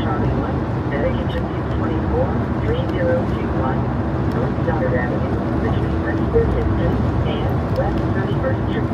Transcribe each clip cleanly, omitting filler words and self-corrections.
Charlie 1, at agency 243021, North Stoddard Avenue, between West 30th Street and West 31st Street.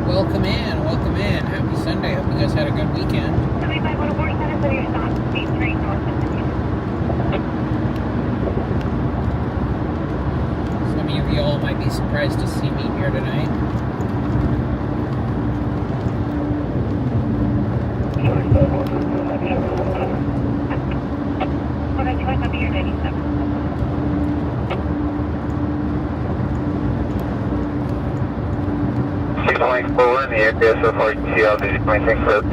Welcome in. Happy Sunday. Hope you guys had a good weekend. Some of you all might be surprised to see me here tonight. Forward in the area so far you can see how the anything clips.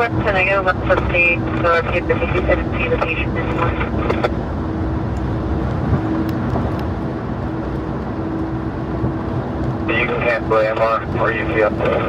Can I go up to the stage so if you didn't see the patient anymore? You can cancel AMR or you see up there.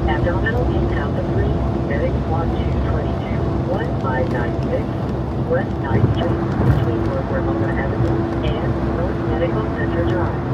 Abdominal inbound to 3, medic 1222, 1596, West 9th Street, between North Ramona Avenue and North Medical Center Drive.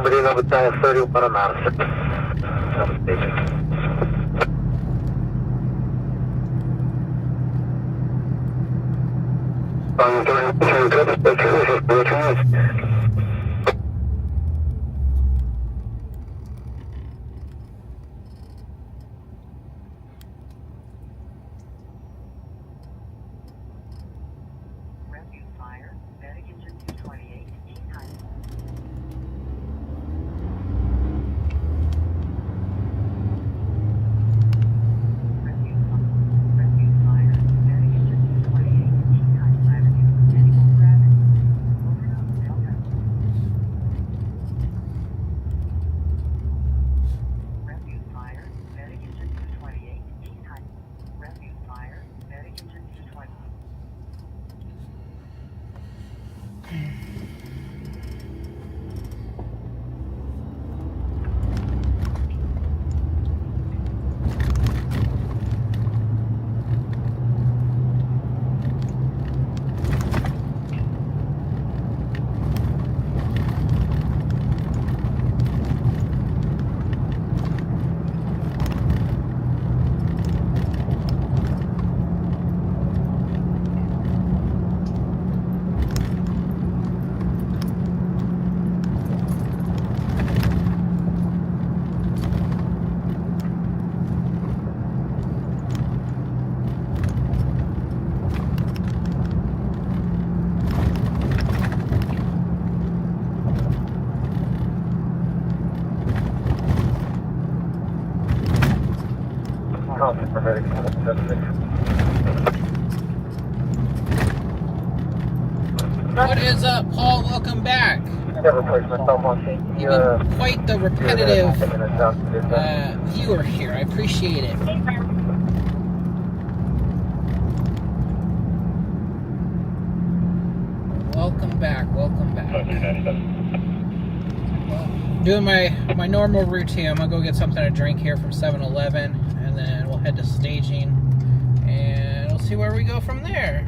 Bernardino with time 31 miles. Station. Refuse fire, medic engine 228, East Highway. Refuse fire, medic engine 228, East Highway Avenue, Medical Gravity. Overload, Delta. Refuse fire, medic engine 228, East Highway. Refuse fire, medic engine 228. What is up, Paul? Welcome back. You've been quite the repetitive viewer here. I appreciate it. Welcome back. Welcome back. Well, doing my normal routine. I'm gonna go get something to drink here from 7-Eleven, and then we'll head to staging, and we'll see where we go from there.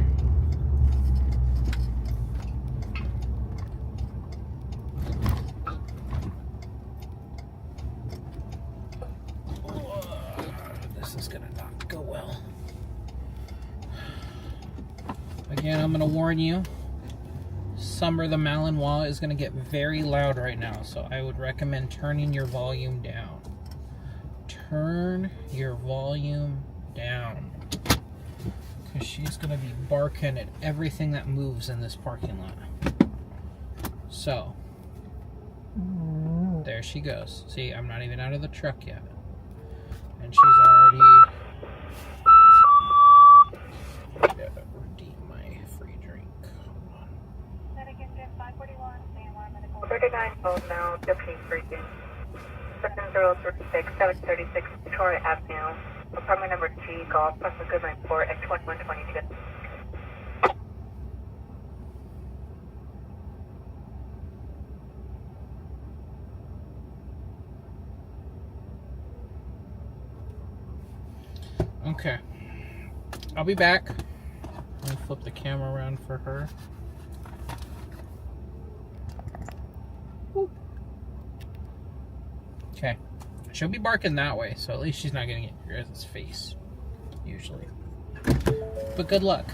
This is gonna not go well. Again, I'm gonna warn you. Summer the Malinois is going to get very loud right now, so I would recommend turning your volume down. Turn your volume down, because she's going to be barking at everything that moves in this parking lot. So, there she goes. See, I'm not even out of the truck yet, and she's already... redeem my free drink. 39 Old now, Deputy Freaking. 7036, 736 Victoria Avenue. Apartment number G, Golf, Pasco Goodman 4 at 2122. Okay. I'll be back. Let me flip the camera around for her. Okay. She'll be barking that way, so at least she's not getting it in your guys' face. Usually. But good luck.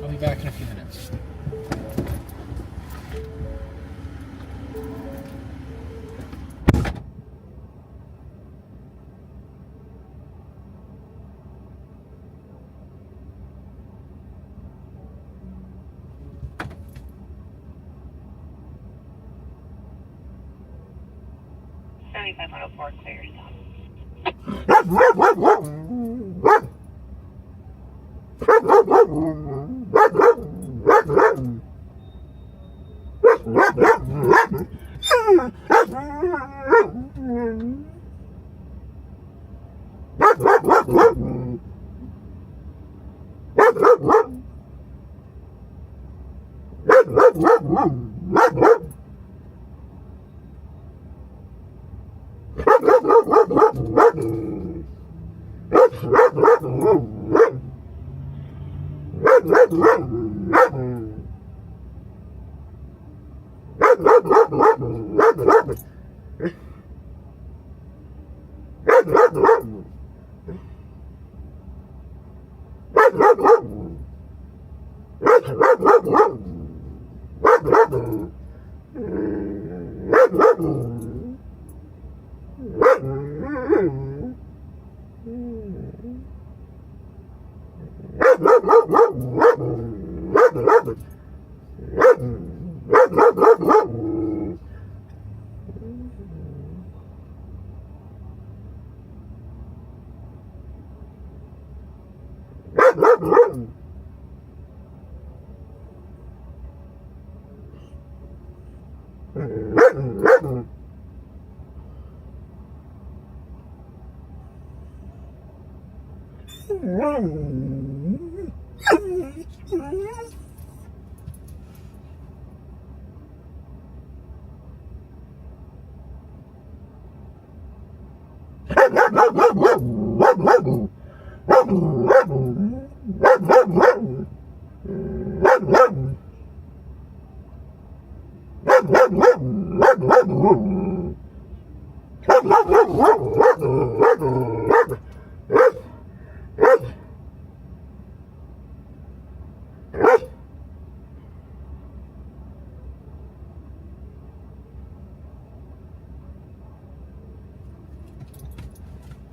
I'll be back in a few minutes. Clear stop.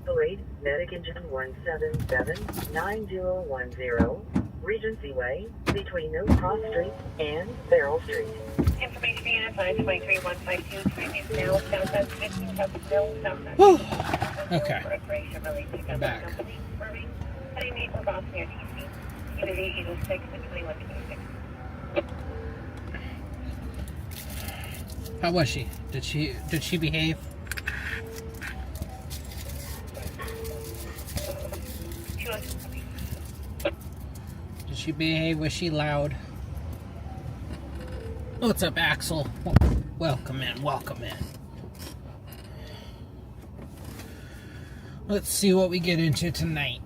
Delayed medic engine 177-9010, Regency Way, between No Cross Street and Farrell Street. Information unit 523-152, train is now southwest 15, southwest. Okay. I'm back. Heading east for Boston near DC, unit 806 and 2126. How was she? Did she behave? Did she behave? Was she loud? What's up, Axel? Welcome in, welcome in. Let's see what we get into tonight.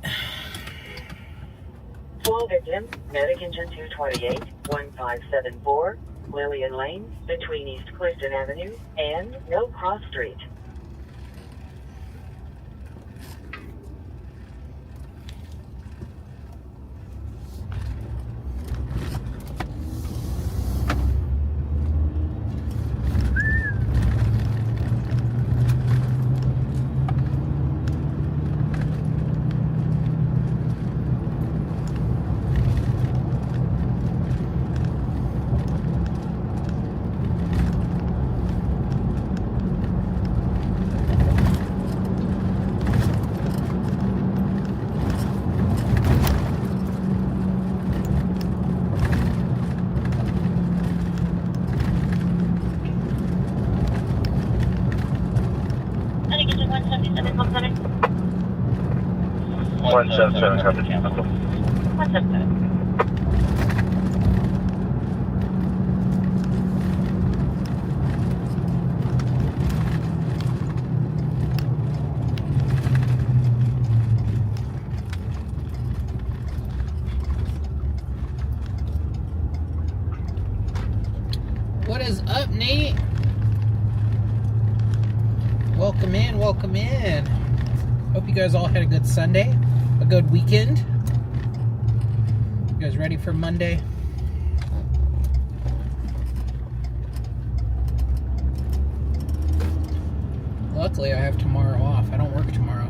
Full victim, medic engine 228, 1574, Lillian Lane, between East Clifton Avenue and No Cross Street. Heading into 177, 177, copy. 177. What is up, Nate? Welcome in, welcome in. Hope you guys all had a good Sunday, a good weekend. You guys ready for Monday? Luckily, I have tomorrow off. I don't work tomorrow,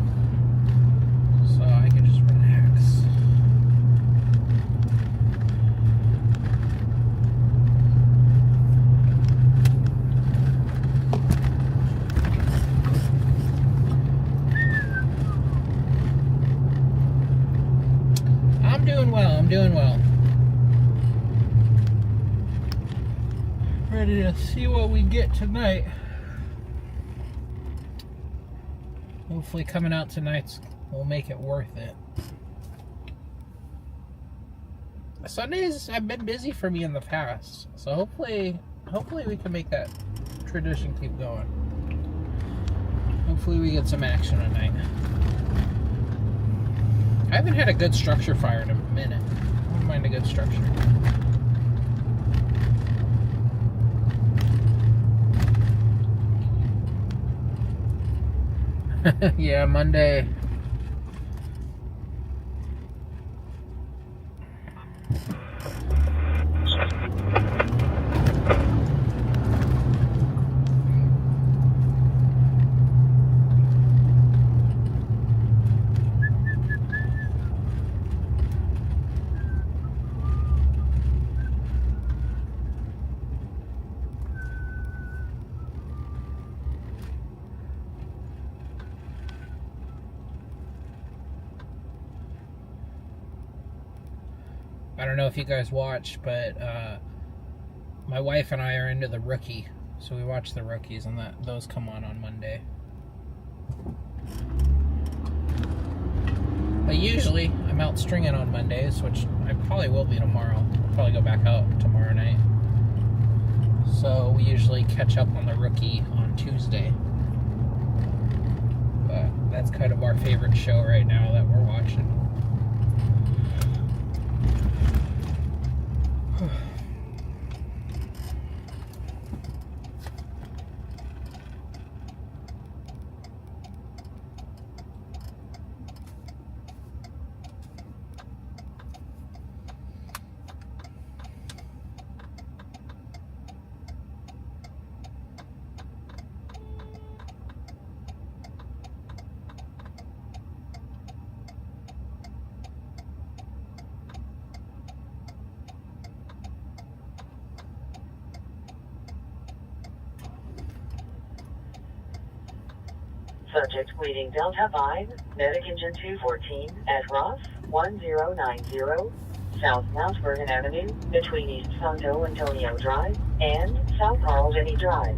so I can just relax. I'm doing well. Ready to see what we get tonight. Hopefully coming out tonight will make it worth it. Sundays have been busy for me in the past, so hopefully we can make that tradition keep going. Hopefully we get some action tonight. I haven't had a good structure fire in a minute. I don't mind a good structure. Yeah, Monday. I don't know if you guys watch, but my wife and I are into The Rookie, so we watch The Rookies, and those come on Monday. But usually I'm out stringing on Mondays, which I probably will be tomorrow. I'll probably go back out tomorrow night. So we usually catch up on The Rookie on Tuesday. But that's kind of our favorite show right now that we're watching. Subject reading Delta 5, medic engine 214 at Ross 1090, South Mount Vernon Avenue, between East Santo Antonio Drive and South Carl Jenny Drive.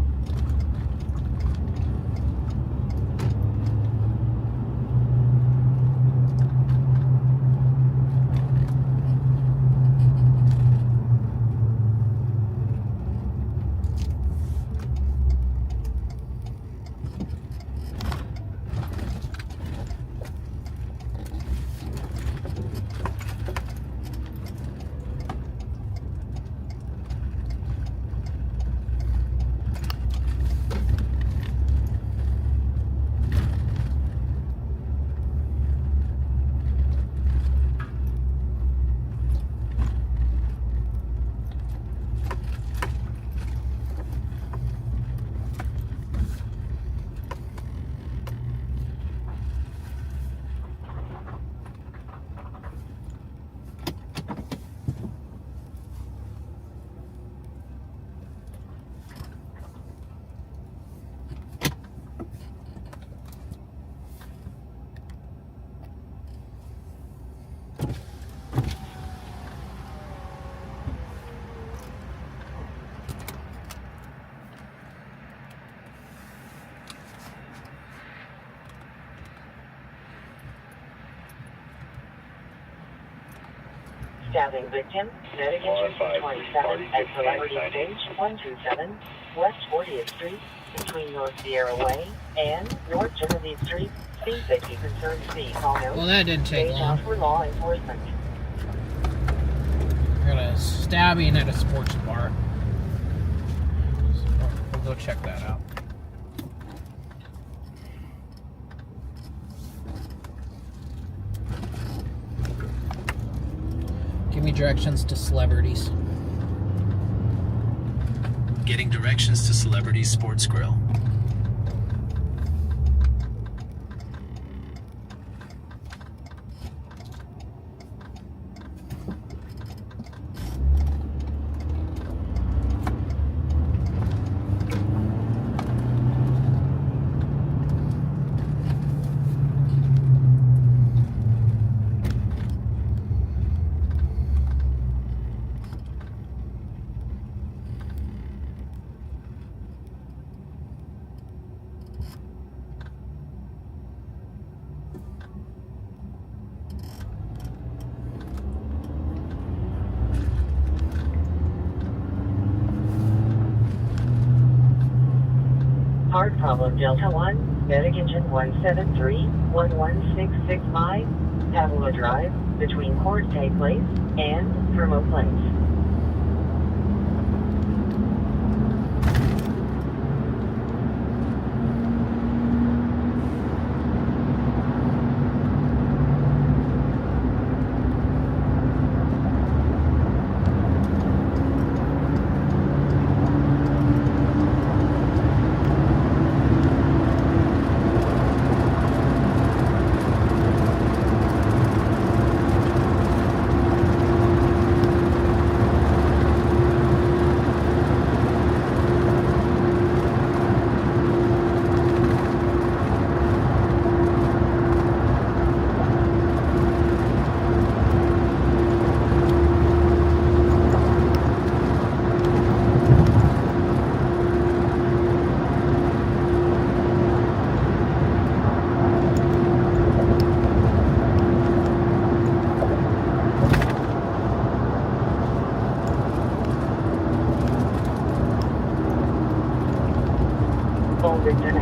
Stabbing victim, medic engine 227 at Celebrity Stage 127, West 40th Street, between North Sierra Way and North Genevieve Street. Speed safety concerns speed. Call no. Well, that didn't take Stage long. out for law enforcement. I got a stabbing at a sports bar. So we'll go check that out. Give me directions to Celebrities. Getting directions to Celebrities Sports Grill. Hard problem Delta 1, medic engine 173, 11665, Pavila Drive, between Corte Place and Fermo Place.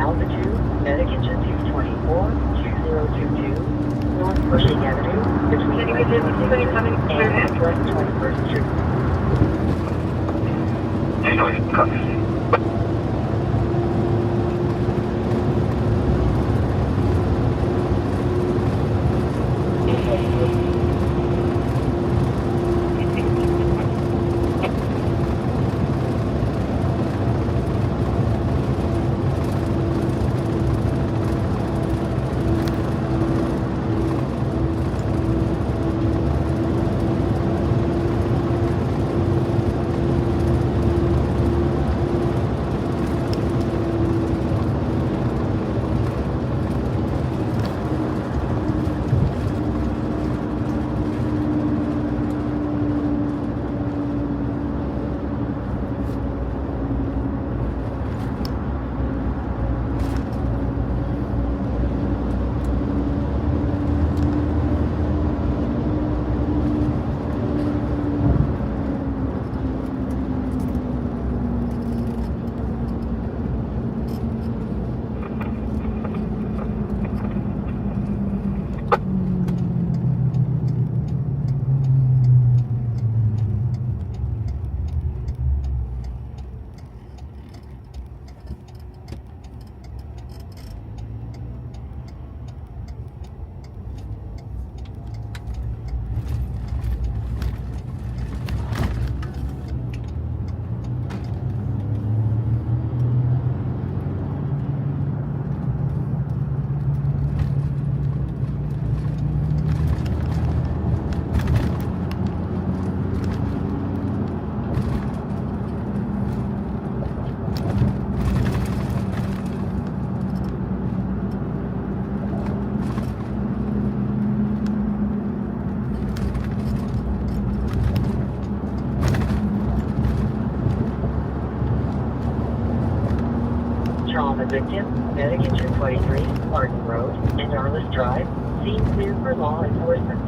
altitude, medic engine 224, 2022, North Cushing Avenue, between and Northwest 21st Street. 220, copy. Trauma victim, medic engine 23, Martin Road, and Arliss Drive, scene clear for law enforcement.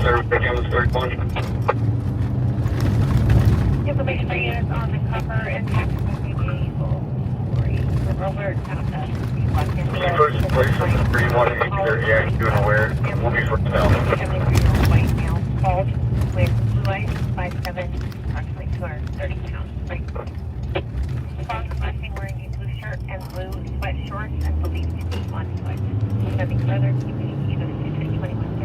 Sir, picking up the third one. Information for units on the copper impact First place from the 3180, yeah, you're doing aware. We'll be first down. White male, bald, with blue eyes, 5'7", approximately 230 pounds. Right. Found flashing wearing a blue shirt and blue sweat shorts and believed to be on foot. Nothing further, keeping either 2130.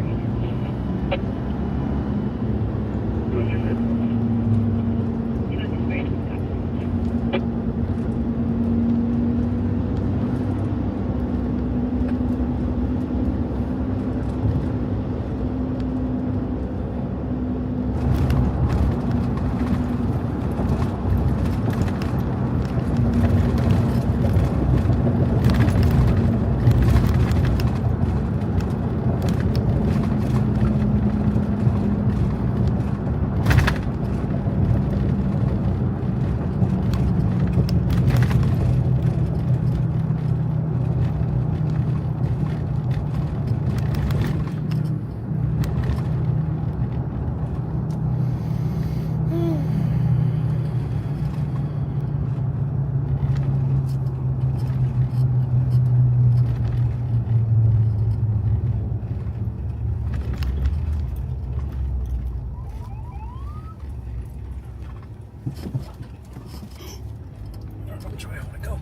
gotta go.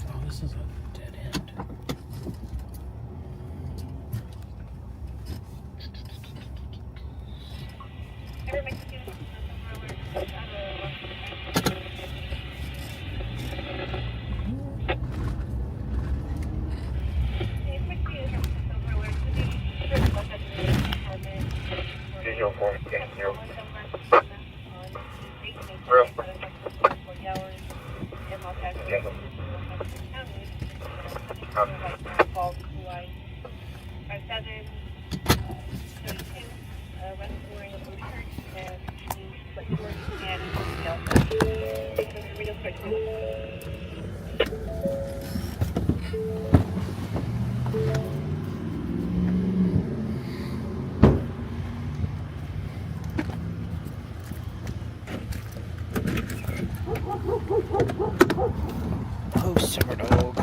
Oh, this is a dead end. Visual form, thank you. Real. Oh, summer dog.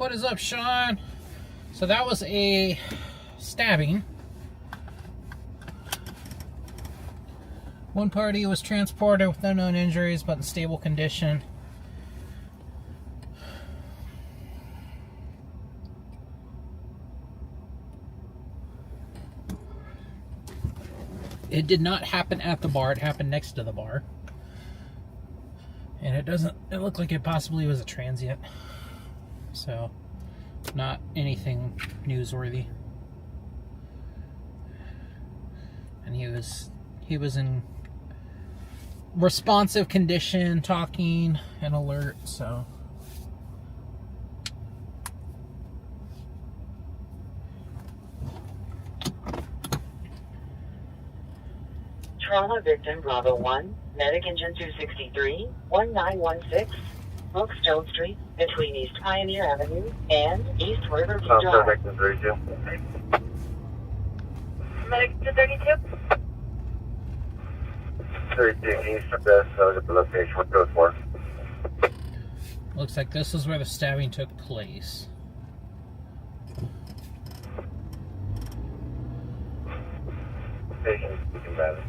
What is up, Sean? So that was a stabbing. One party was transported with unknown injuries but in stable condition. It did not happen at the bar, it happened next to the bar. And it looked like it possibly was a transient. So, not anything newsworthy. And he was in responsive condition, talking and alert, so. Trauma victim Bravo 1, medic engine 263, 1916, Brookstone Street, between East Pioneer Avenue and East Riverside Drive. Perfect, 32. Medic to 32. 32 east of this, so at the location, what goes for? Looks like this is where the stabbing took place. Patient, you can manage.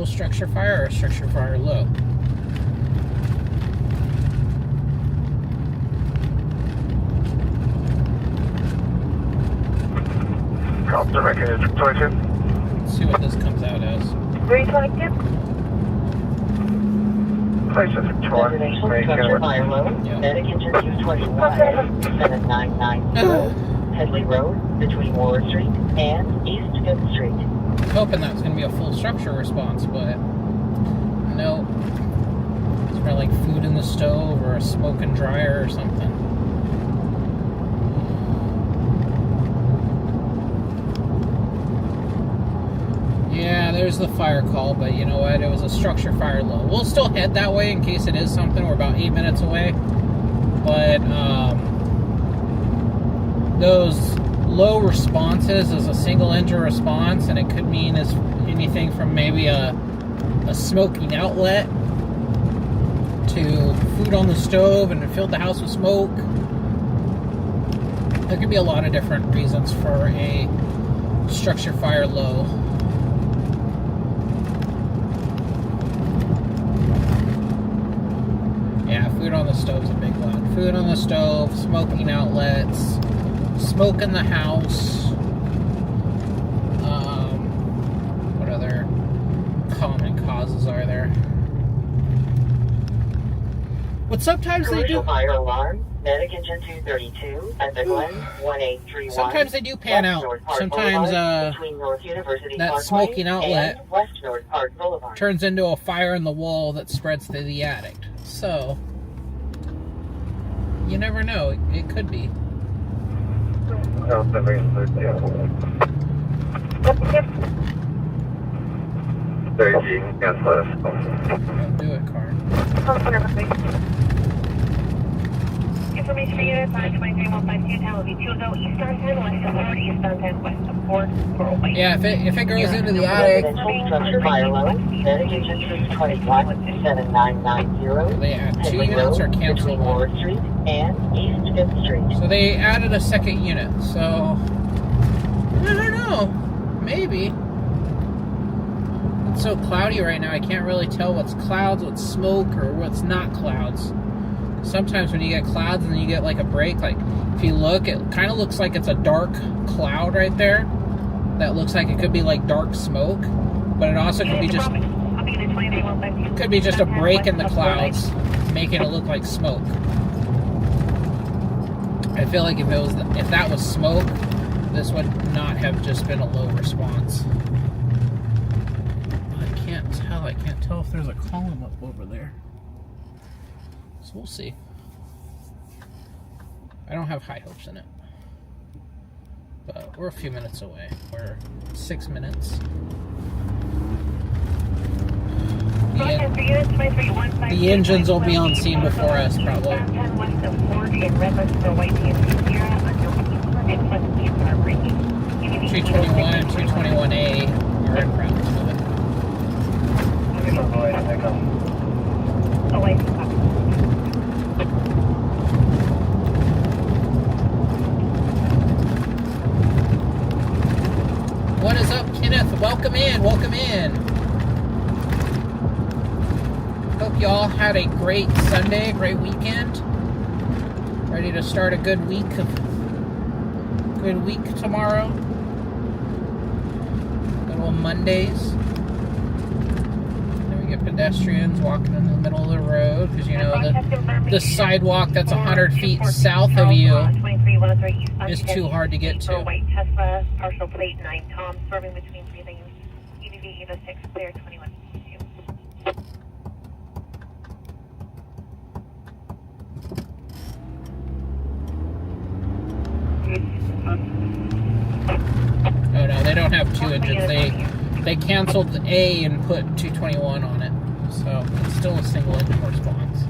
Structure fire or structure fire low? Drop the mechanism situation. Let's see what this comes out as. 322. Place of Victoria. Residential structure fire low, Yeah. medic engine 221A, 7990, Headley Road, between Waller Street and East 5th Street. Hoping that's going to be a full structure response, but no. It's probably like food in the stove or a smoke and dryer or something. Yeah, there's the fire call, but you know what? It was a structure fire low. We'll still head that way in case it is something. We're about 8 minutes away. But those low responses is a single enter response, and it could mean as anything from maybe a smoking outlet to food on the stove and it filled the house with smoke. There could be a lot of different reasons for a structure fire low. Yeah, food on the stove's a big one. Food on the stove, smoking outlets, smoke in the house. What other common causes are there? But sometimes they do. Commercial fire alarm, medic engine 232 at the Glen 1831. Sometimes they do pan out. Sometimes between North University that Parkway smoking outlet and West North Park Boulevard. turns into a fire in the wall that spreads to the attic. So you never know. It could be. No, 32. 13, cancel us. Don't do it, car. Information for unit 523-152, Tower will be 20 eastbound 10 west of 4, eastbound 10 west of 4, White. Yeah, if it goes into the attic, Residential structure fire low, medic engine 221 7990. they add 2 Headley units or Road, cancel between one. Waller Street and East 5th Street. So they added a second unit. So I don't know. Maybe. It's so cloudy right now, I can't really tell what's clouds, what's smoke, or what's not clouds. Sometimes when you get clouds and then you get like a break, like if you look, it kind of looks like it's a dark cloud right there. That looks like it could be like dark smoke, but it also could be just a break in the clouds, making it look like smoke. I feel like if that was smoke, this would not have just been a low response. I can't tell if there's a column up over there. So we'll see. I don't have high hopes in it. But we're a few minutes away. We're 6 minutes. The engines will be on scene before us, probably. 221 and 221A are en route to it. What is up, Kenneth? Welcome in, welcome in. Hope you all had a great Sunday, a great weekend. Ready to start a good week tomorrow. Little Mondays. Then we get pedestrians walking in the middle of the road because you know the sidewalk that's 100 feet south of you is too hard to get to. White Tesla, partial plate 9 Tom, swerving between 3 lanes. EDV 806, clear 2152. Oh no, they don't have 2 engines. They canceled the A and put 221 on it. So it's still a single engine response.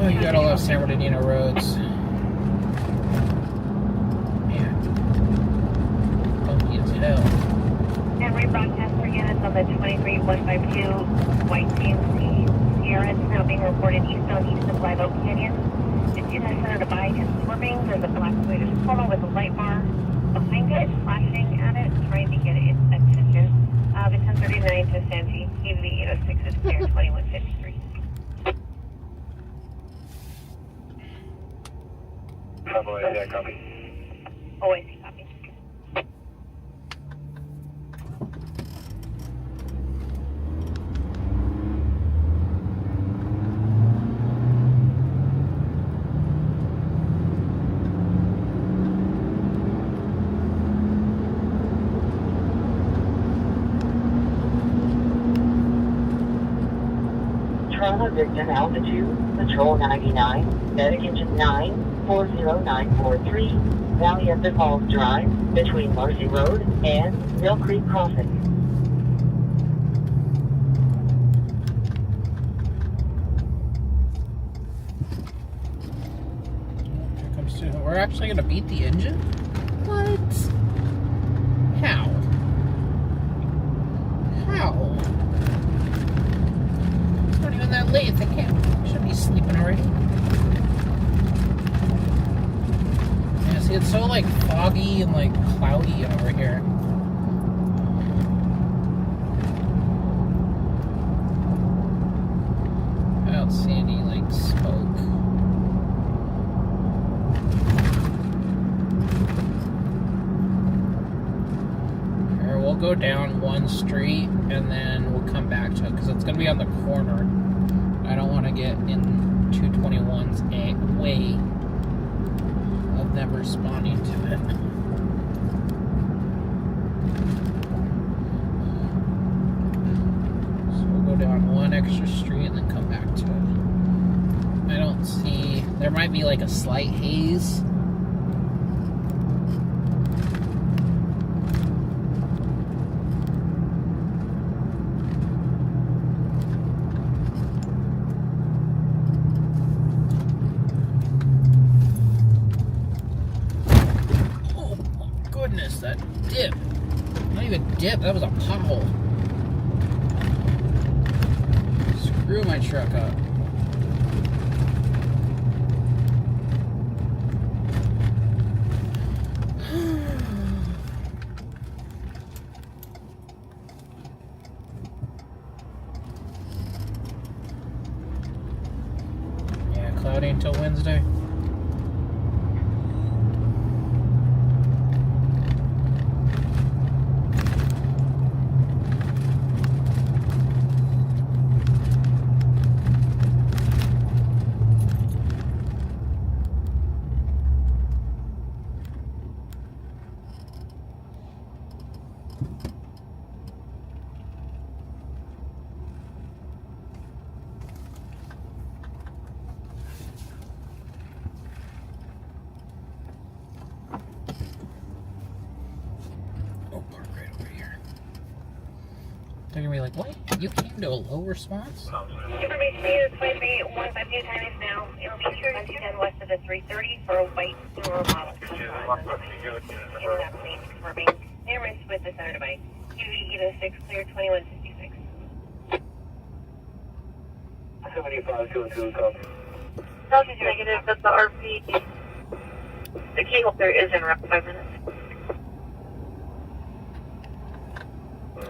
Oh, you gotta love San Bernardino roads. Man. Funky as hell. And rebroadcast for units on the 23152 White CMC Sierra. It's now being reported eastbound east of Live Oak Canyon. The unit center to buy is swerving. There's a black Swedish Polo with a light bar behind it, flashing at it, trying to get its attention. The 1039 to Sanji, EV 806 is clear 2153. Yeah, copy. Oh, I see, copy. Trauma victim altitude, Patrol 99, Medic Engine 9, 40943, Valley of the Falls Drive, between Marcy Road and Mill Creek Crossing. Here comes 2. We're actually gonna beat the engine? What? How? How? It's not even that late. They should be sleeping already. Yeah, see, it's so like foggy and like cloudy over here. I don't see any like smoke. Here, we'll go down one street and then we'll come back to it because it's gonna be on the corner. I don't want to get in 221's way of them responding to it. So we'll go down one extra street and then come back to it. I don't see, there might be like a slight haze. That dip. Not even dip, that was a pothole. Screw screw my truck up. Yeah, cloudy until Wednesday. They're gonna be like, what? You came to a low response? Information is 23152 time is now. It'll be 10 west of the 330 for a white newer model. Confirming nearest with the center device. QV 6 clear 2156. 7522 copy. Delta's negative, but the RP, the key holder is in around 5 minutes.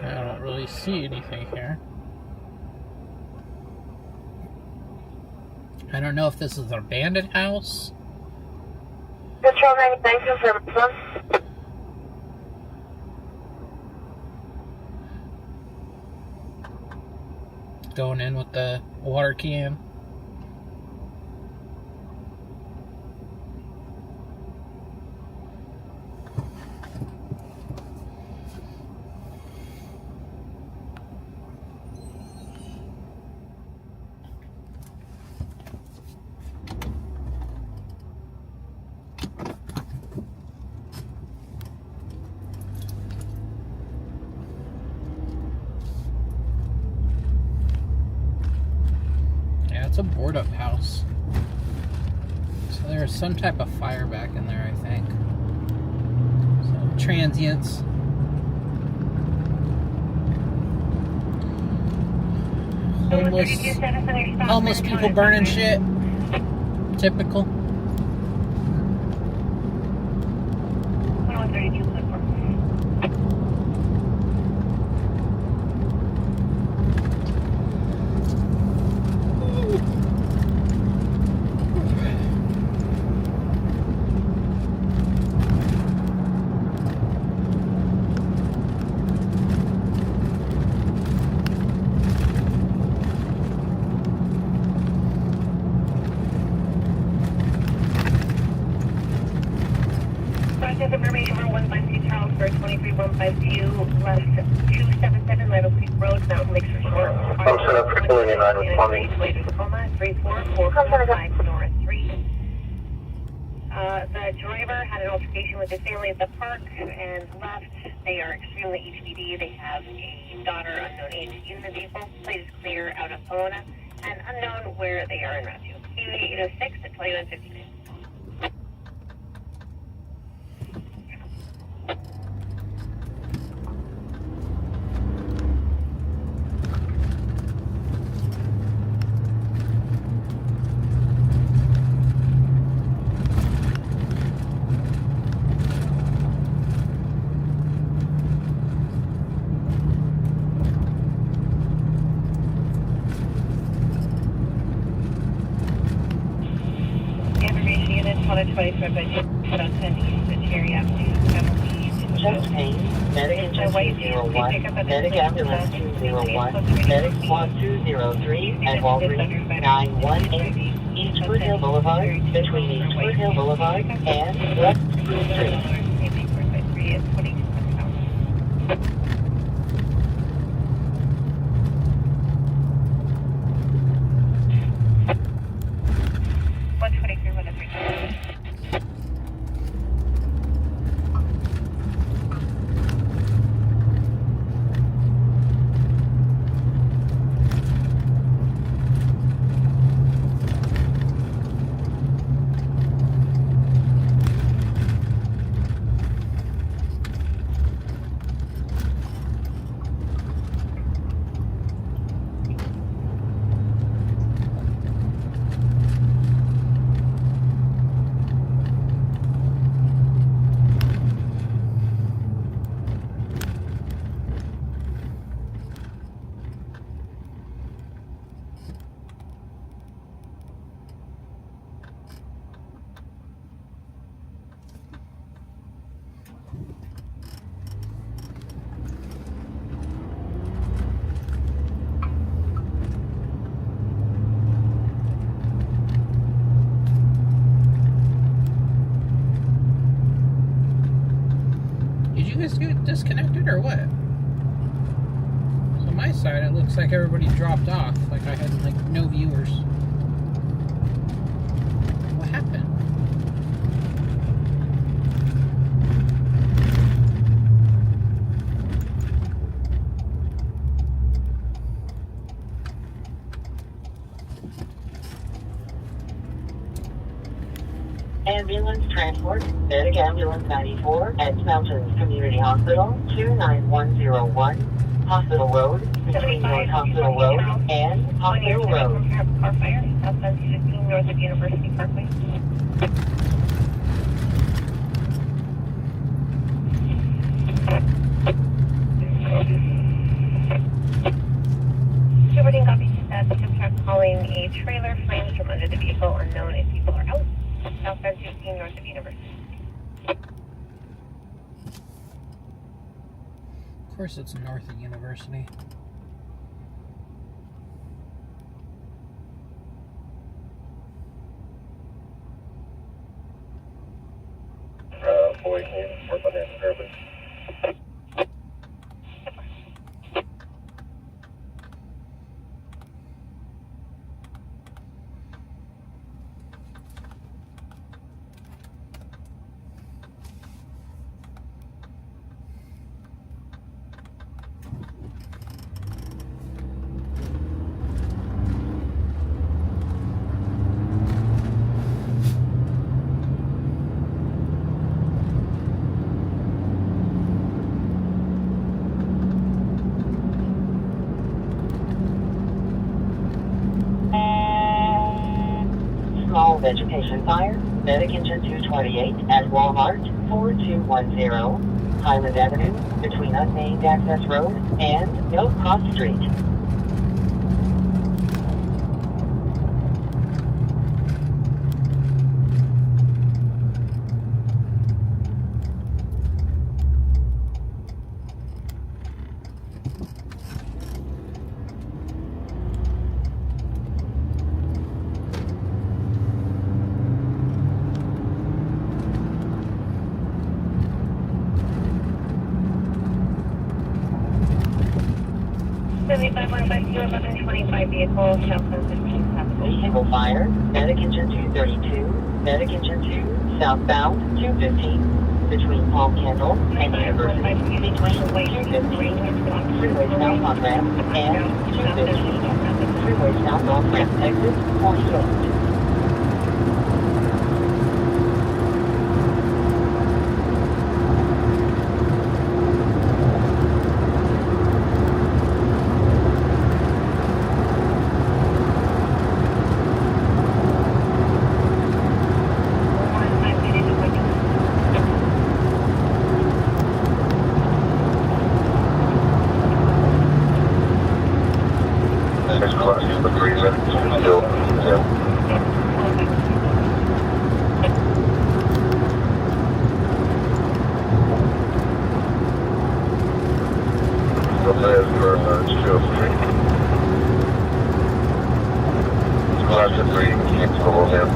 I don't really see anything here. I don't know if this is an abandoned house. Control 99 confirm. Going in with the water can. It's a board up house. So there's some type of fire back in there, I think. Some transients. Homeless people burning shit. Typical. 2132 platform. Information for 152 Charles for 23152 left 277 Meadow Creek Road, Mountain Lakes Resort. I'm set up for 49 responding. Tacoma 34445 North 3. The driver had an altercation with his family at the park and left. They are extremely HPD. They have a daughter, unknown age, in the vehicle. Please clear out of Pomona and unknown where they are en route to. QV 806 at 2159. Medic engine 201, Medic ambulance 201, Medic squad 203, and Walgreens 918, East Foothill Boulevard, between East Foothill Boulevard and West Street. disconnected or what? On my side, it looks like everybody dropped off. Like I had like no viewers. What happened? Ambulance transport, Medic Ambulance 94 at Mountains Community Hospital, 29101, Hospital Road, between North Hospital Road and Hospital Road. Car fire, outside 215 north of University Parkway. Sheparding copy. Dispatch calling a trailer flames from under the vehicle unknown if people are out. Southbound 15 north of University. Of course it's north of University. Boys, work on that urban. Small vegetation fire, Medic Engine 228 at Walmart, 4210, Highland Avenue, between unnamed access road and Mill Cross Street. Vehicle, southbound 15 south. Vehicle fire, Medic Engine 232, Medic Engine 2, southbound 215, between Palm Candle and University, between 215, freeway south on ramp, and 215, freeway south off ramp exit 48. Next class is the 3 minutes until 10. So there's your chill street. Class of 3, keep the low end.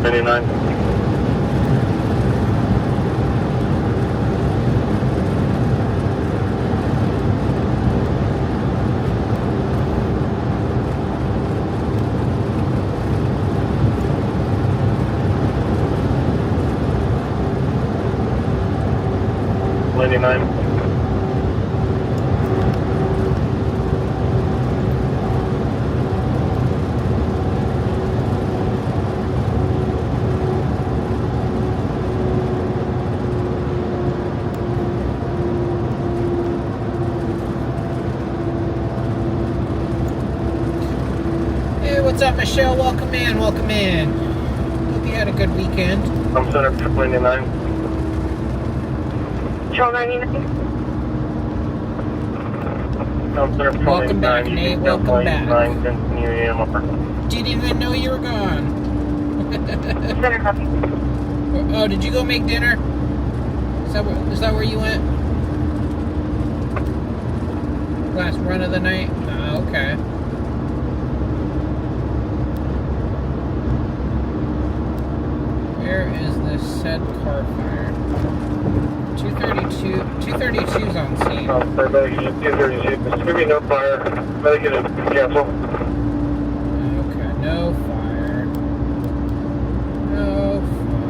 99. Hey, what's up, Michelle? Welcome in, welcome in. Hope you had a good weekend. I'm center 99. Control 99. I'm center 29. Welcome back, Nate. Welcome back. continue AMR. Didn't even know you were gone. Center copy. Oh, did you go make dinner? Is that where you went? Last run of the night? Oh, okay. Where is this said car fire? 232's on scene. Medication 232. There's going to be no fire. Medication cancel. Okay, no fire. No fire.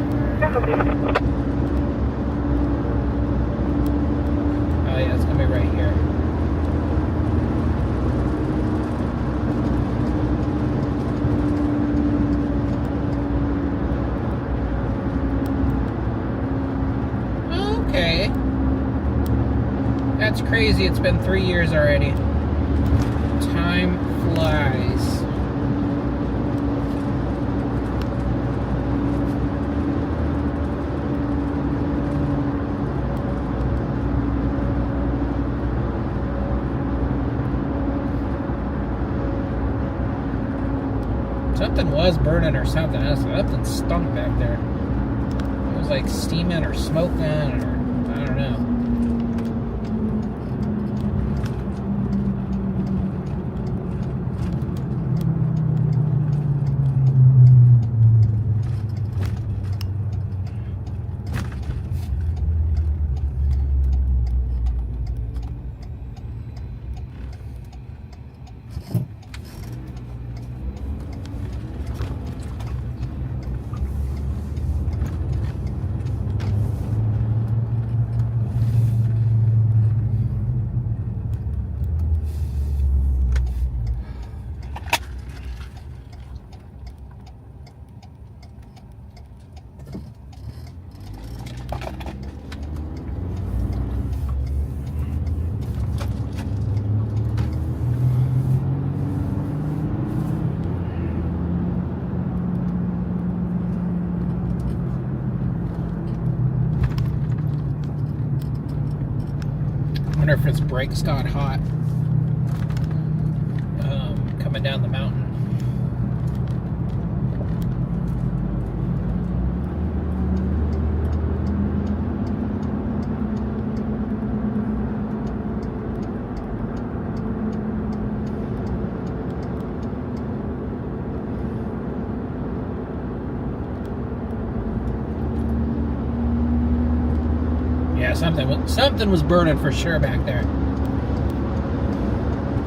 Oh yeah, it's gonna be right here. Okay. That's crazy. It's been 3 years already. Time flies. Something was burning or something. Something stunk back there. It was like steaming or smoking or I don't know. I wonder if its brakes got hot coming down the mountain. Yeah, something was burning for sure back there.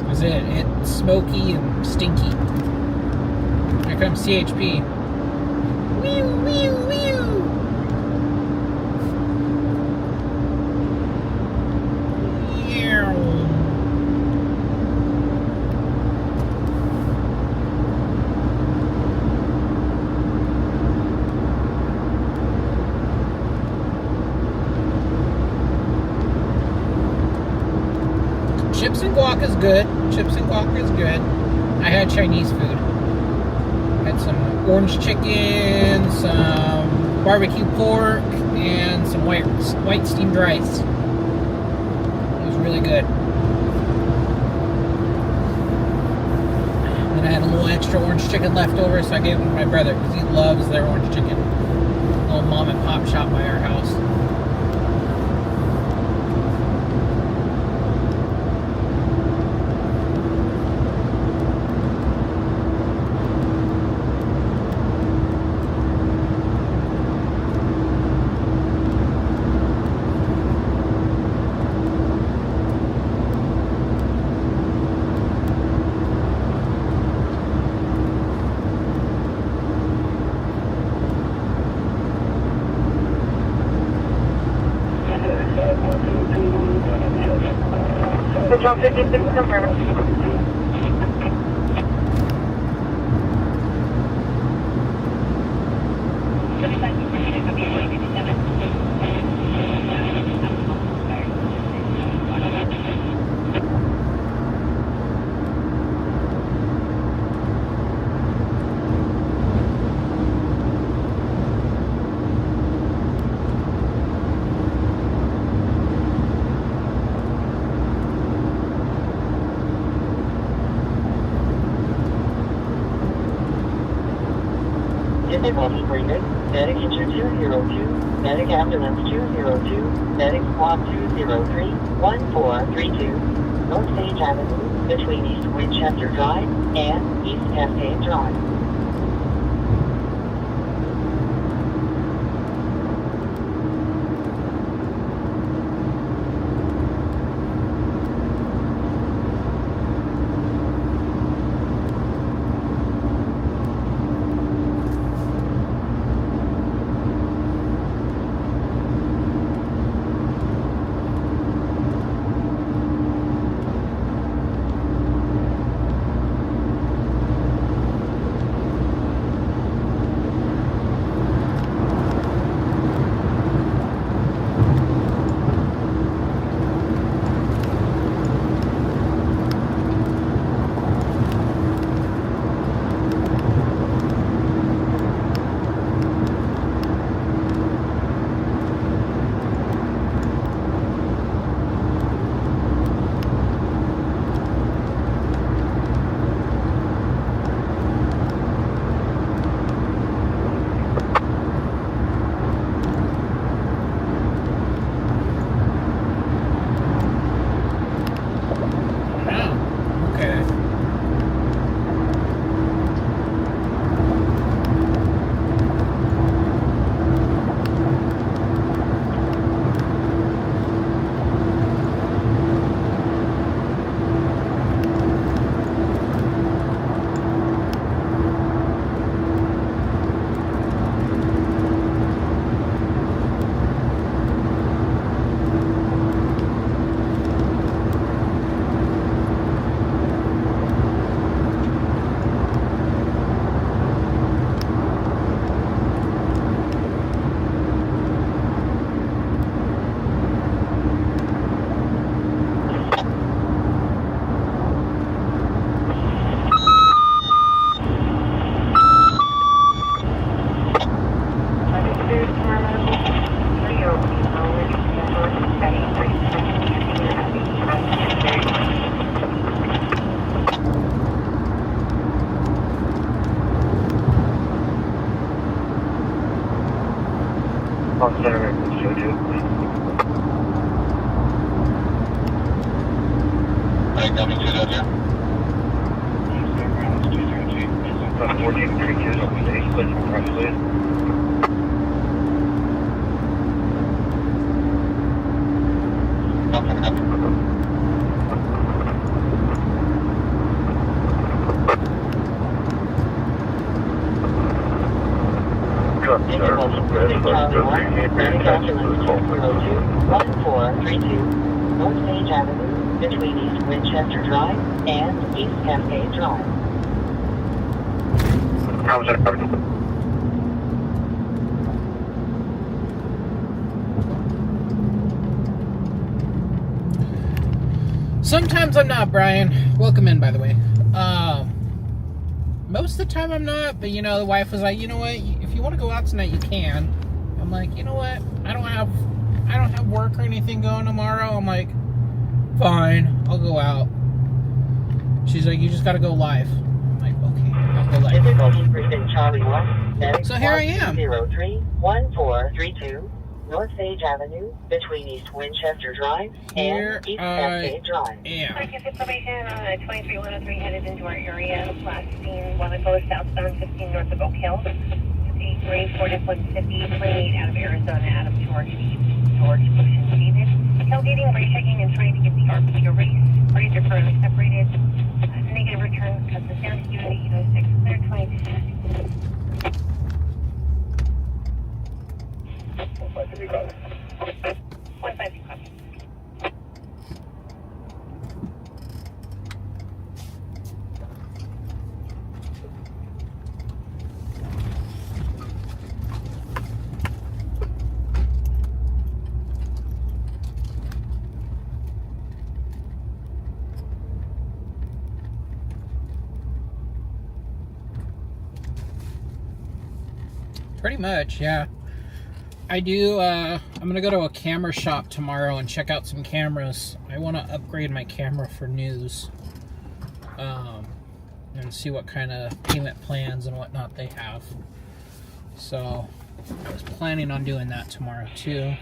Was it smoky and stinky? Here comes CHP. Whew, whew, whew. Ew. Chips and guac is good. Chips and guac is good. I had Chinese food. Had some orange chicken, some barbecue pork, and some white steamed rice. It was really good. And I had a little extra orange chicken left over, so I gave it to my brother because he loves their orange chicken. A little mom and pop shop by our house. Hotel 56, confirm. Difficulty breathing. Medic engine 202. Medic ambulance 202. Medic squad 203. 1432. North Sage Avenue between East Winchester Drive and East Cascade Drive. North Sage Avenue between East Winchester Drive and East Cascade Drive. Sometimes I'm not, Brian. Welcome in, by the way. Most of the time I'm not, but you know, the wife was like, you know what, if you want to go out tonight, you can. I'm like, you know what, I don't have work or anything going tomorrow. I'm like, fine, I'll go out. She's like, you just gotta go live. I'm like, okay, I'll go live. So here I am. 031432 North Sage Avenue between East Winchester Drive and East Cascade Drive. Focus information on 23103 headed into our area. Last seen while it goes southbound 15 north of Oak Hill. 83 4150 28 out of Arizona, out of George Ocean David. Tailgating, brake checking, and trying to get the RP to race. Braids are currently separated. Negative return cuts us down to Unity 806. Clear 22. 153 copy. Pretty much, yeah. I do, I'm going to go to a camera shop tomorrow and check out some cameras. I want to upgrade my camera for news. And see what kind of payment plans and whatnot they have. So, I was planning on doing that tomorrow too.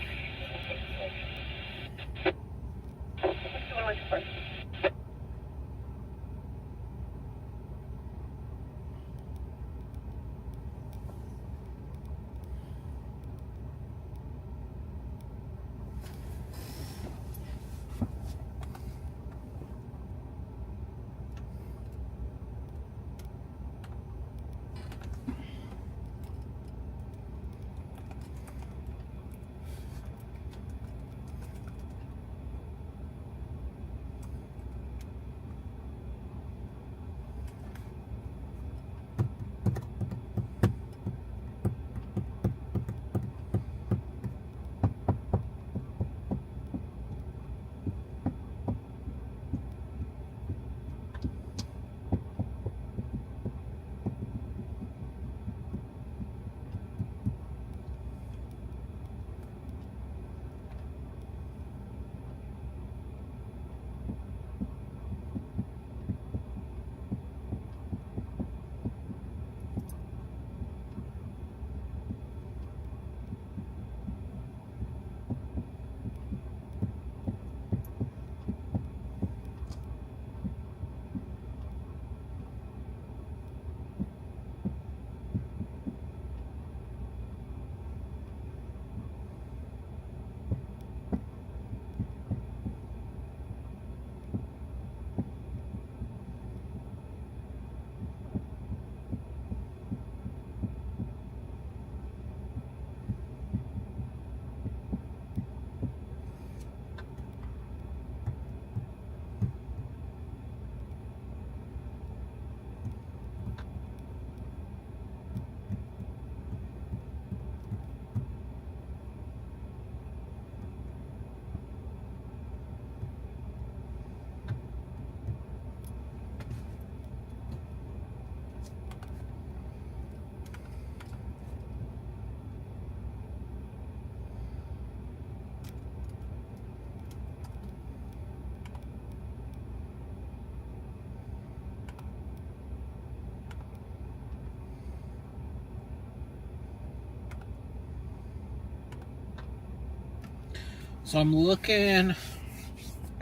So I've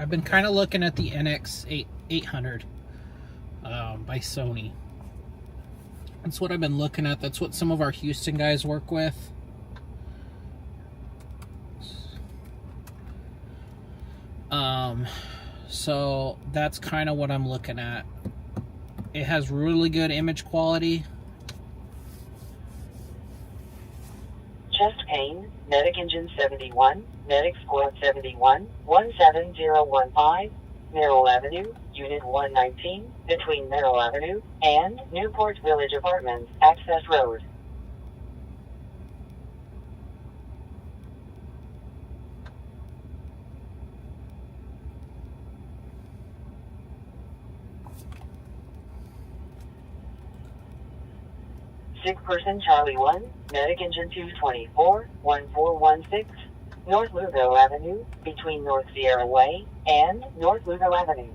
been kind of looking at the NX800 by Sony. That's what I've been looking at. That's what some of our Houston guys work with. So that's kind of what I'm looking at. It has really good image quality. Chest pain, medic engine 71, medic squad 71, 17015, Merrill Avenue, Unit 119, between Merrill Avenue and Newport Village Apartments, Access Road. Sick person Charlie 1, medic engine 224, 1416, North Lugo Avenue, between North Sierra Way and North Lugo Avenue.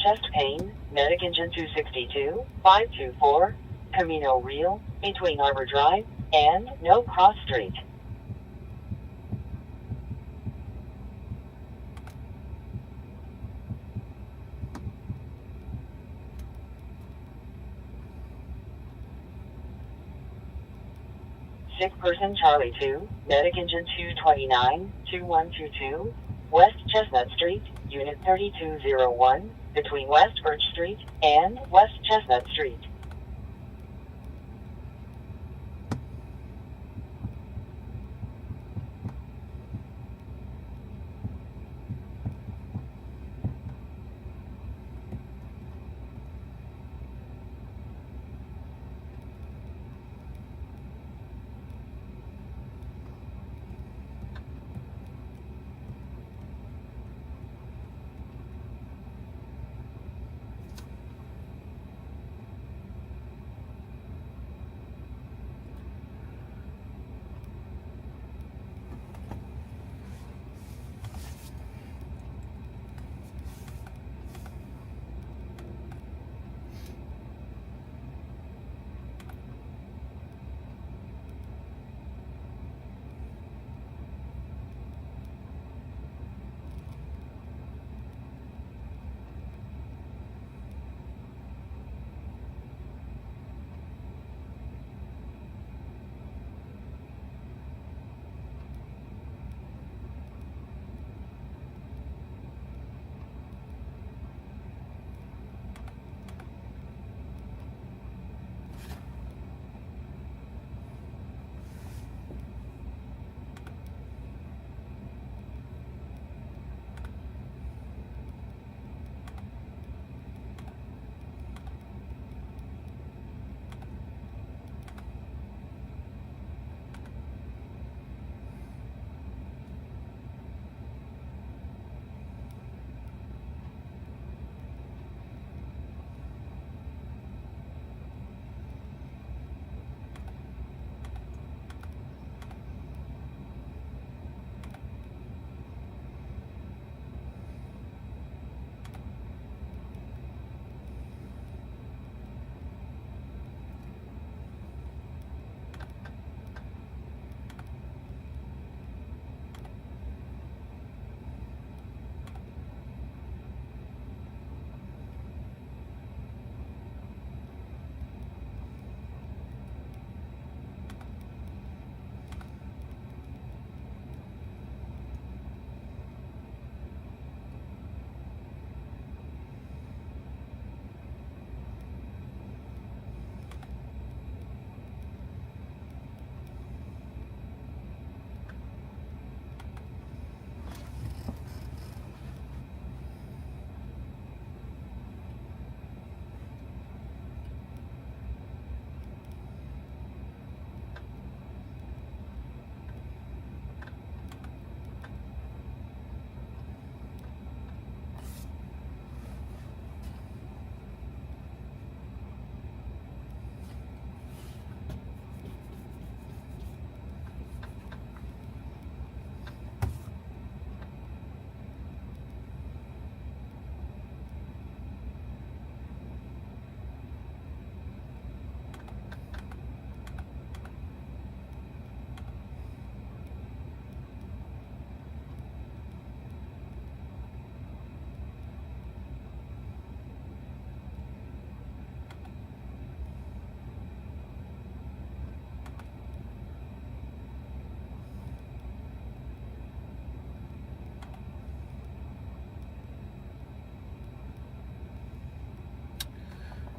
Chest pain, medic engine 262, 524, Camino Real, between Arbor Drive and No Cross Street. Sick person Charlie 2, medic engine 229, 2122, West Chestnut Street, Unit 3201, between West Birch Street and West Chestnut Street.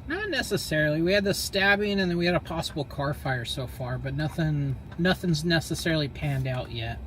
Not necessarily. We had the stabbing and then we had a possible car fire so far, but nothing's necessarily panned out yet.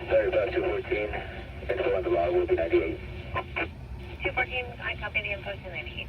Sorry about 214. Info on the log will be 98. 214, I copy the info to 98.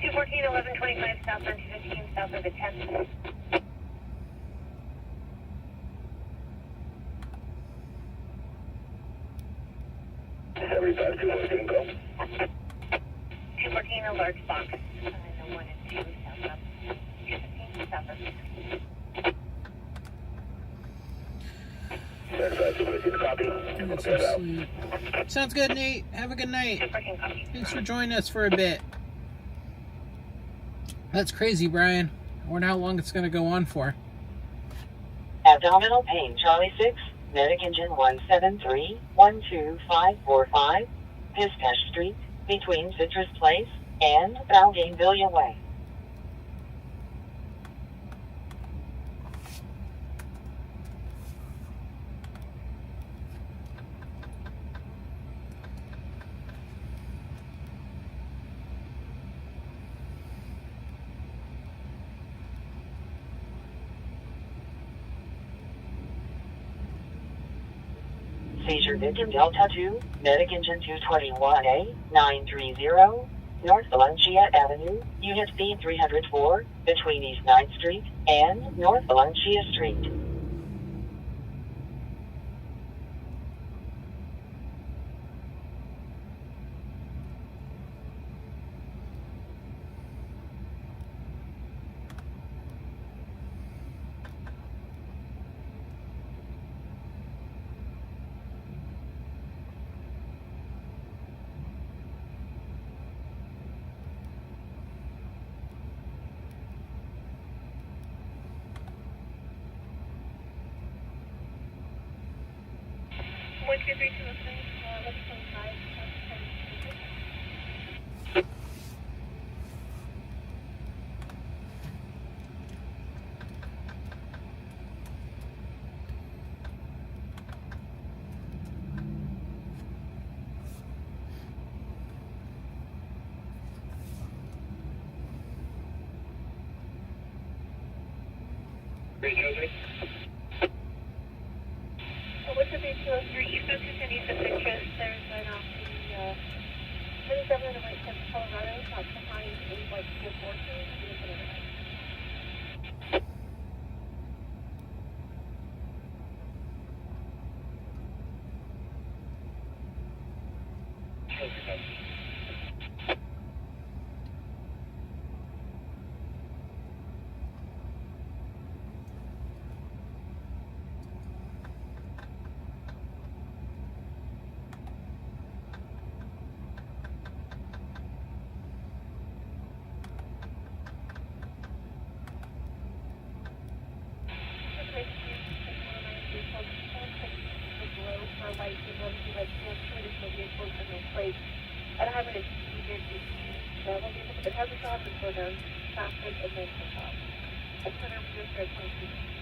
Two 1125 south on 215 south of the 10th. Riverside 214, go. 214, a large box. No 1 and 2 south of 215 south of 6. Riverside 214, copy. Get some sleep. Sounds good, Nate. Have a good night. 214, copy. Thanks for joining us for a bit. That's crazy, Brian. I wonder how long it's going to go on for. Abdominal pain, Charlie 6, medic engine 173, 12545, Pistache Street, between Citrus Place and Bougainvillea Way. Seizure victim Delta 2, medic engine 221A, 930, North Valencia Avenue, Unit B304, between East 9th Street and North Valencia Street. What's the big 203? You spoke to Cindy of interest. There's an off the 37 and White Tip, Colorado, top behind a White Tip 14. I don't have any so I won't be able to have the job and go down faster and then come up. I put her for 22.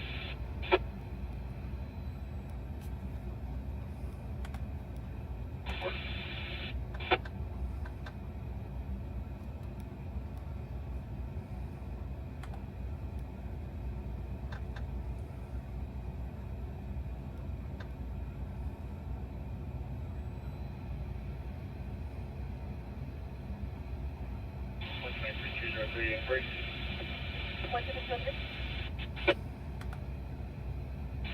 What's the subject?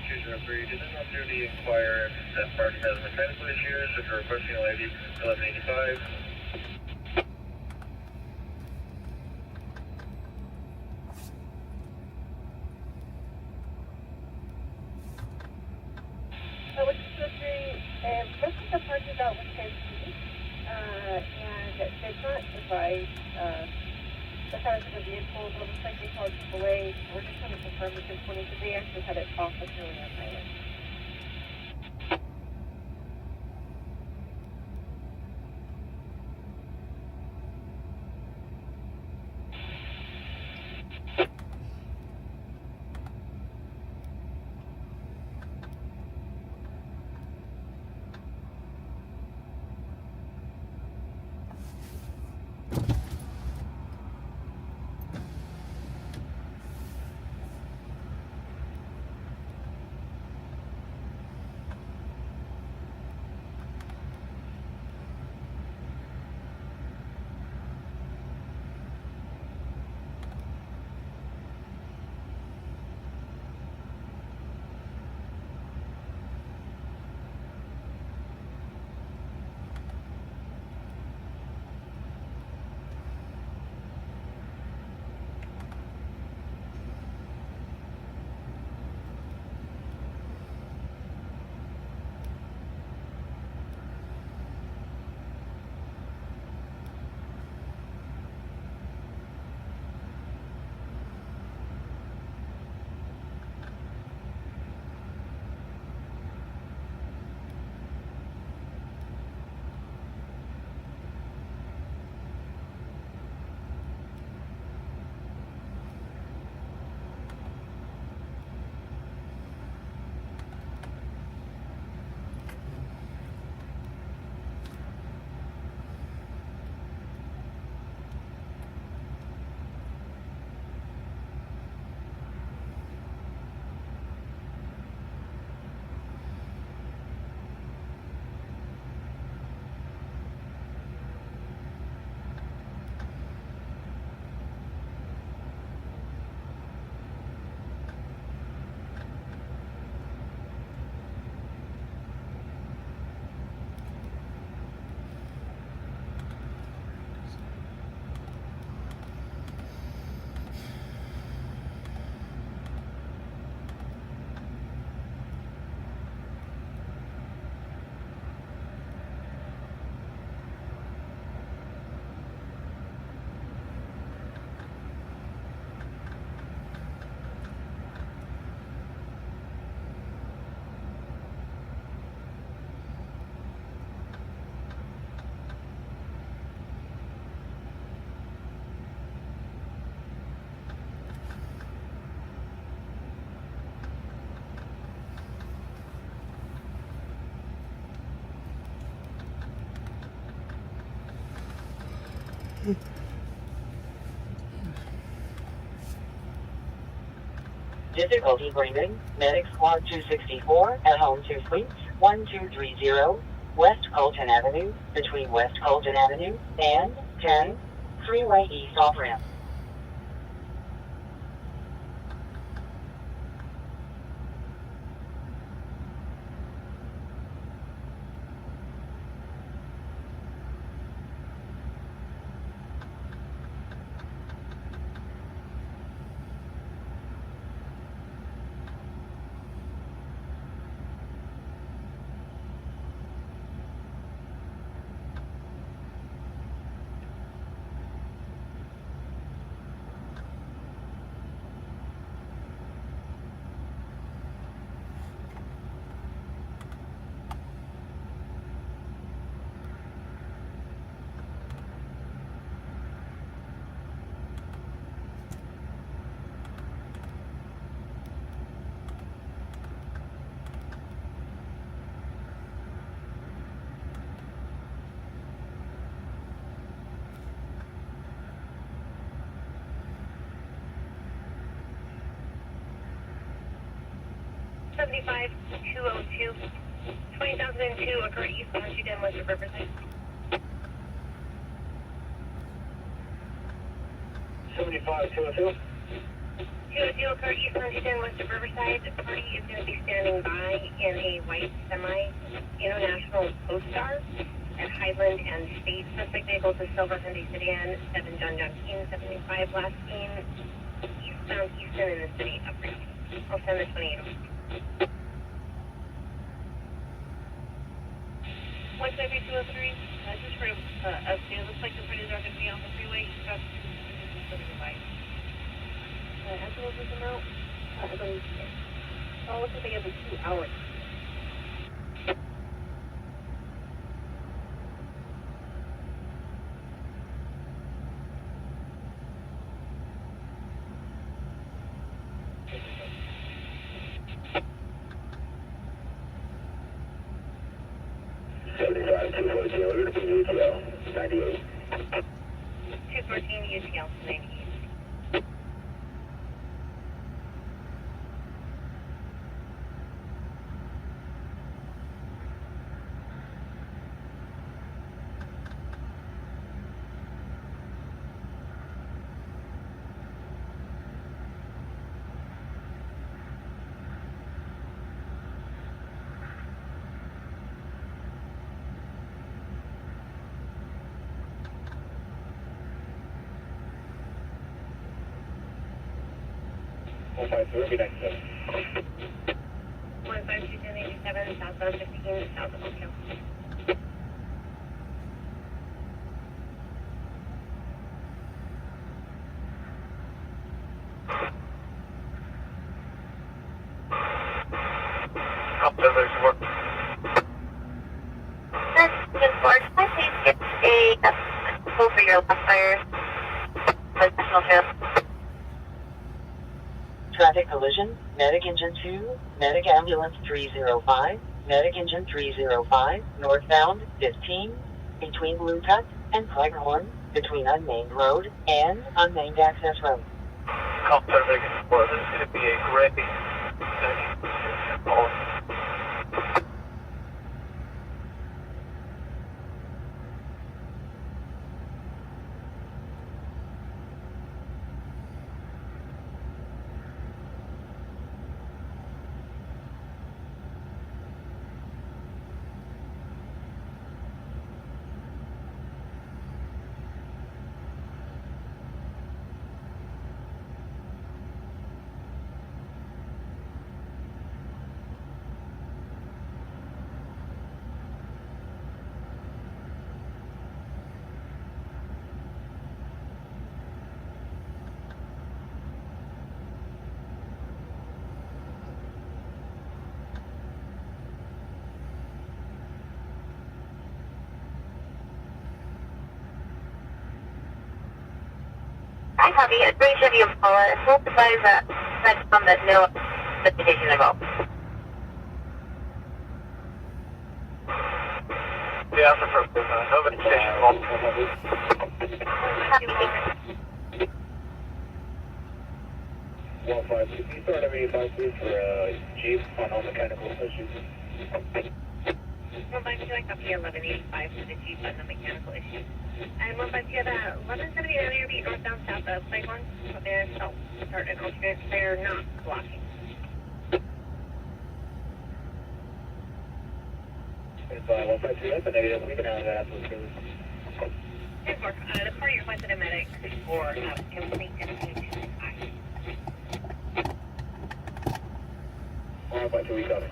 203, did this on duty inquire if that party has mechanical issues, if you're requesting a lady 1185? What's the subject? Most of the parts is out with 10 and they not advise the size of the vehicle, but looks like they called AAA. We're just trying to confirm with this one because they actually had it off the fuel on pilot. Difficulty breathing. Medic Squad 264 at Home 2 Suites 1230 West Colton Avenue, between West Colton Avenue and 10 Freeway East off-ramp. $75,202, 20,002 occur east on Washington, west of Riverside. 75,202. 202 occur east on Washington, west of Riverside. The party is going to be standing by in a white semi International Coast Star at Highland and State. Suspect vehicle to Silver Hyundai Sedan, 7 John Keene, 75 last seen eastbound Houston in the city of Upgrade. I'll send the 28 over. 17203, this is for it looks like the footage are going to be on the freeway. As well as this amount, it looks like they have 2 hours. UTL 98. 214 UTL 98. Ruby 97. 15287, southbound 15, south of Oakdale. That's good for it. I think it's a pull for your left tire. National Trail. Traffic collision, Medic Engine 2, Medic Ambulance 305, Medic Engine 305, northbound 15, between Blue Cut and Cleghorn, between unnamed road and unnamed access road. Call traffic for this is going to be a great call. I copy. It's very heavy Impala. Full advise that on that no investigation involved. Yeah, that's the first business. No investigation involved. 152, can you start at 85 please for Jeep on all mechanical issues? 152, I copy 1185 for the Jeep on the mechanical issue. And 152, the 1170 earlier beat north down south of Playground. So they're start and alternate. They're not blocking. It's 152, that's a negative. We can handle that afterwards. Good work. The party requested a medic for complete destination. 152, we got it.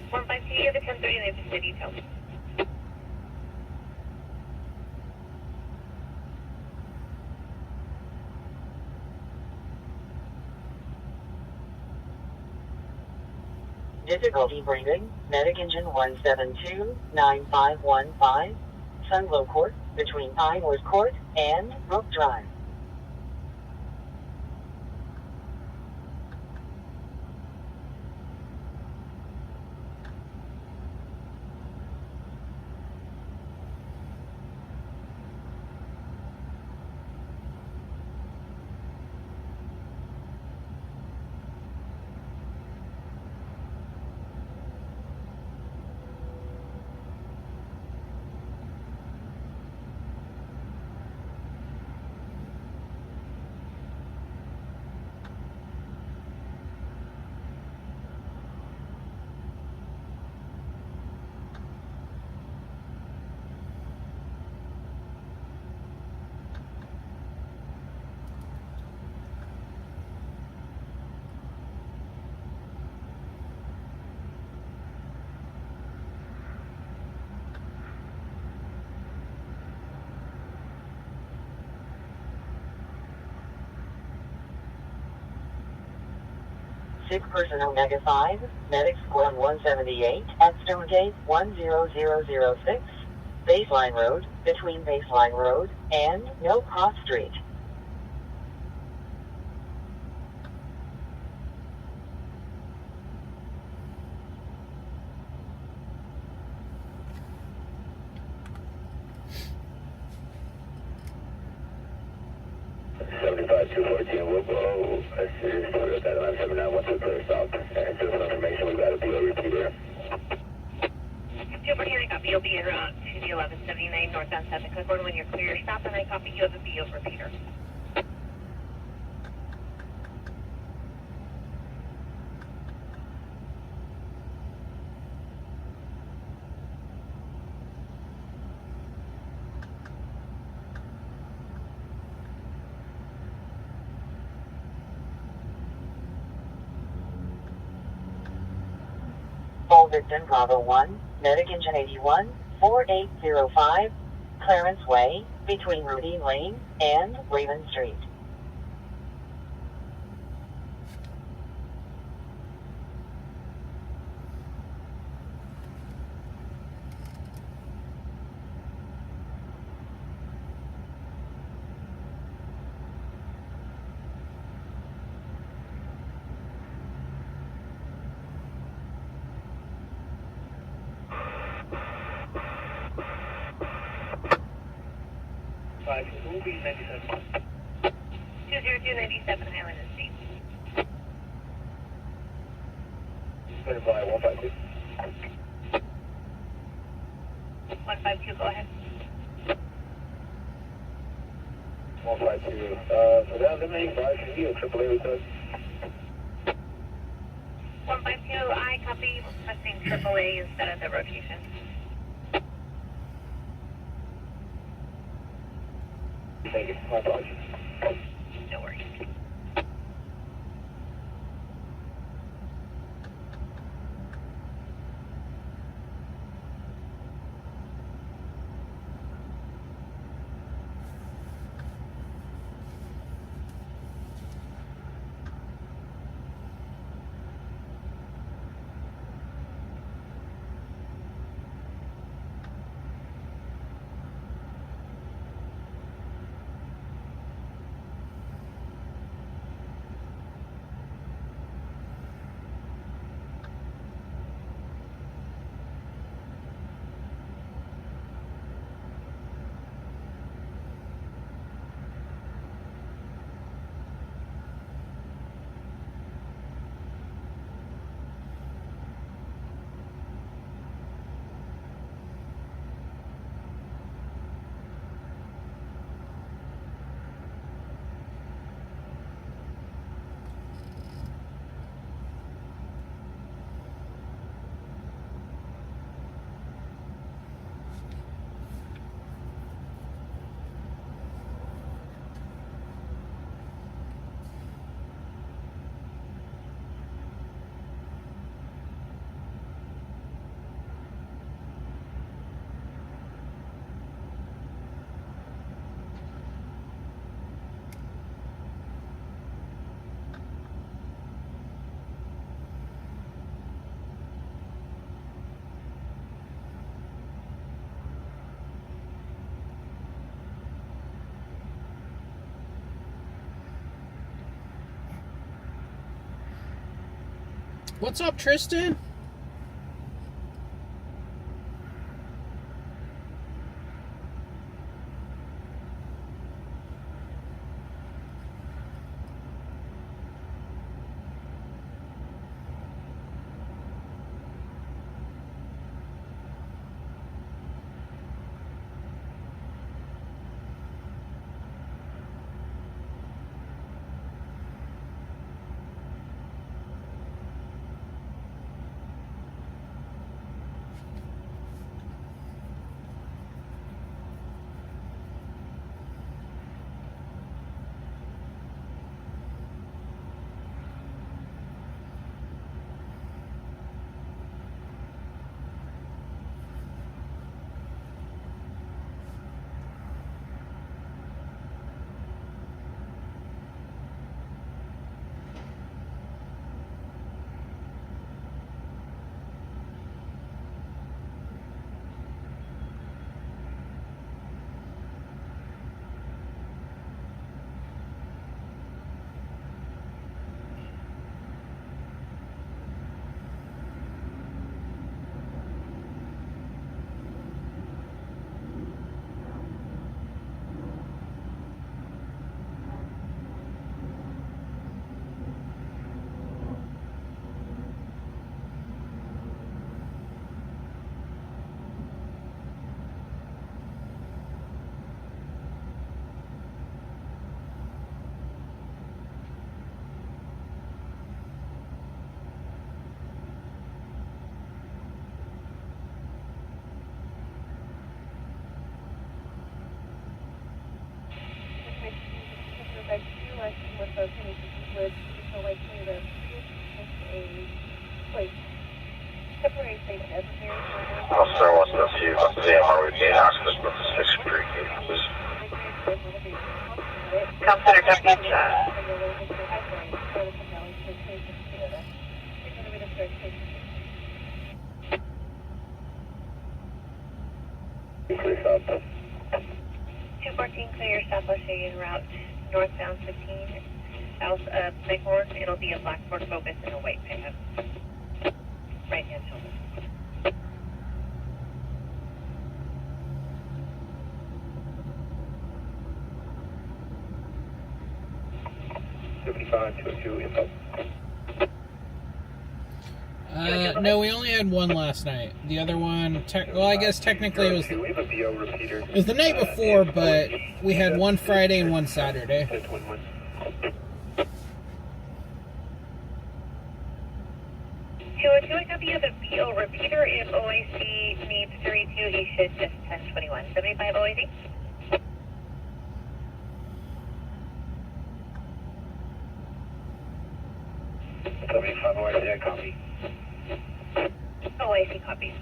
One five two, you have a 1030 and they just did details. Difficulty breathing. Medic engine 172-9515. Sunglow Court, between Pinewood Court and Brook Drive. Sick person Omega 5, medic squad 178 at Stonegate 10006, Baseline Road, between Baseline Road and No Cross Street. We'll go a serious tour at that 979 once we clear south. And just for information, we've got a BO repeater. 214, I copy. You'll be en route to the 1179 northbound 7 Clipboard. When you're clear, stop, and I copy. You have a BO repeater. Full victim Bravo 1, medic engine 81, 4805, Clarence Way, between Rudine Lane and Raven Street. We'll be 97. 20297 Highland Estate. Clear by 152. 152, go ahead. 152. For that, let me advise you, AAA request. 152, I copy. Requesting AAA instead of the rotation. Thank you. My apologies. No worries. What's up, Tristan? Officer wants to see ZMR routine access with the 6 Creek. Come Center Deputy, Increase up. 214, clear Southwest en route northbound 15, south of Bighorn. It'll be a Blackboard Focus and a white pickup. Right hand shoulder. 5522 info. No, we only had one last night. The other one, well, I guess technically it was We have a BO repeater. it was the night before, but we had one Friday and one Saturday. 1021. Do a copy of the BO repeater. If OIC needs 32, he should just 1021. 75 OIC? 75 OIC, copy. OIC copy.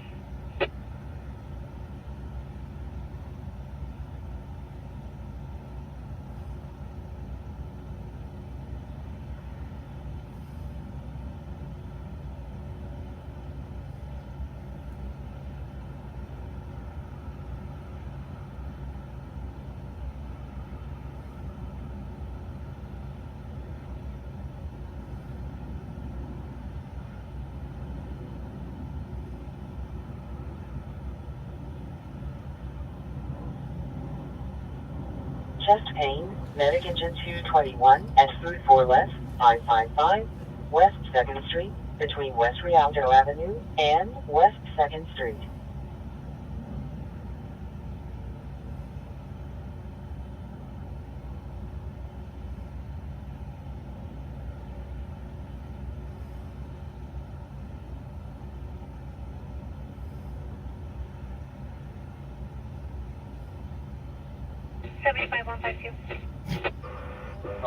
Chest pain, medic engine 221 at food for less, 555, West 2nd Street, between West Rialto Avenue and West 2nd Street.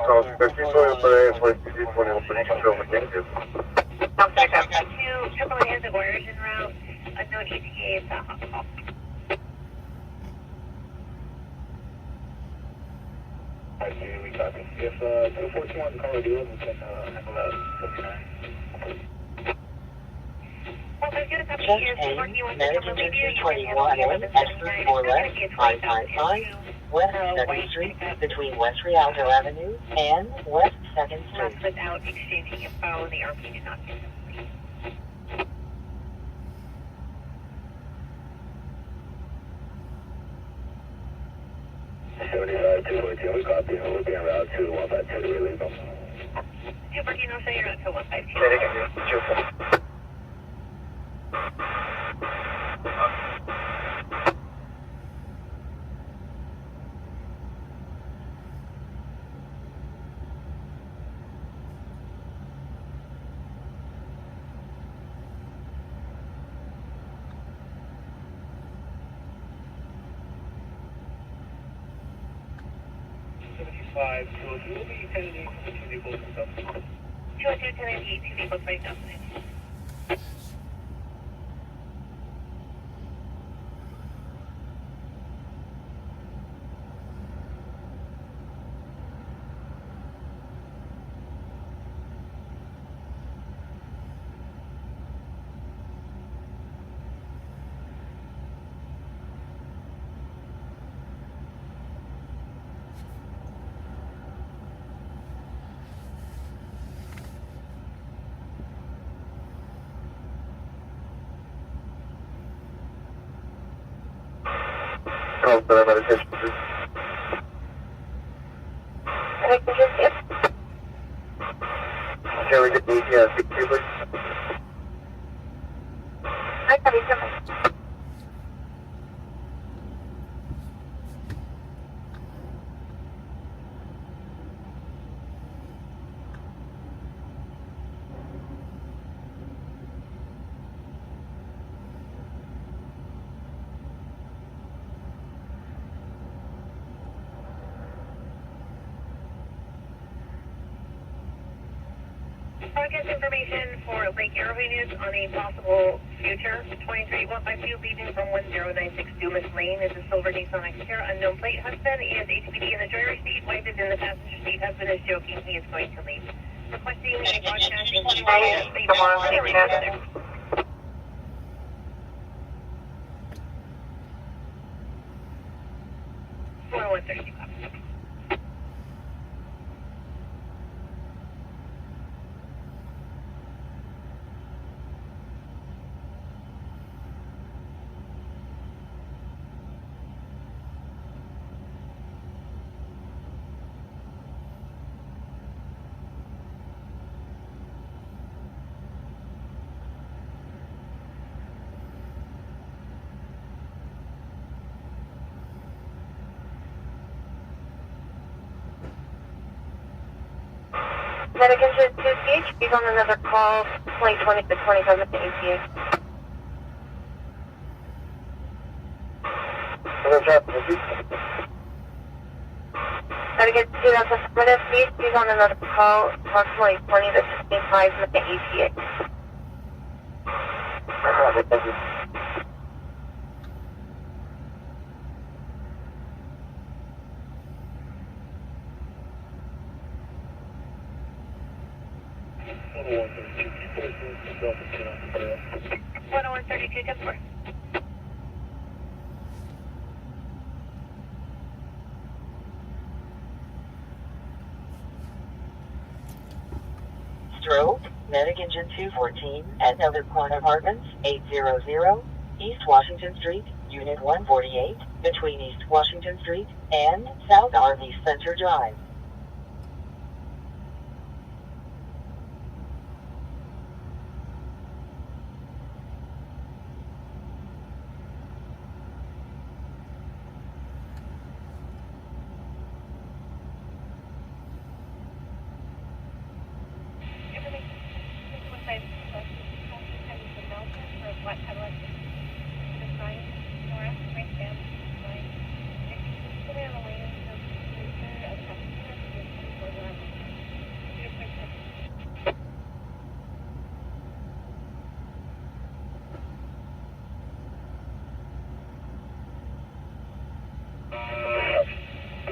So, 52 para eso, 21 for negative. I've got two AAA of orders en route. Unknown ETA is a hot call. I see, we copy. If 241 call deal, we can handle that 79. Chest pain, medic engine 221 at food for less, 555, West 2nd Street, between West Rialto Avenue and West 2nd Street. Without exchanging info, the RP did not get complete. We copy. We'll be en route to 152 to relieve them. Bernardino, say you're not to 152. Five, so you will be 10 for the 2 vehicles and stuff. 202, 1098, 2 vehicles, 5,000. Call for medication, please. Can we get the ETA, please? I copy, come on. Broadcast information for Lake Arrowhead News on a possible future 23152 leaving from 1096 Dumas Lane is a silver Nissan Xterra, unknown plate. Husband is HPD in the driver's seat. Wife is in the passenger seat. Husband is joking. He is going to leave. Requesting a broadcast information. For 130. Medic engine 2CH, he's on another call, 2020 to 27 to ATA. Try to get to that's affirmative. Please, he's on another call, approximately 20 to 25 minute ETA. Thank you. One 132, 10-4. Stroke, Medic Engine 214 at Novice Point Apartments, 800 East Washington Street, Unit 148, between East Washington Street and South RV Center Drive.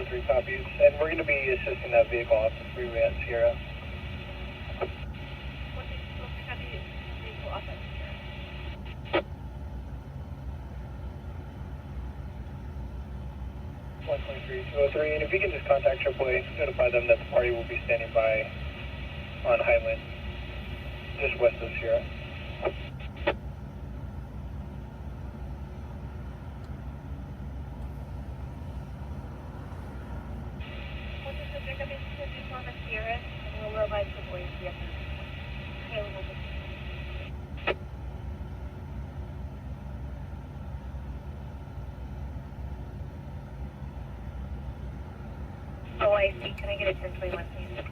Three copies, and we're going to be assisting that vehicle off the freeway at Sierra. And if you can just contact AAA, notify them that the party will be standing by on Highland, just west of Sierra. Oh, I see. Can I get a 1021, please?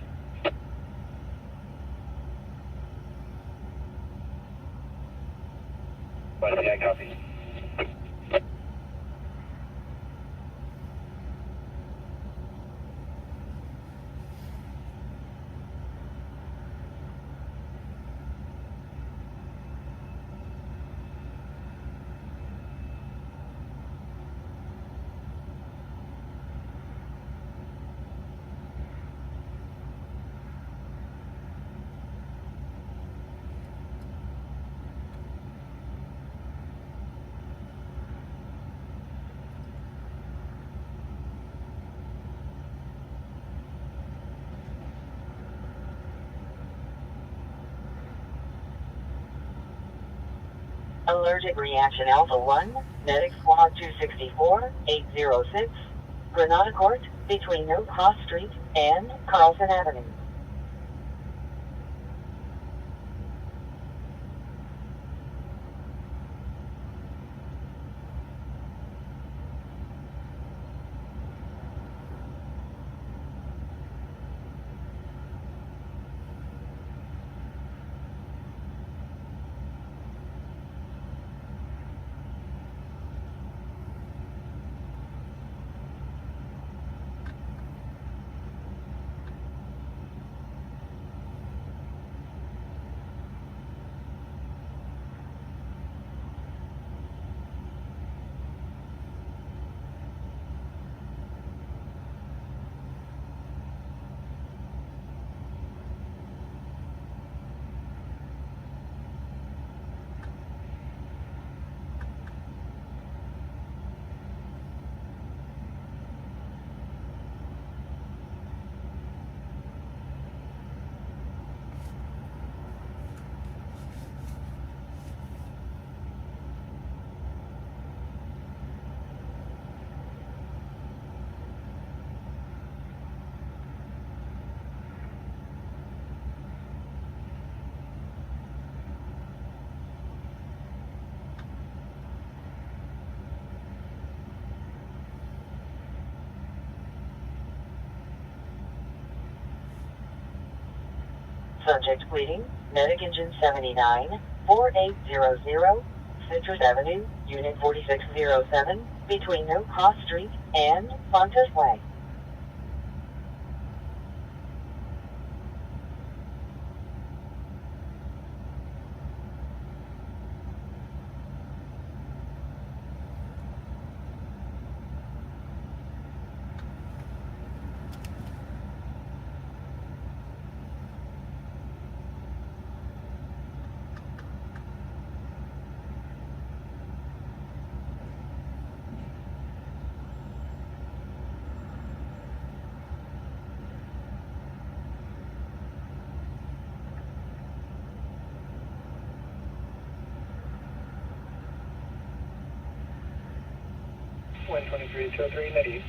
I copy. Allergic Reaction Alpha 1, Medic Squad 264, 806, Granada Court, between No Cross Street and Carlson Avenue. Subject bleeding, Medic Engine 79, 4800, Citrus Avenue, Unit 4607, between No Cross Street and Fontes Way. 123-203, net east.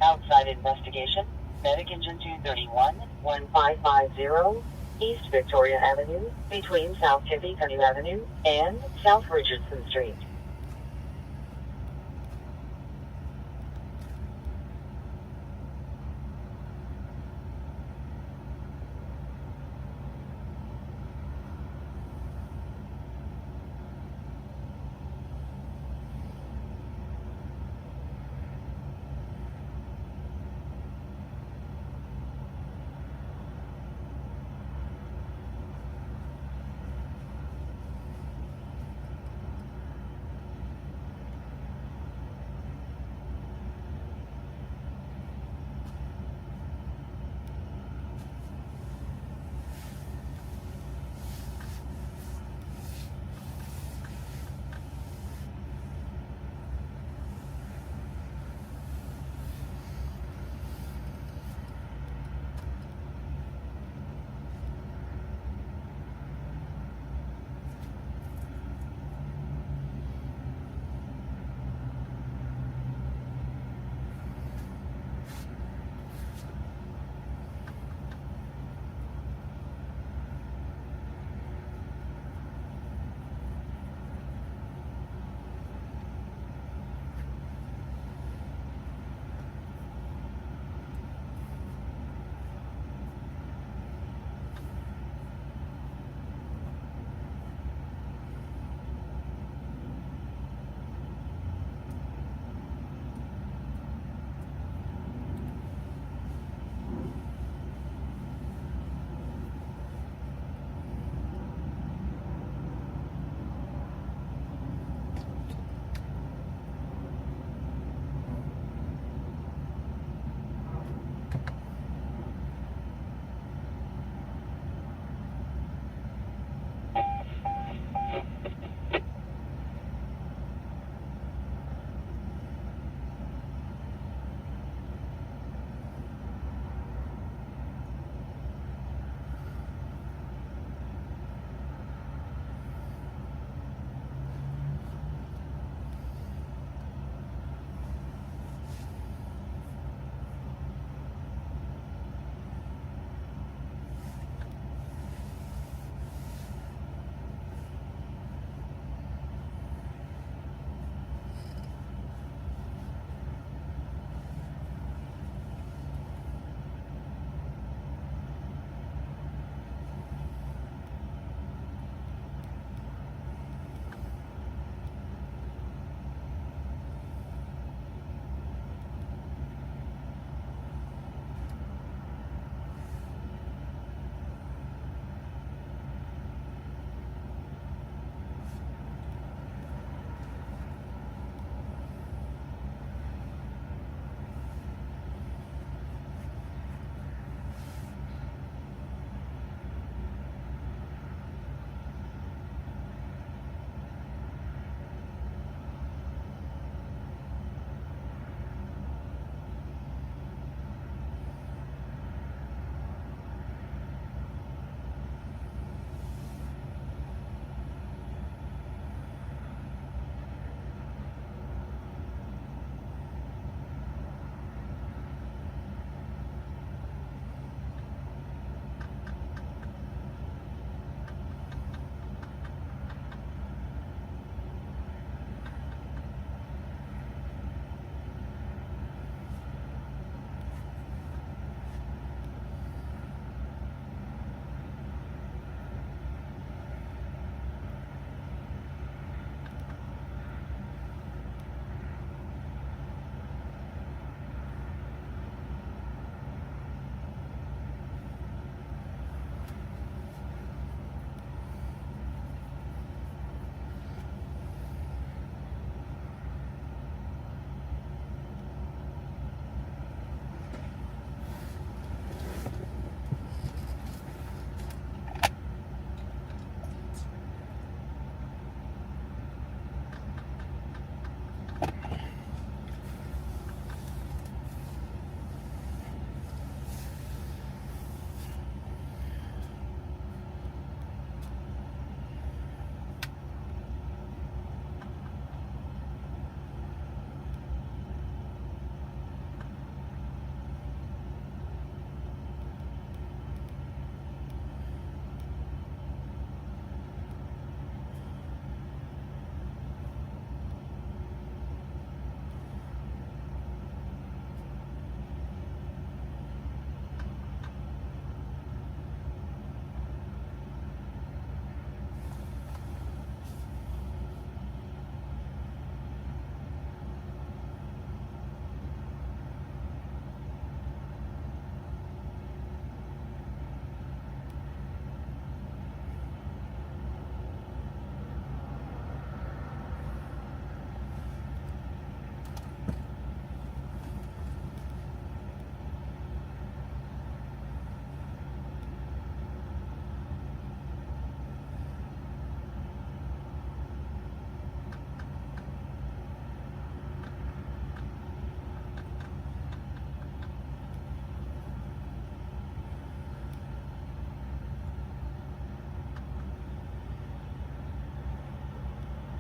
Outside investigation, medic engine 231, 1550, East Victoria Avenue, between South Tippecanoe Avenue and South Richardson Street.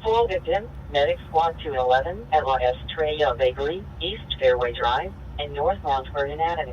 Full victim, Medic Squad 211 at La Estrella Bakery, East Fairway Drive, and North Mount Vernon Avenue.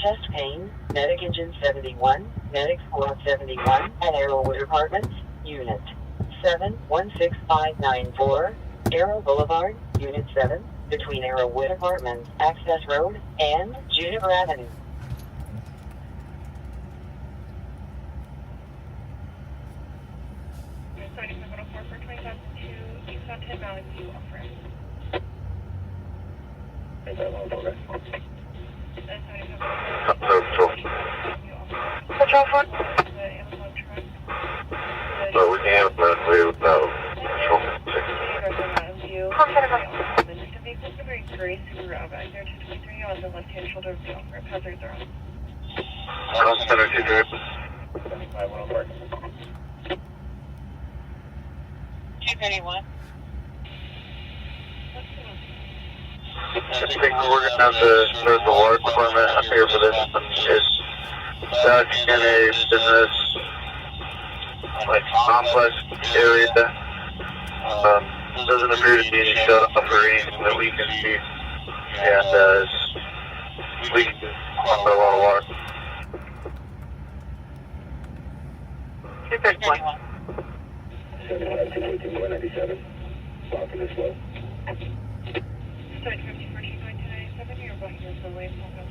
Chest pain, Medic Engine 71, Medic Squad 71, at Arrowwood Apartments, Unit 716594, Arrow Boulevard, Unit 7, between Arrowwood Apartments, Access Road, and Juniper Avenue. Starting 704 for 20,002, East on 10 Mountain View, offering. Patrol 4. The Amazon truck. No, we can't, but we would know. The vehicles are very gray Subaru Outback 223 on the left-hand shoulder of the off-ramp. Hazards are on. Center 2 drive. 231. I think we're going to have to start the water department up here for this. It's stuck in a business, like, complex area. Doesn't appear to be any shut off or anything that we can see. And we can pump a lot of water. 231. 197. Walking this way. Start 50 for 297, you're blocking us away from the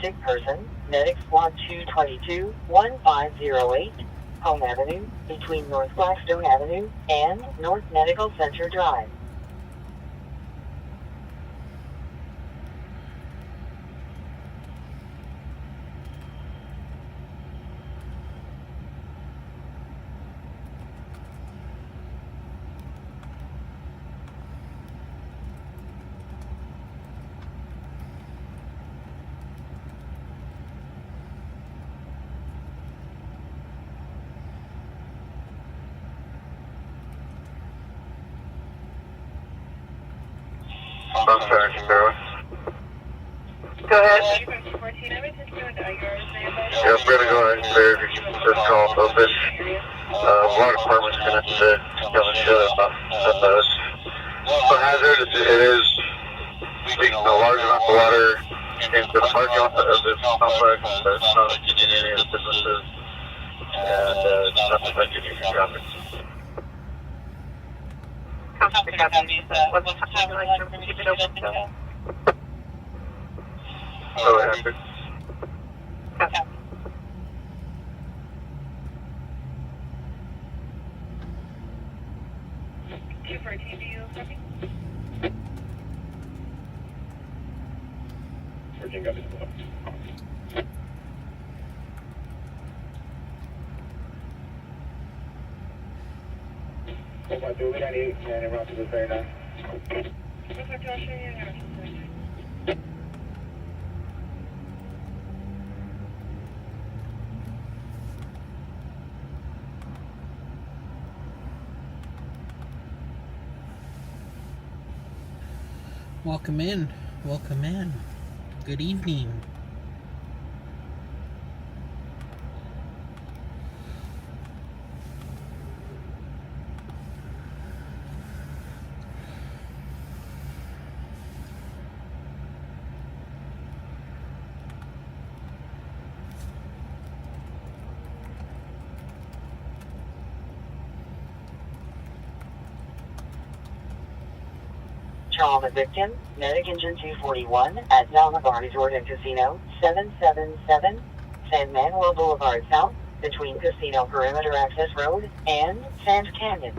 sick person, Medic Squad 222, 1508, Home Avenue, between North Blackstone Avenue and North Medical Center Drive. I'm sorry, Sparrow. Go ahead. Yeah, I'm gonna go ahead and clear this call open. Water department's gonna have to come and shut up. The hazard, it is leaking a large amount of water into the parking lot of this complex, but it's not affecting any of the businesses, and it's not affecting any traffic. What's the time like to keep it open till? So it happened. Okay. Welcome in. Welcome in. Good evening. Trauma victim, Medic Engine 241 at Zalmabar Resort and Casino, 777 San Manuel Boulevard South, between Casino Perimeter Access Road and Sand Canyon.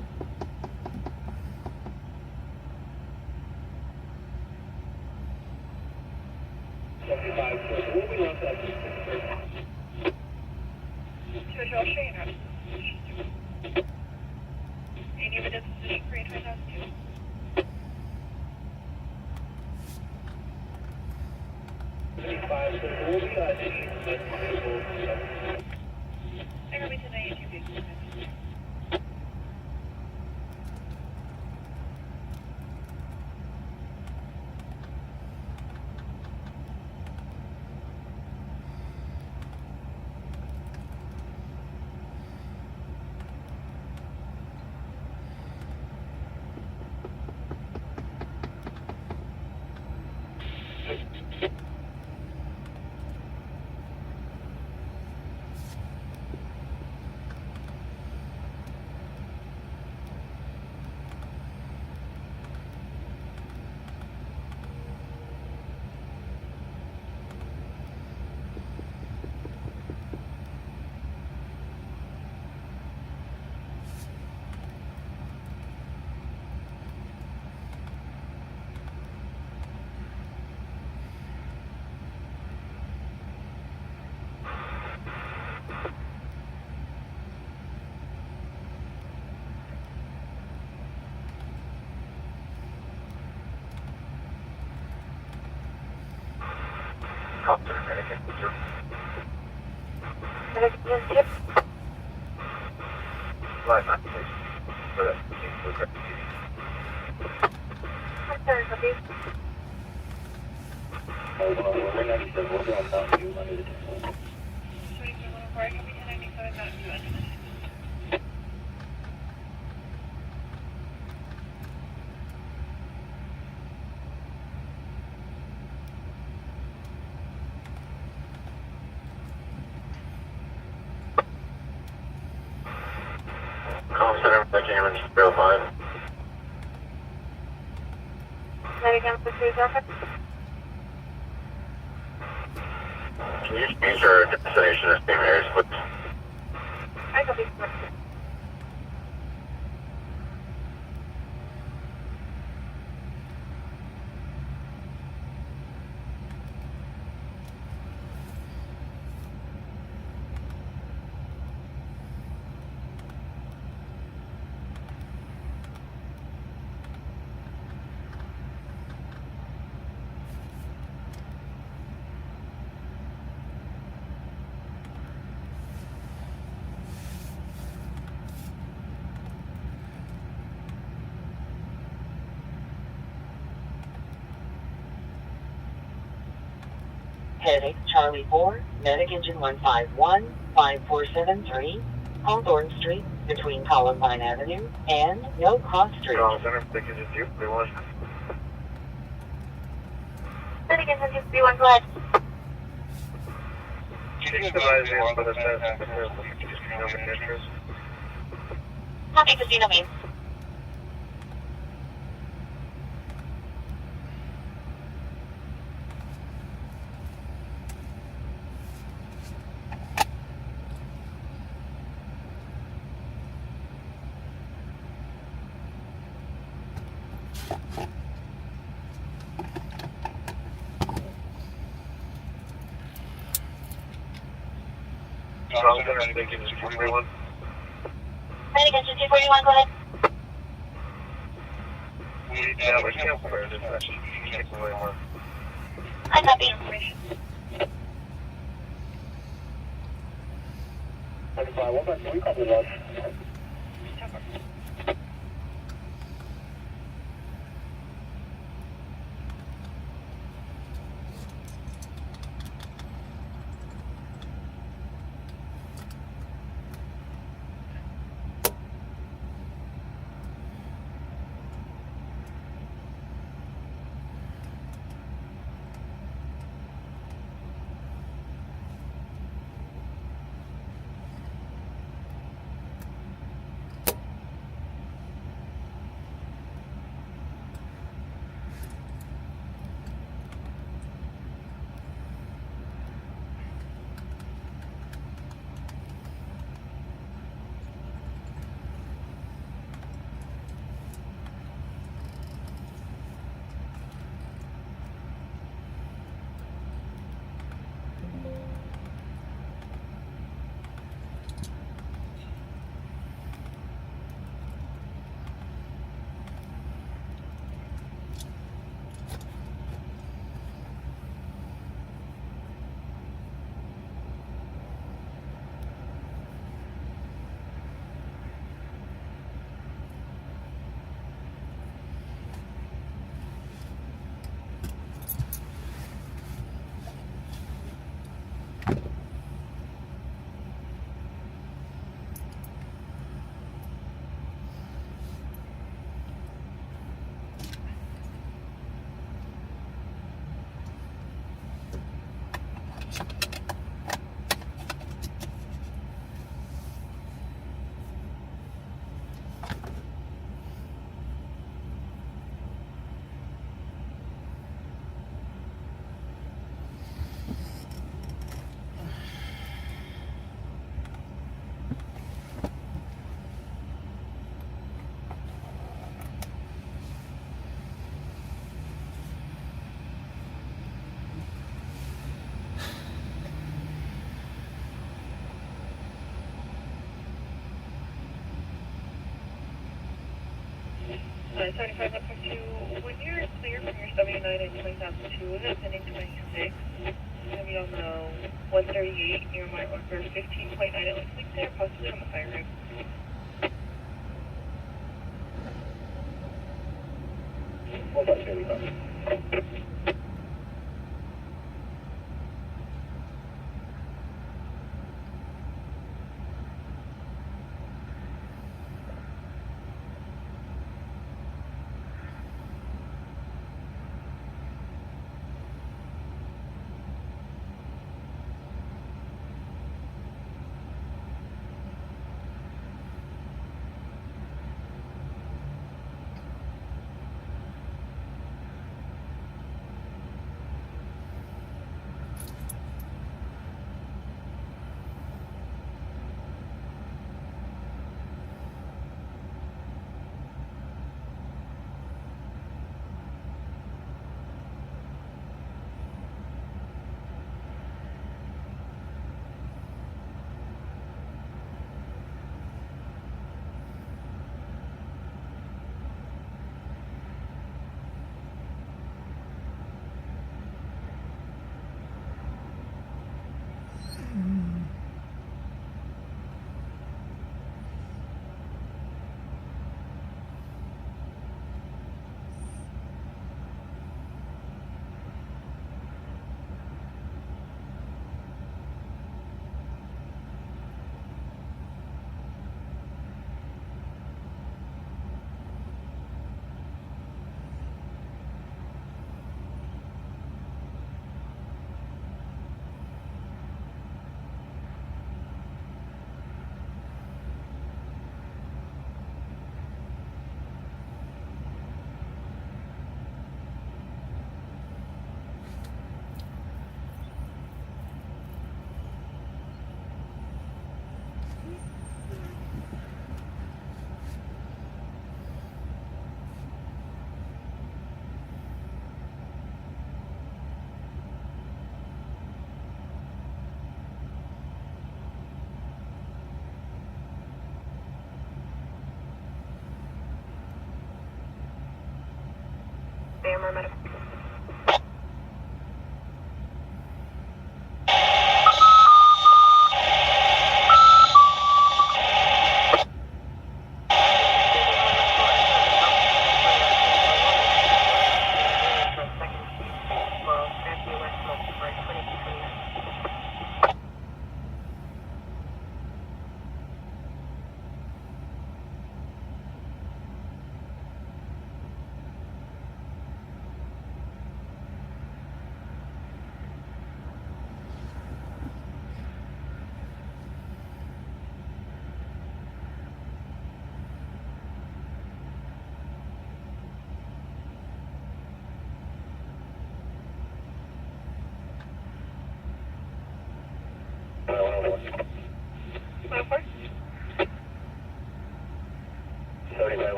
Call center, Cameron, 05. That again, please, Can you change our destination to St. Mary's, please? I copy. Heading Charlie 4, medic engine 151, 5473, Hawthorne Street, between Columbine Avenue and No Cross Street. Center, medic engine 231. Medic engine 231, go ahead. Can you advise me on the status of the casino interest? Copy, casino main. Charlie Center, medic engine 241. Medic engine 241, go ahead. We have a campfire dispatch. Can't go anymore. I copy. 151, we copy loss. Sorry, 552. When you're clear from your 79 and 20,002, is it pending 26? Gonna be on the 138 near my marker 15.9. It looks like they're posted on the fire room. Hold on, here we go. AMR medical.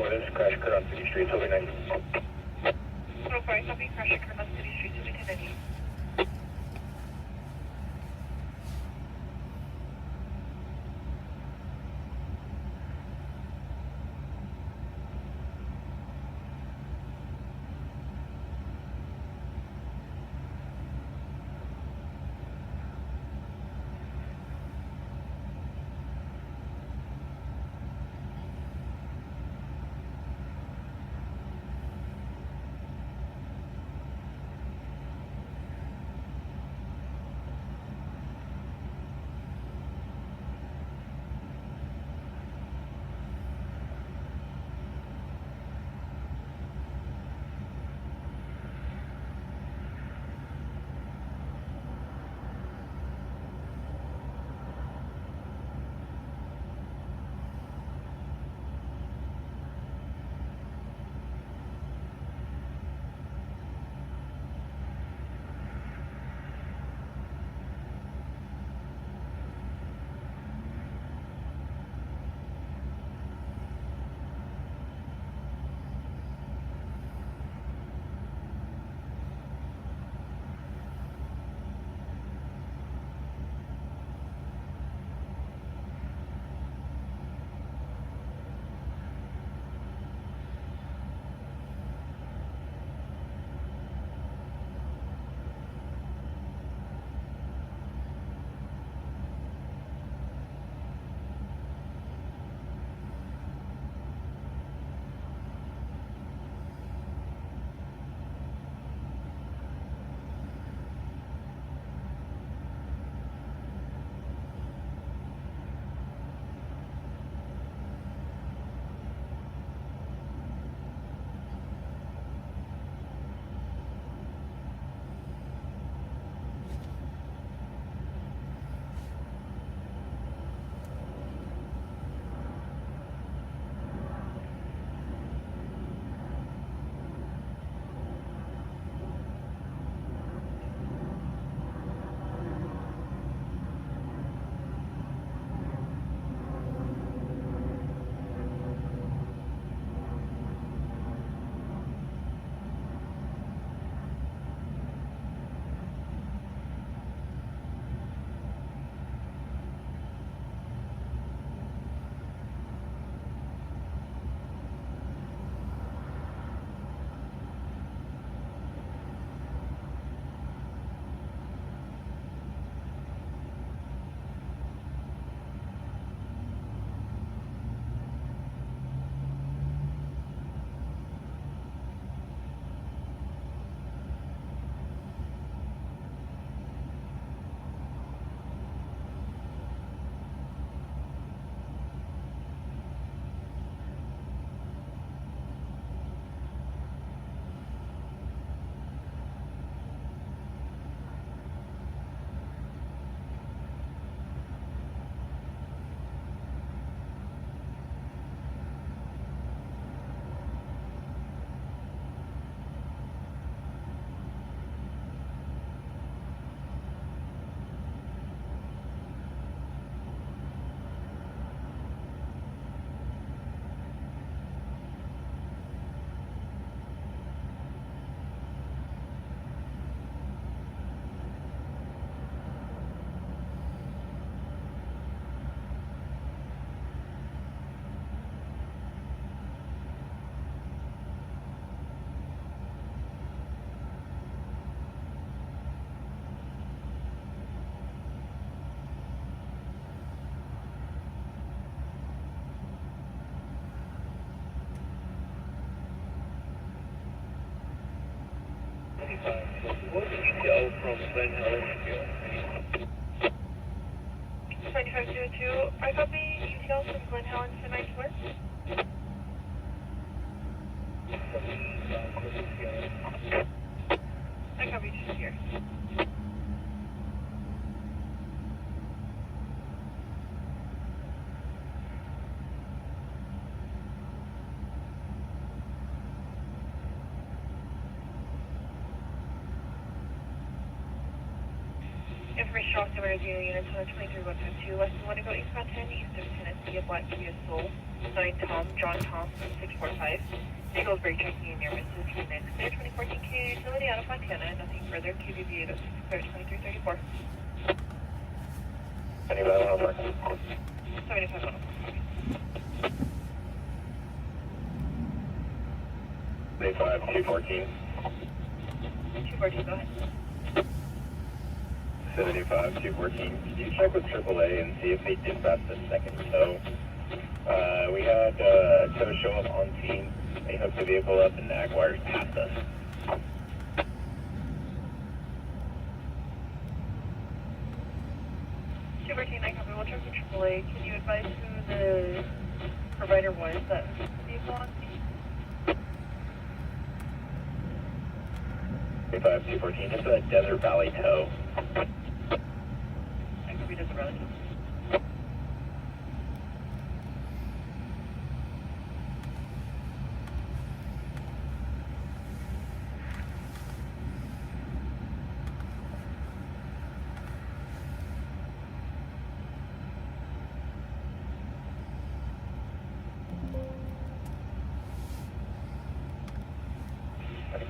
This is crash occurred on City Street, so we nice. Oh, sorry, something crash occurred on City Street, so we continue. 75. So what ETL from Glen Helen Field? 7502, I copy ETL from Glen Helen to 9 West. I copy just here. Information off to Bernardino units on 23152, less than 1 to go eastbound 10, east of Tennessee, a black Kia Soul, 9 Tom, John Tom, 645. Vehicles brake checking in near Mrs. Phoenix, clear 2014 K utility out of Montana, nothing further, QBB 806, clear 2334. 75 75 104. 25 214. 214, go ahead. 75 214. Could you check with AAA and see if they dispatched the second tow? We had a tow show up on scene. They hooked the vehicle up and the ag wires passed us. 214, I copy. We'll check with AAA. Can you advise who the provider was that was the vehicle on scene? 25 214. It's a Desert Valley tow. I copy Desert Valley.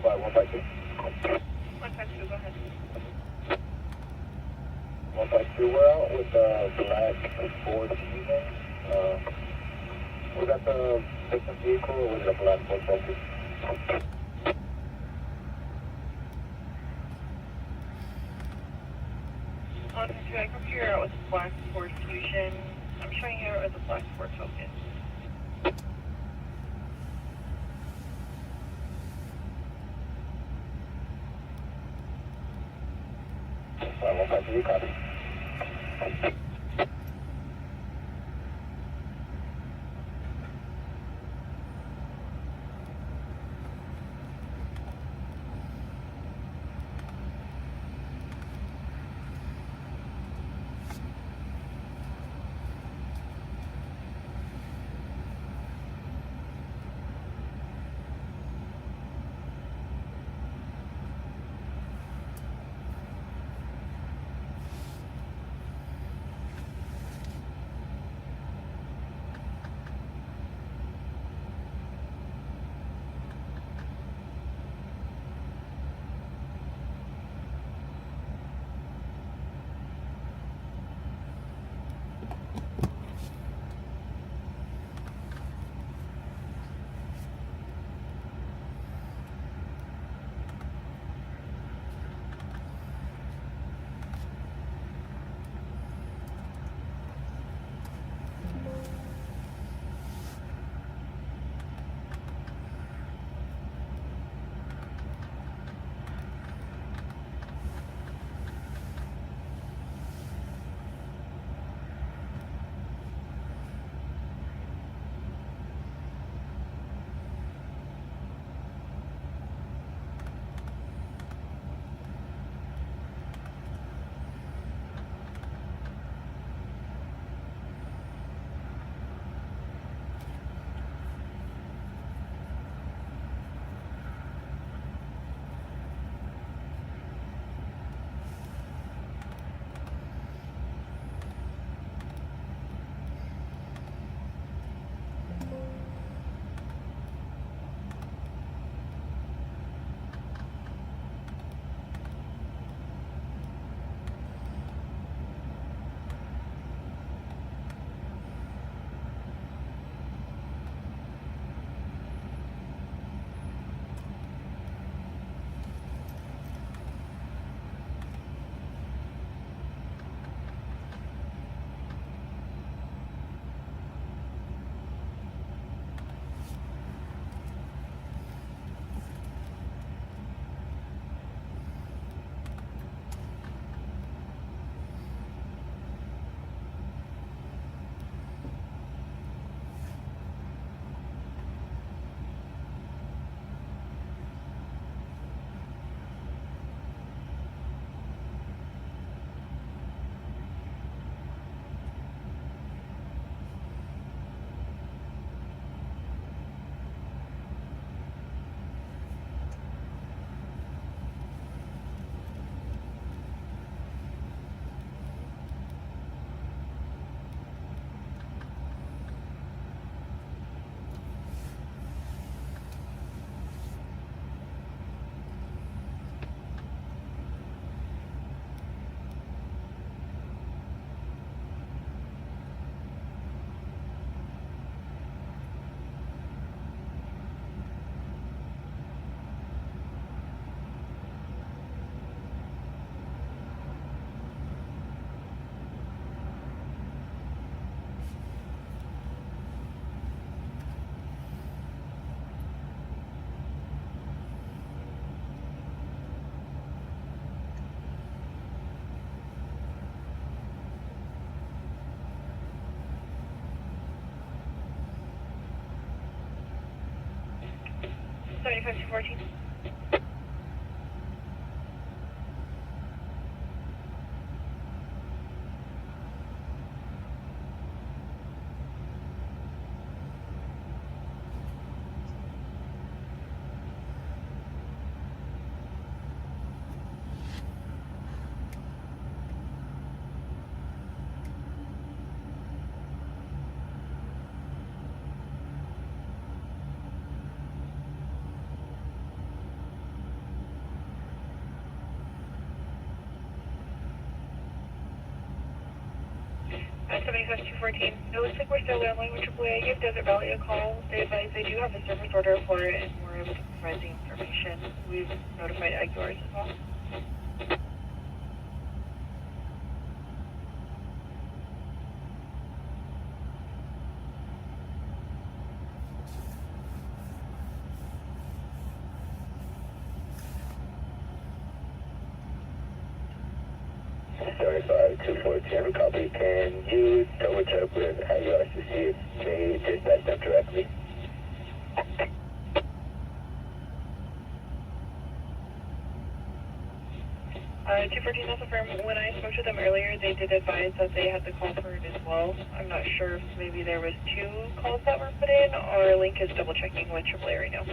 Five 152. 152, go ahead. 152. We're out with the black Ford Fusion. Was that the victim vehicle or was it a black Ford Focus? On 52, I copy you're out with a black Ford Fusion. I'm showing you as a black Ford Focus. 152, copy. 75-214. At 75-214, it looks like we're still landline with AAA. Give Desert Valley a call. They advise they do have a service order for it, and we're able to provide the information. We've notified Aguilar's as well. Certified 214, copy. Can you double check with Aguilar's to see if they dispatch them directly? 214, that's affirmed. When I spoke to them earlier, they did advise that they had the call for it as well. I'm not sure if maybe there was 2 calls that were put in, or Link is double checking with AAA right now.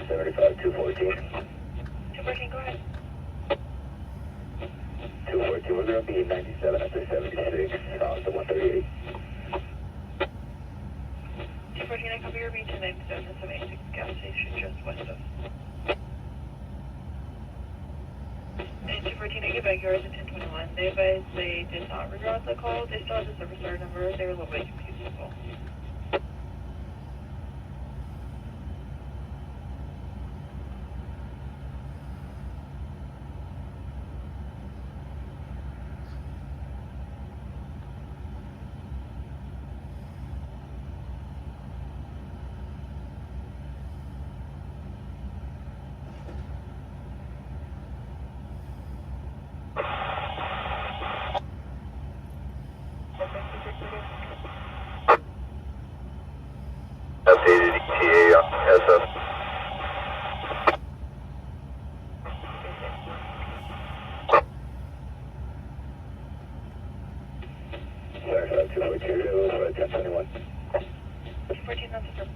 Certified 214. 214, go ahead. 214, we're going to be 97 after 76, on the 138. 214, I copy your beat to 97 and 76 gas station just west of. And 214, I get back yours at 1021. They advised they did not reroute the call. They still have the service order number. They were a little bit confused as well. Updated ETA on SF. Certified 242 for 1021. 214, that's affirmed.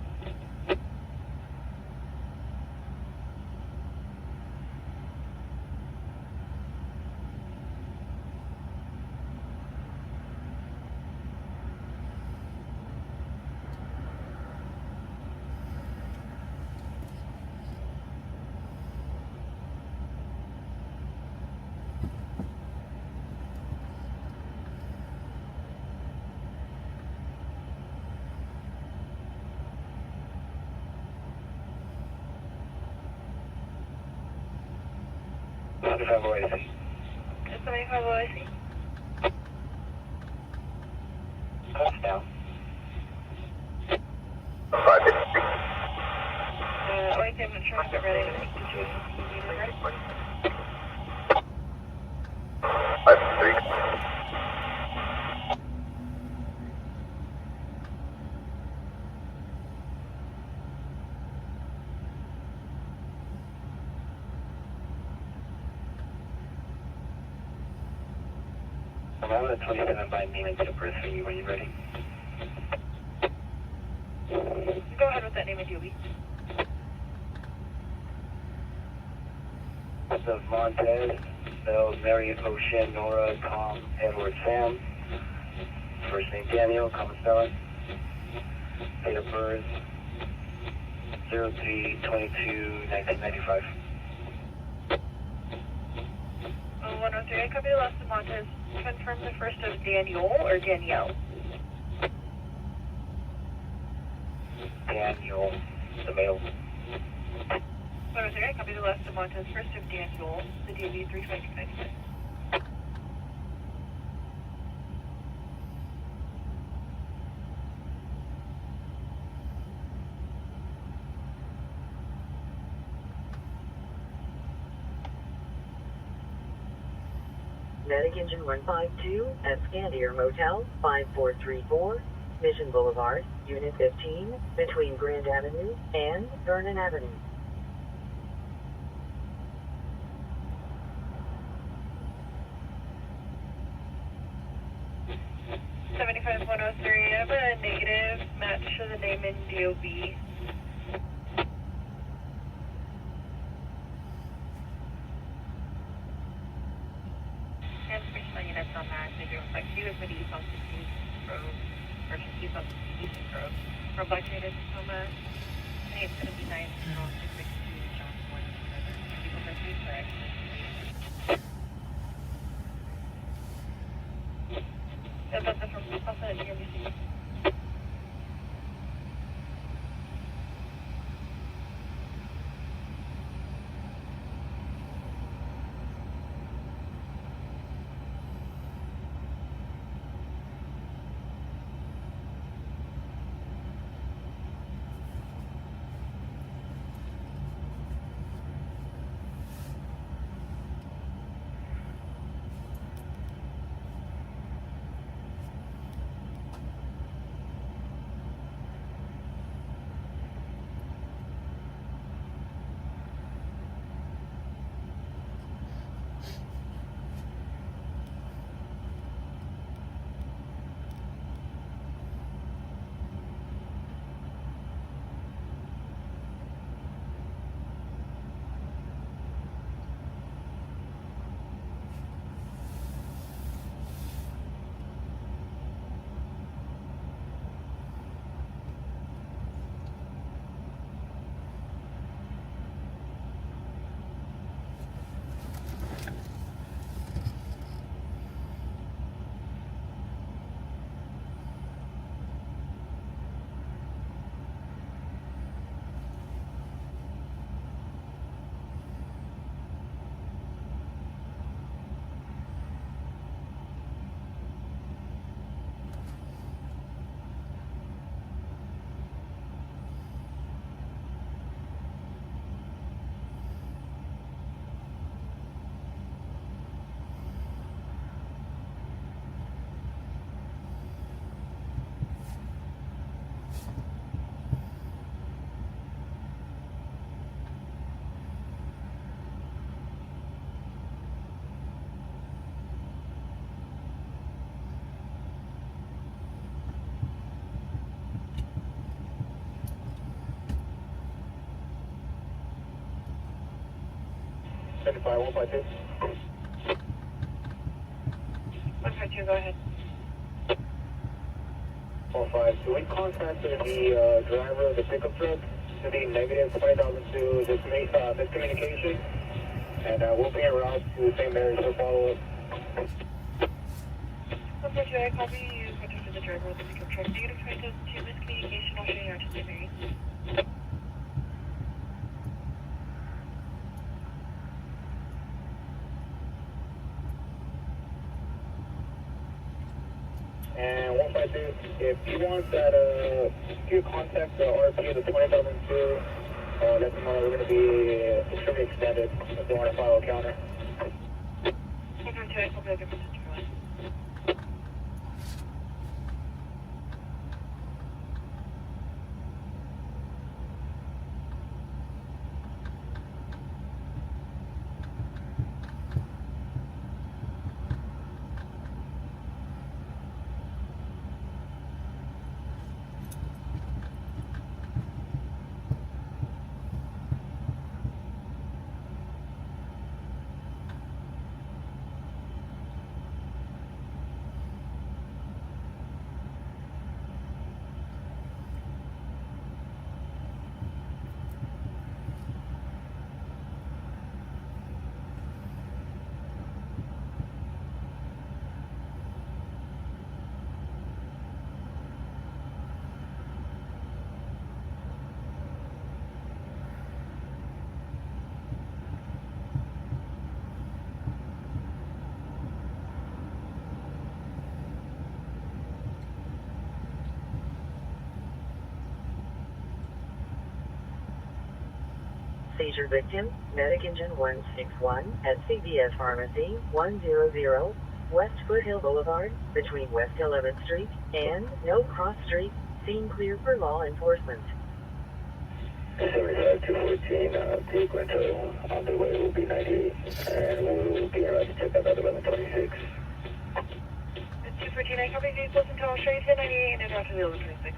75 OIC. 75 OIC. Touchdown. 553. OIC, I'm not sure if they're ready to make situation. Ready? 553. I'm on the 27 by meaning to press for you when you're ready. Go ahead with that name and DOB. This is Montez, spelled Mary, Ocean, Nora, Tom, Edward, Sam. First name Daniel, common spelling. Date of birth 03/22/1995. 103, I copy the last of Montez. Confirm the first of Daniel or Danielle. Daniel, the male. 103, I copy the last of Montez. First of Daniel, the DOB 32295. Medic Engine 152 at Scandier Motel 5434, Mission Boulevard, Unit 15, between Grand Avenue and Vernon Avenue. $75 103, I have a negative match to the name in DOB. Transmission units on that, they do reflect you as many east on 16th Road, or east on 16th Road. For Black Units on that, I think it's going to be 90662 John Point. People are pretty correct. That's the from Alpha and NBC. Identify 152. 152, go ahead. 152. We contacted the driver of the pickup truck to the negative 2002 miscommunication, and we'll be en route to St. Mary's for follow-up. 152, I copy you contacted the driver of the pickup truck. Negative 2002 miscommunication, I'll show you out to St. Mary's. want that, if you contact the RP of the 20,002, let them know we're going to be extremely extended if they want to file a counter. Seizure victim, medic engine 161 at CVS Pharmacy, 100, West Foothill Boulevard, between West 11th Street and No Cross Street. Scene clear for law enforcement. 75-214, Quinto, on the way will be 98, and we'll be around to check out at 1126. 214, I copy vehicles in Tower Street, 1098, and after the 1126.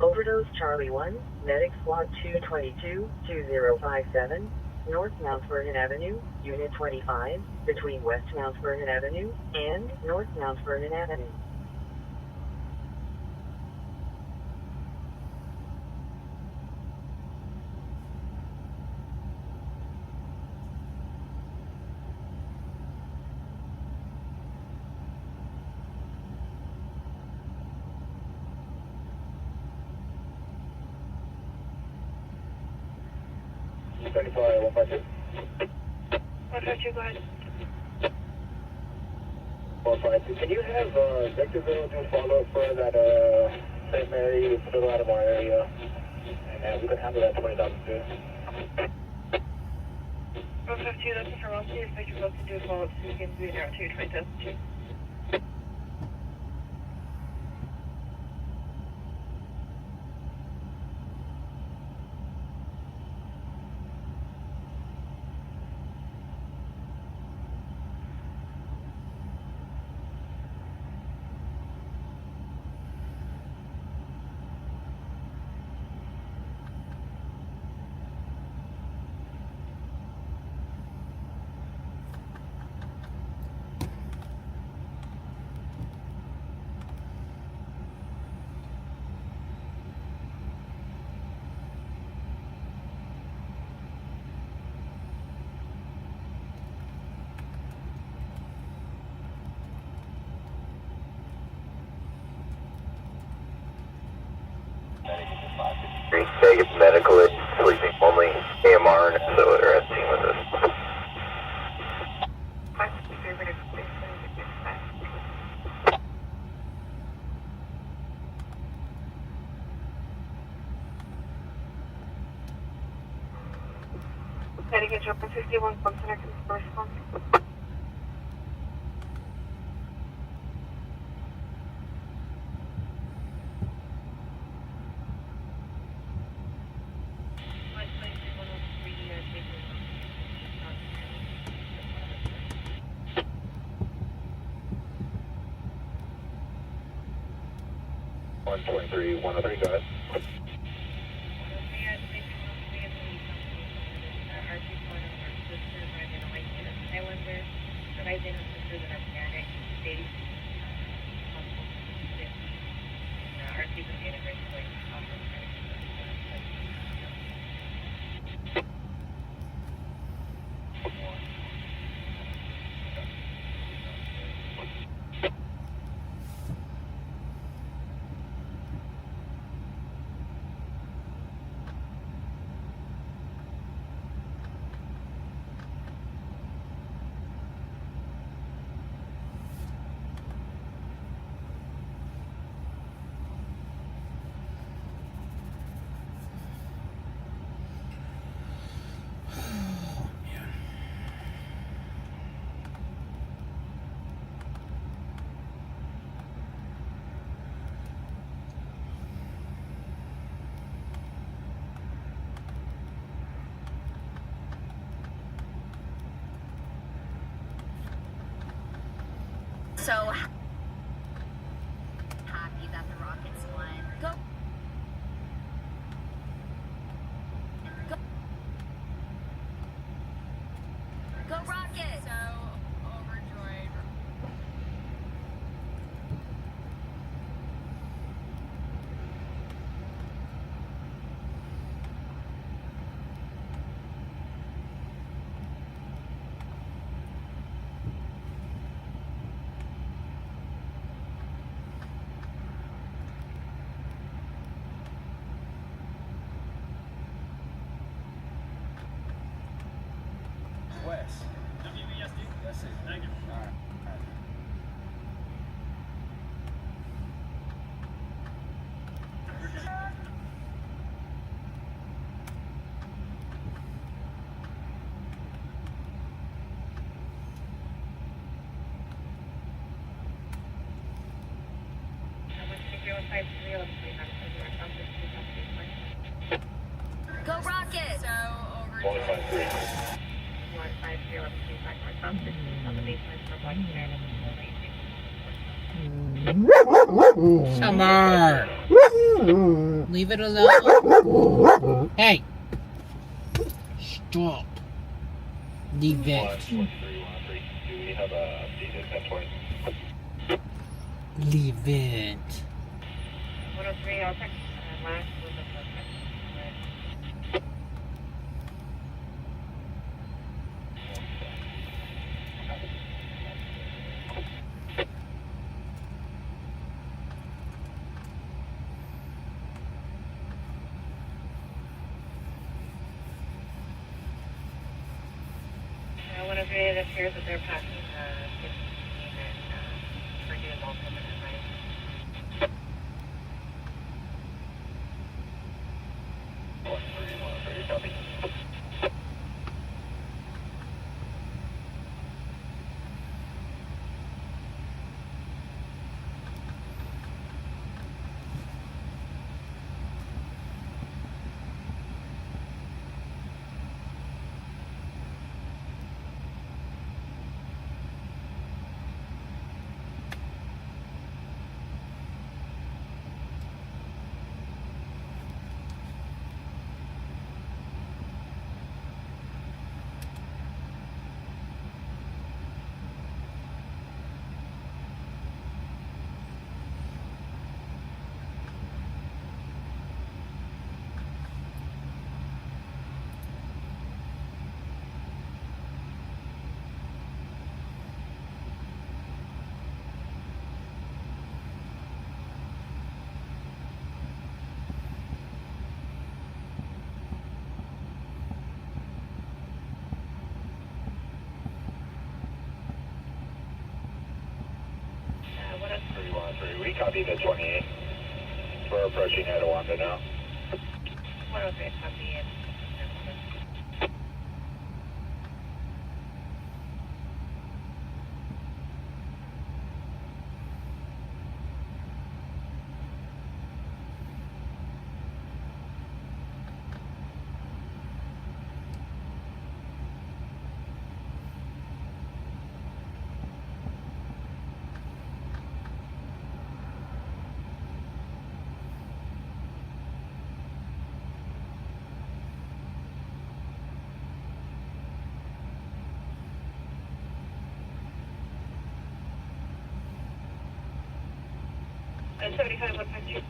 Overdose Charlie 1, Medic Squad 222-2057, North Mount Vernon Avenue, Unit 25, between West Mount Vernon Avenue and North Mount Vernon Avenue. Certified 152. 152, go ahead. 152. Can you have Victorville do follow up for that St. Mary, put it out of our area, and we can handle that 20,002. 152, that's confirmed. I'll see if Victorville can do a follow up so we can be there to 20,002. Vegas medical is sleeping only. AMR and so are at team with us. 553, we're going to be Heading at 151, center can response. One 23, 103, go ahead. So happy that the Rockets won. Go. Go. Go Rockets! So overjoyed. West. WESD? That's it. Thank you. All right. Go Rockets! So overjoyed. 153. Summer! Leave it alone. Hey! Stop. Leave it. 113. Do we have a updated 1020? Leave it. 103, I'll check last was the first. One of it appears that they're passing 15 and Purdue is also in the right. 130, copy. We copy the 28. We're approaching Etowanda now. 103, copy it. And 75, 152.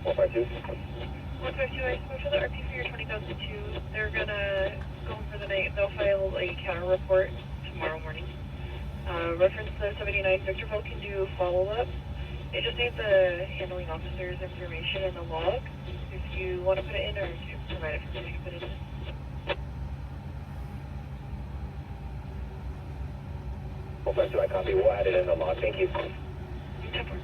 152. 152, I spoke to the RP for your 20,002. They're gonna go home for the night. They'll file a counter report tomorrow morning. Reference the 79 Victorville can do follow-up. It just needs the handling officer's information in the log. If you want to put it in or if you provide it for me, you can put it in. Do I copy? We'll add it in the log. Thank you. 10-4.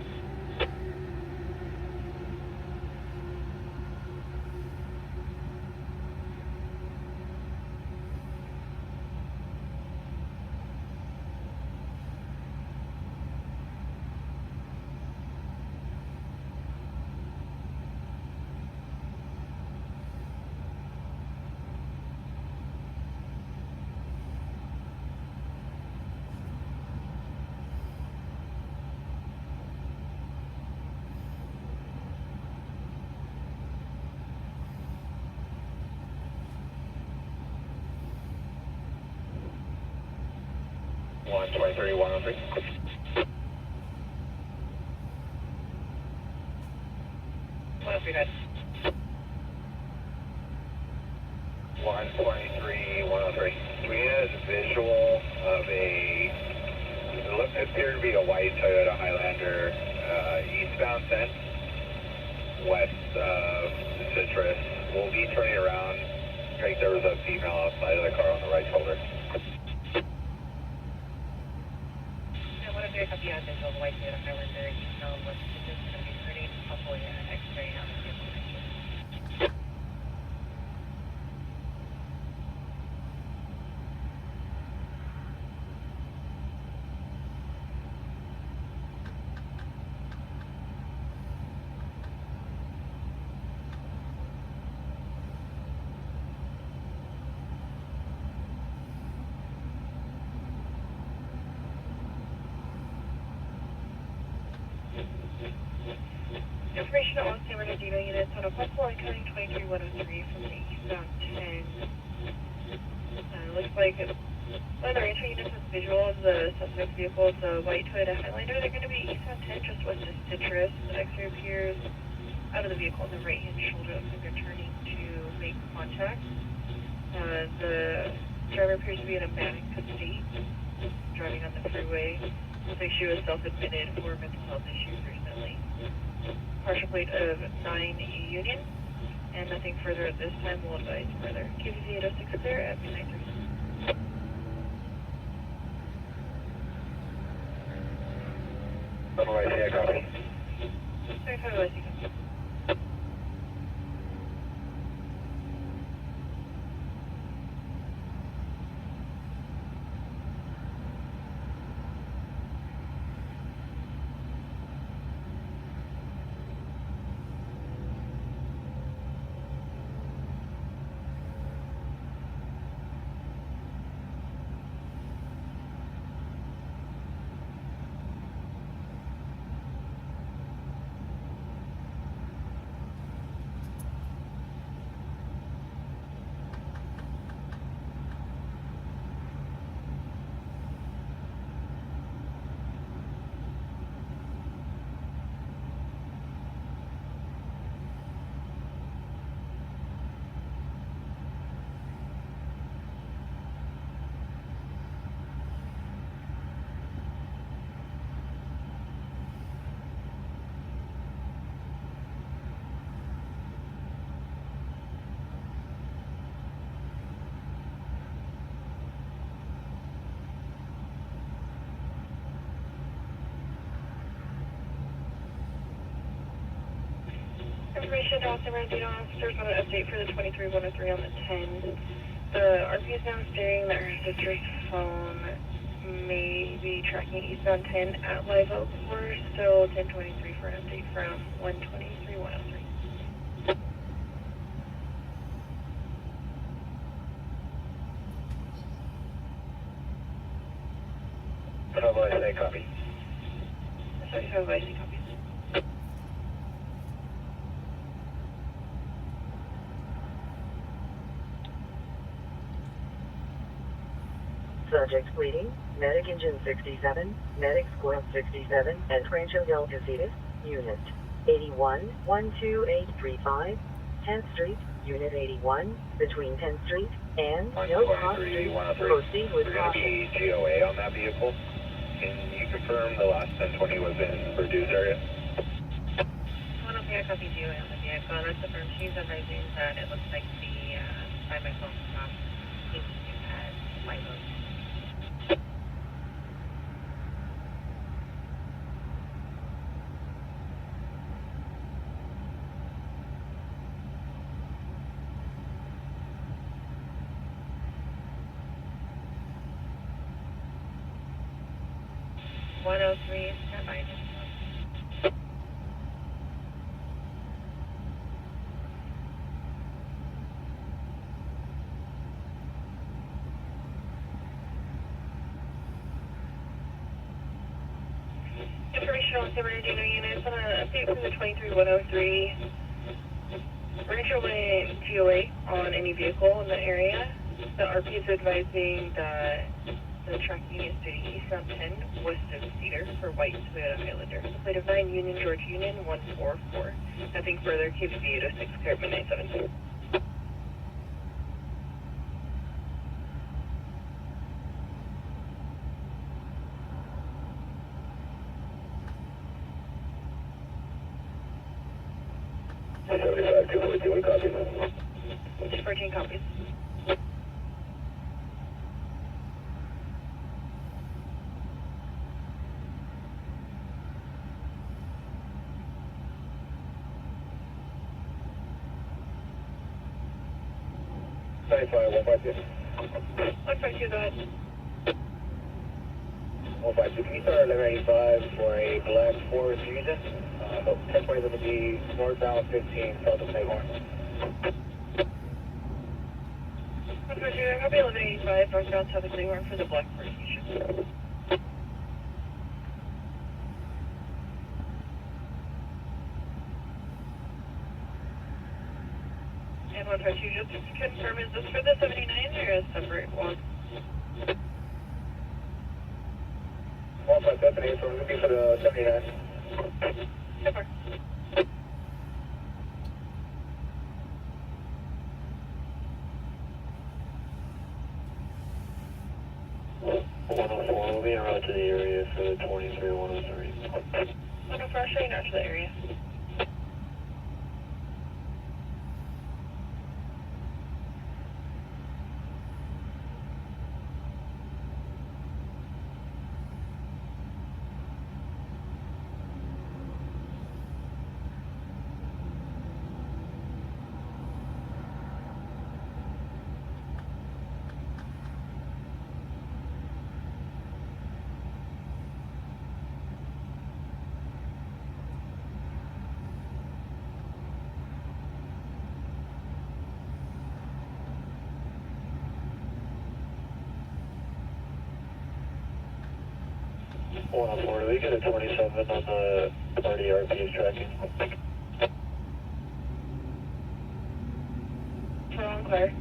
123, 103. What we got? 123, 103. We had a visual of it appeared to be a white Toyota Highlander, eastbound 10, west of Citrus. We'll be turning around. I think there was a female outside of the car on the right shoulder. Yeah, what if there's a visual of white Toyota Highlander eastbound west of Citrus? It's going to be pretty possible X-ray on the vehicle. Information on San Bernardino units on a possible incoming 23103 from the eastbound 10. Looks like one of the range units has visual of the suspect vehicle. It's a white Toyota Highlander. They're going to be eastbound 10 just west of Citrus. The X-ray appears out of the vehicle on the right-hand shoulder. Looks like they're turning to make contact. The driver appears to be in a manic state, driving on the freeway. Looks like she was self-admitted for mental health issues recently. Partial plate of 9 Union, and nothing further at this time. We'll advise further. QVC 806 clear at midnight 3. Otherwise, yeah, copy. 35 OIC. Information to all San Bernardino officers on an update for the 23103 on the 10. The RP is now stating that her sister's phone may be tracking eastbound 10 at Live Oak. We're still 1023 for an update from 123-103. Otherwise, yeah, copy. 35 OIC copies. Subject bleeding, medic engine 67, medic squad 67, and Rancho del Casitas, unit 81, 12835, 10th Street, unit 81, between 10th Street and No Cross Street. Proceed with We're going to be GOA on that vehicle. Can you confirm the last 1020 was in Purdue's area? I don't think I copied GOA on the vehicle. That's the firm. She's advising that it looks like the by my phone stop seems to have Live Oak. Stand by. Information on San Bernardino units on an update from the 23103. Rancho went GOA on any vehicle in the area. The RP is advising that The tracking is to eastbound 10, west of Cedar for white Toyota Highlander. Plate of 9, Union, George Union, 144. Nothing further, KBB 806, clear at midnight 7. We copy. 214 copies. Verify 152. 152, go ahead. 152, can you start 1185 for a black Ford Fusion? The checkpoint is going to be northbound 15, south of Staghorn. 152, copy 1185, northbound south of Cleghorn for the black Ford Fusion. And 152, just to confirm, is this for the 79 or a separate one? 157, so we're looking for the 79. Super. We'll be en route to the area for the 23103. 104, showing out to the area. One on board, we get a 27 on the RDRP is tracking. Wrong, clear.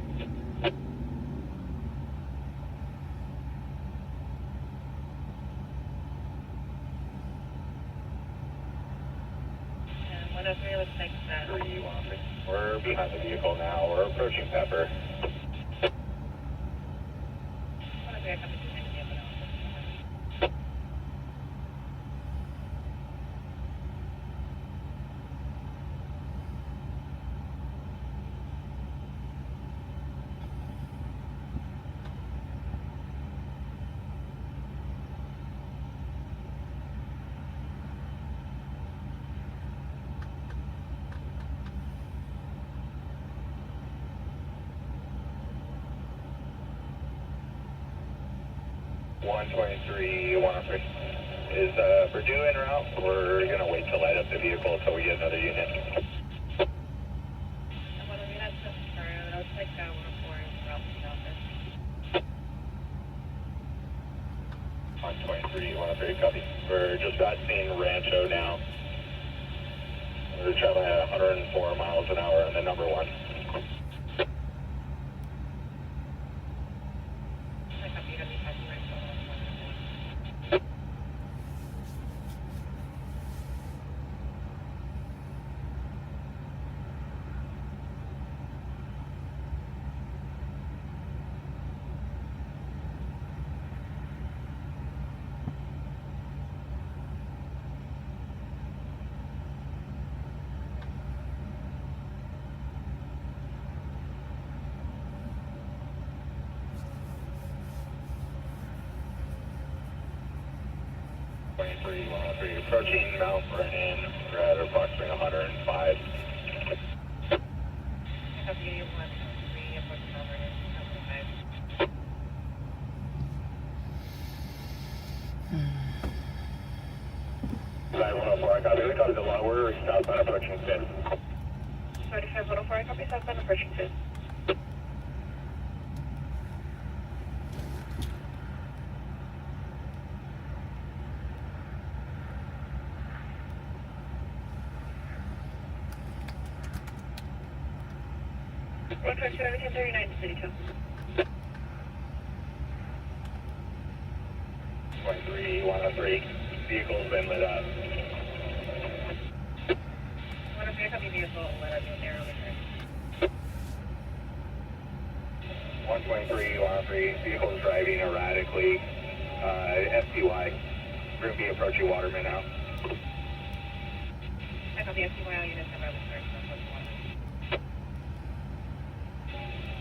And 103 looks like that. 313. We're behind the vehicle now, we're approaching Pepper. 103, I come to 290. One 103. Is Purdue en route? We're going to wait to light up the vehicle until we get another unit. And 103, that's confirmed. Looks like 104 is around the office. 123, 103, copy. We're just about seeing Rancho now. We're traveling at 104 miles an hour on the number 1. I copy, you don't need copy right now. Approaching Mount Vernon, we're at approximately 105. Copy 103, approaching Mount Vernon, 105. 104, I copy. We copy the law. We're southbound approaching 5th. 35, 104, I copy southbound approaching 5th. One 1039 to City 2. 123, 103. Vehicle's been lit up. 103, copy vehicle lit up in narrow return. 123, 103. Vehicle's driving erratically. FTY. We're going to be approaching Waterman now. I copy FTY, all units have rather start.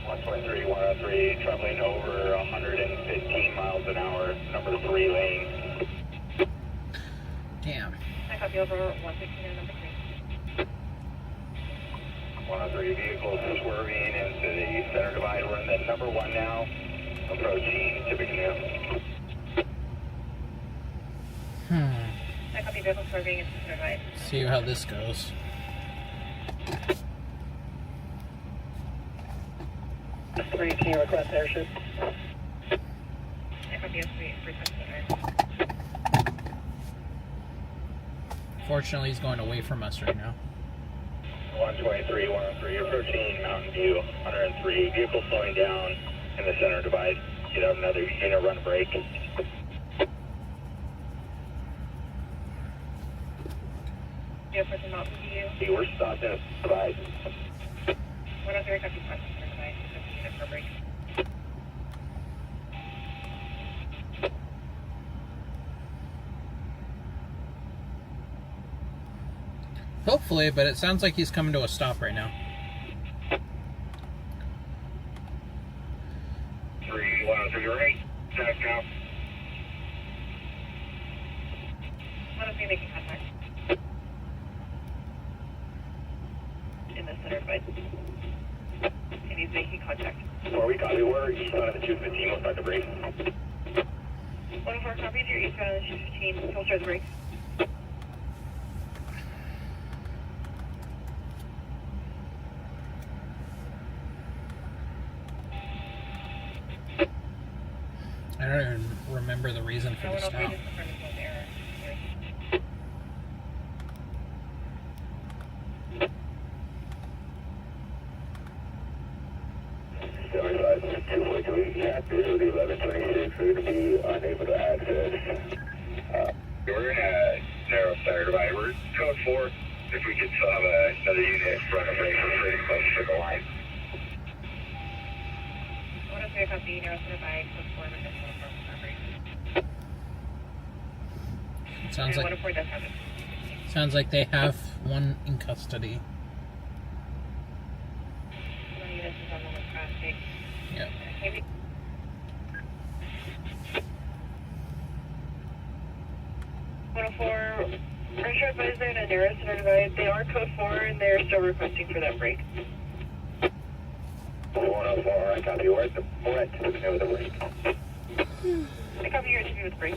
123, 103, traveling over 115 miles an hour, number 3 lane. Damn. I copy over 116 and number 3. 103 vehicles swerving into the center divide. We're in the number 1 now, approaching Tippecanoe. I copy vehicle swerving into center divide. See how this goes. Can you request airship? I copy S3, request air. Fortunately, he's going away from us right now. 123, 103, approaching Mountain View, 103. Vehicle slowing down in the center divide. Get out another unit, run brake. Vehicle to Mountain View. We're stopped in a divide. 103, copy center divide. Unit for brake. Hopefully, but it sounds like he's coming to a stop right now. 103 right. Check now. 103 making contact. In the center divide. And he's making contact. 4, we copy. We're eastbound of the 215. We'll start the brake. 104, copy. You're eastbound of the 215. We'll start the brake. I don't even remember the reason for the stop. We're going to be unable to access. We're in a narrow center divide. We're code 4. If we could still have another unit in front of us, we're pretty close to the line. 103, copy. Narrow center divide. Code 4. Sounds like they have one in custody. One unit is on the traffic. Yep. Maybe. 104, are you advised they're in a narrow center divide? They are code 4 and they're still requesting for that break. 104, I copy. We're at the Tippecanoe with the brake. I copy your interview with break.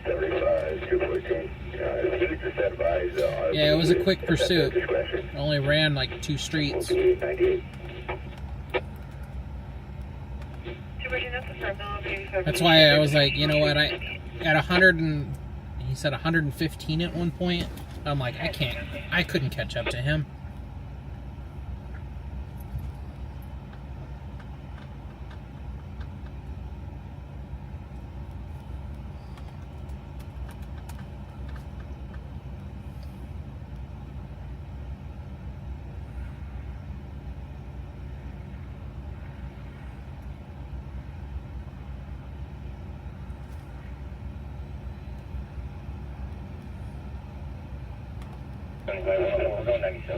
75, 214. Yeah, it was a quick pursuit. Only ran like 2 streets. 98. That's why I was like, you know what, at 100 and he said 115 at one point. I'm like, I couldn't catch up to him. Going 97.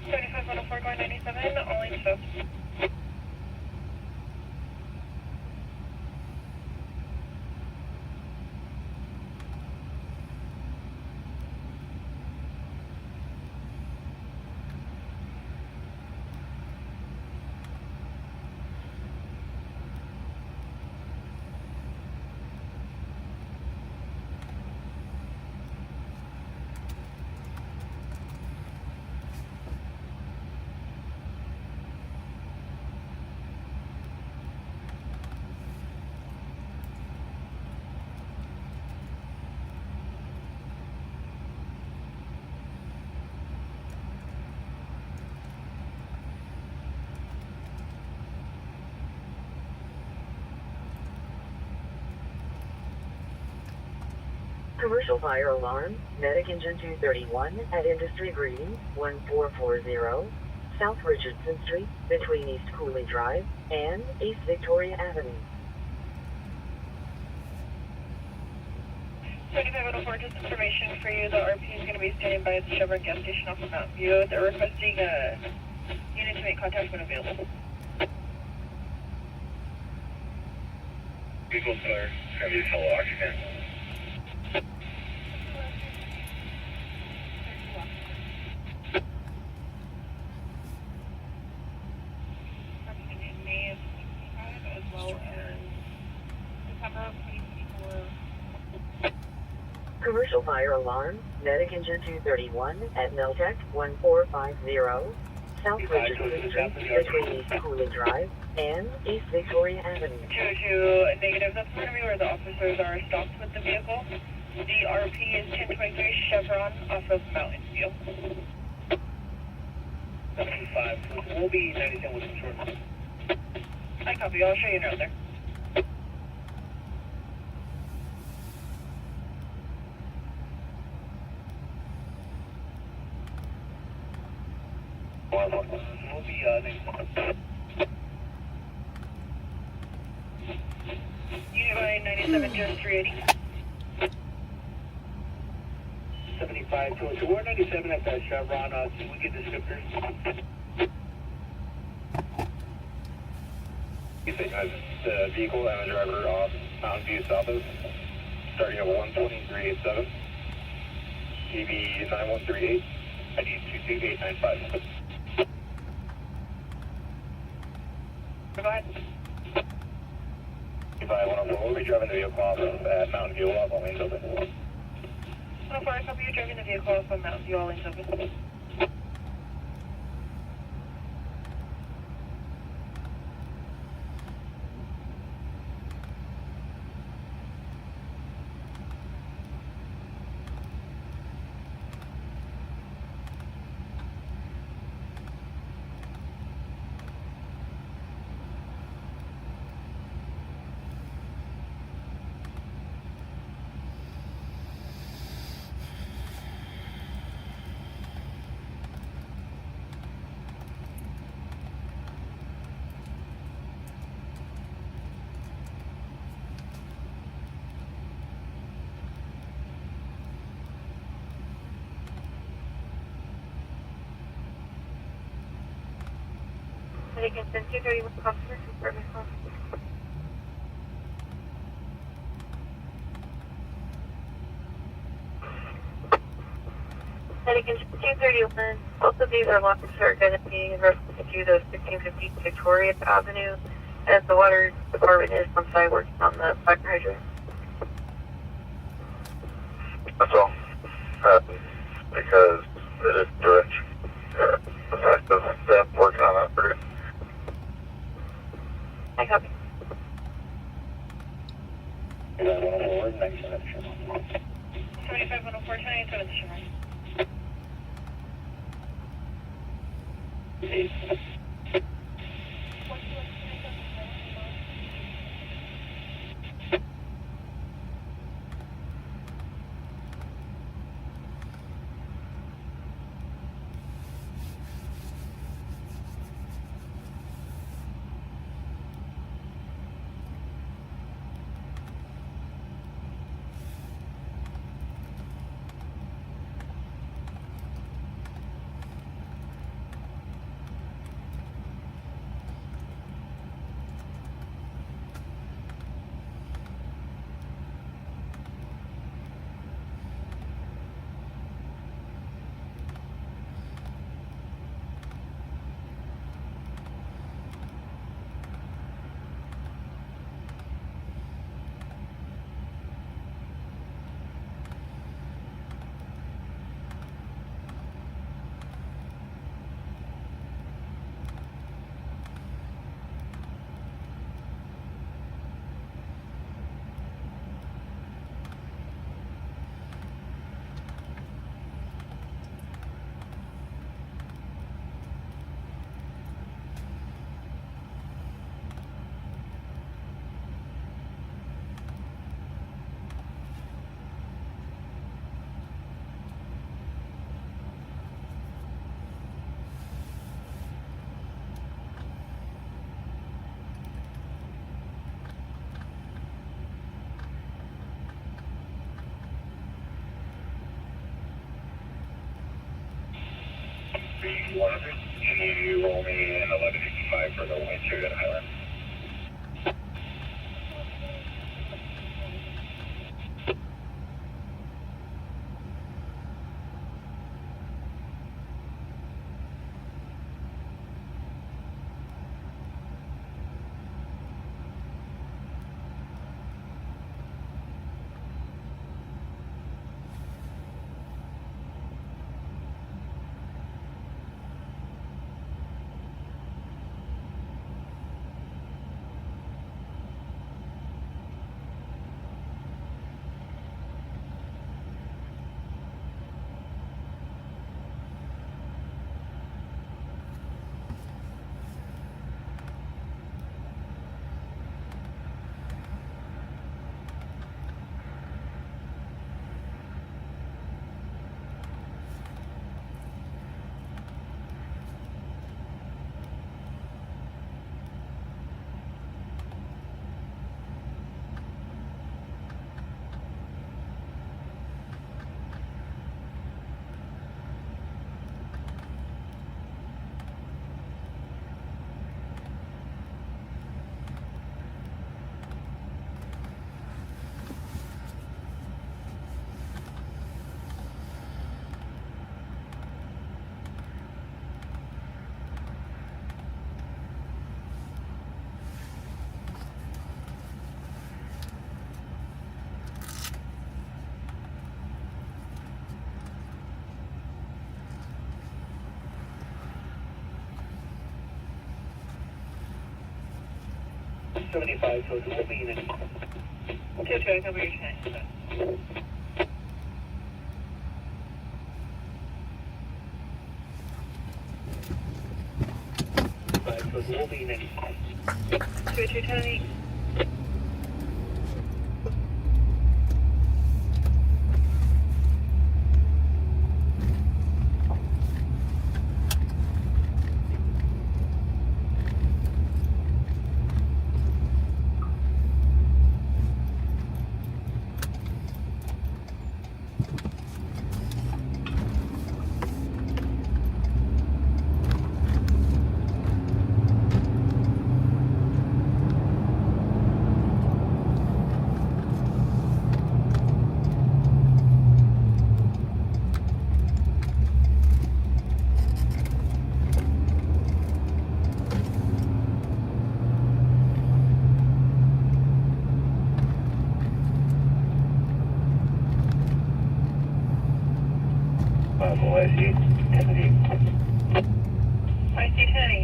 75, 104, going 97, all in show. Commercial fire alarm, medic engine 231 at Industry Greetings 1440, South Richardson Street, between East Cooley Drive and East Victoria Avenue. 2504, just information for you. The RP is going to be standing by at the Chevron gas station off of Mountain View. They're requesting a unit to make contact when available. Vehicle clear. Heavy fellow occupant. As well as December 2024. Commercial fire alarm, medic engine 231 at Meltec 1450, South Richardson Street, between East Cooley Drive and East Victoria Avenue. 22 negative. That's going to be where the officers are stopped with the vehicle. The RP is 1023 Chevron off of Mountain View. 75. We'll be 97 with some short. I copy. I'll show you around there. We'll be next month. Unit by 97 just 380. 75 to 497 at that Chevron. See if we get descriptors. You say the vehicle and the driver off Mountain View Southwest, starting at 12387, TV 9138, ID 22895. Go ahead. Goodbye, 104. We'll be driving the vehicle off at Mountain View. We'll have all lanes open. 104, I copy. You're driving the vehicle off on Mountain View. All lanes open. Medic engine 231 customer support response. Medic engine 231. Both of these are lots are going to be referred to the 1650 Victoria Avenue, as the water department is on site working on the fire hydrant. That's all. Because it is direct. The fact of staff working on that for you. I copy. 104, 97 Chevron. 75, 104, 297 Chevron. 100. Can you roll me in 1155 for the wind shear at Highland? So it will be in. Okay, try to cover your tank. So it will be in. Switch your tank. I see 10.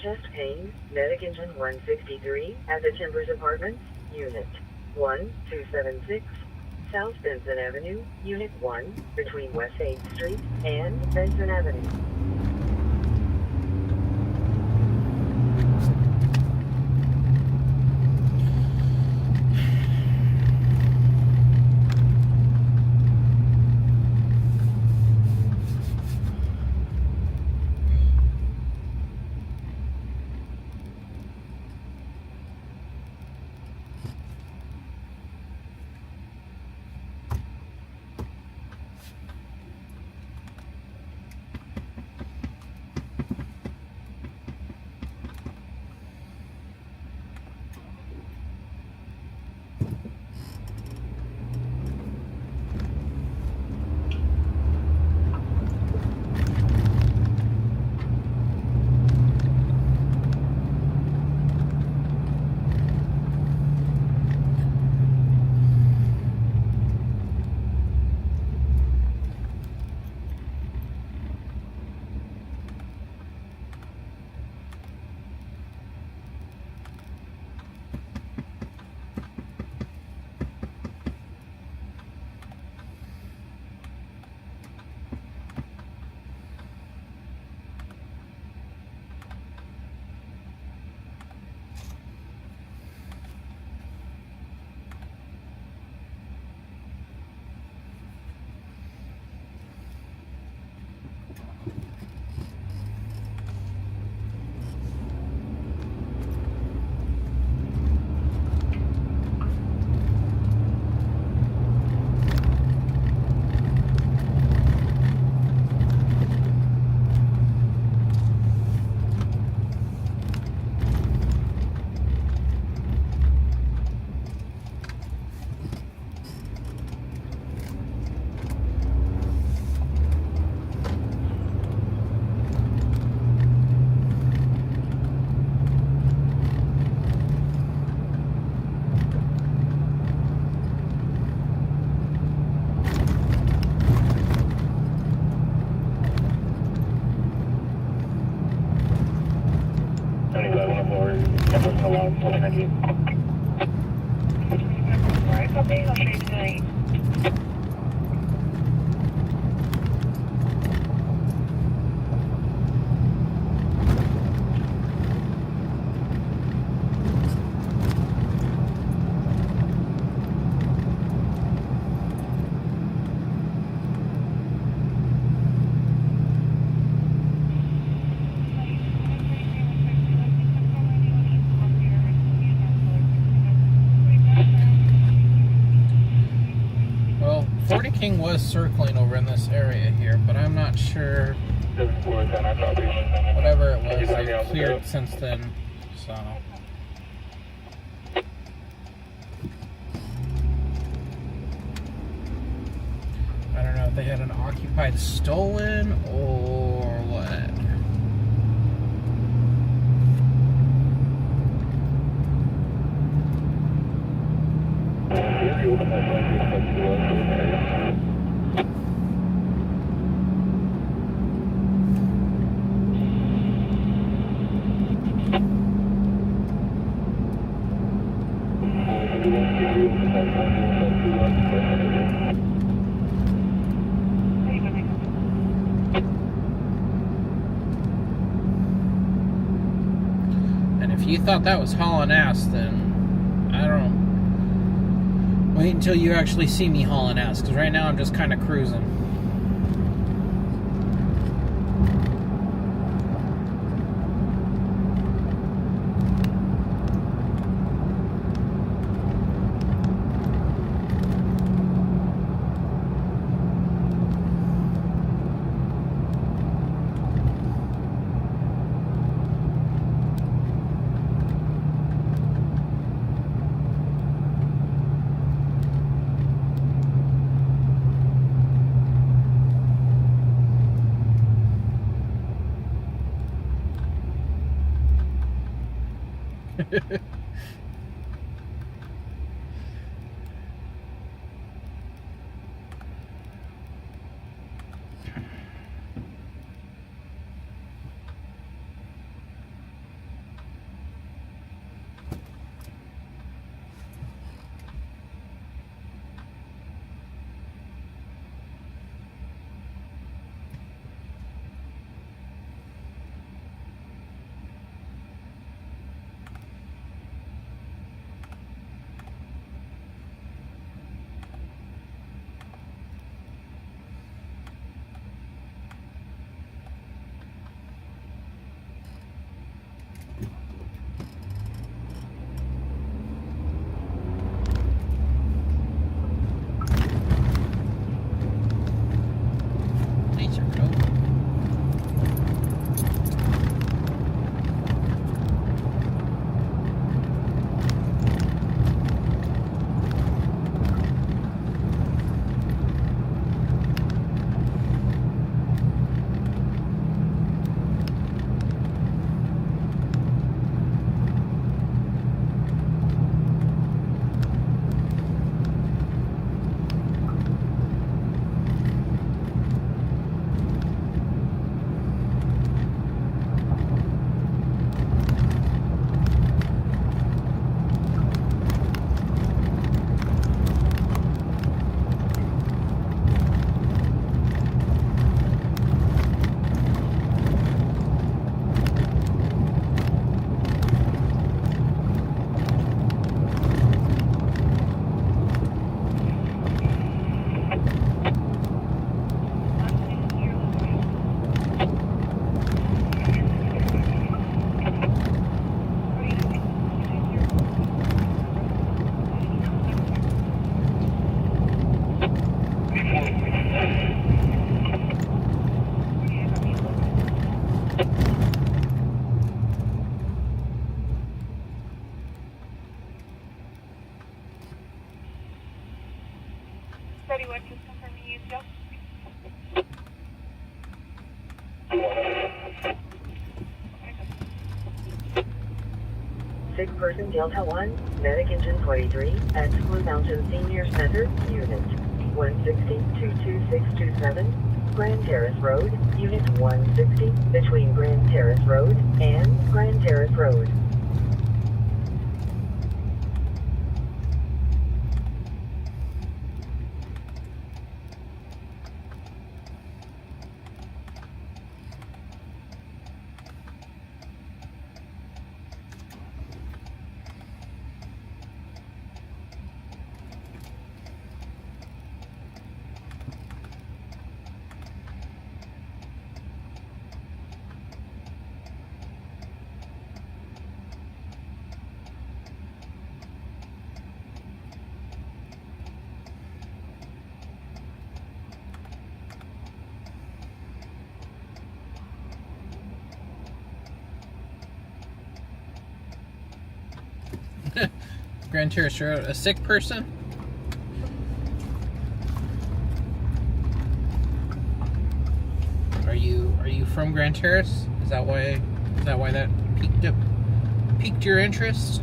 Chest pain, medic engine 163 at the Timbers Apartments, Unit 1276, South Benson Avenue, Unit 1, between West 8th Street and Benson Avenue. Alright, copy. I'll show you tonight. Well, 40 King was circling over in this area here, but I'm not sure. Whatever it was, they've cleared since then, so. I don't know if they had an occupied stolen or what. And if you thought that was hauling ass, then I don't. Wait until you actually see me hauling ass, because right now I'm just kind of cruising. What system for me, Joe? 6-person Delta 1, medic engine 43, at Blue Mountain Senior Center, Unit 160-22627, Grand Terrace Road, Unit 160, between Grand Terrace Road and Grand Terrace Road. Grand Terrace Road. A sick person? Are you from Grand Terrace? Is that why that piqued your interest?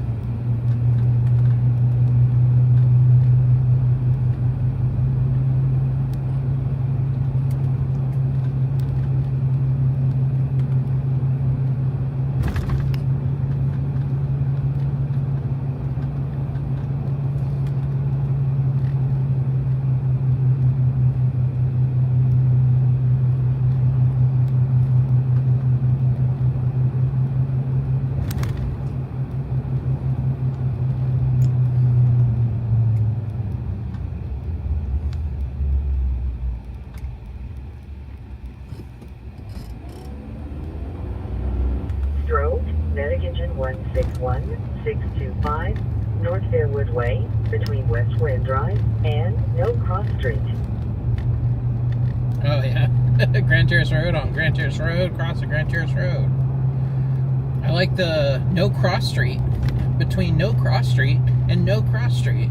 Medic engine 161625, North Fairwood Way, between West Wind Drive and No Cross Street. Oh yeah, Grand Terrace Road on Grand Terrace Road, cross the Grand Terrace Road. I like the No Cross Street, between No Cross Street and No Cross Street.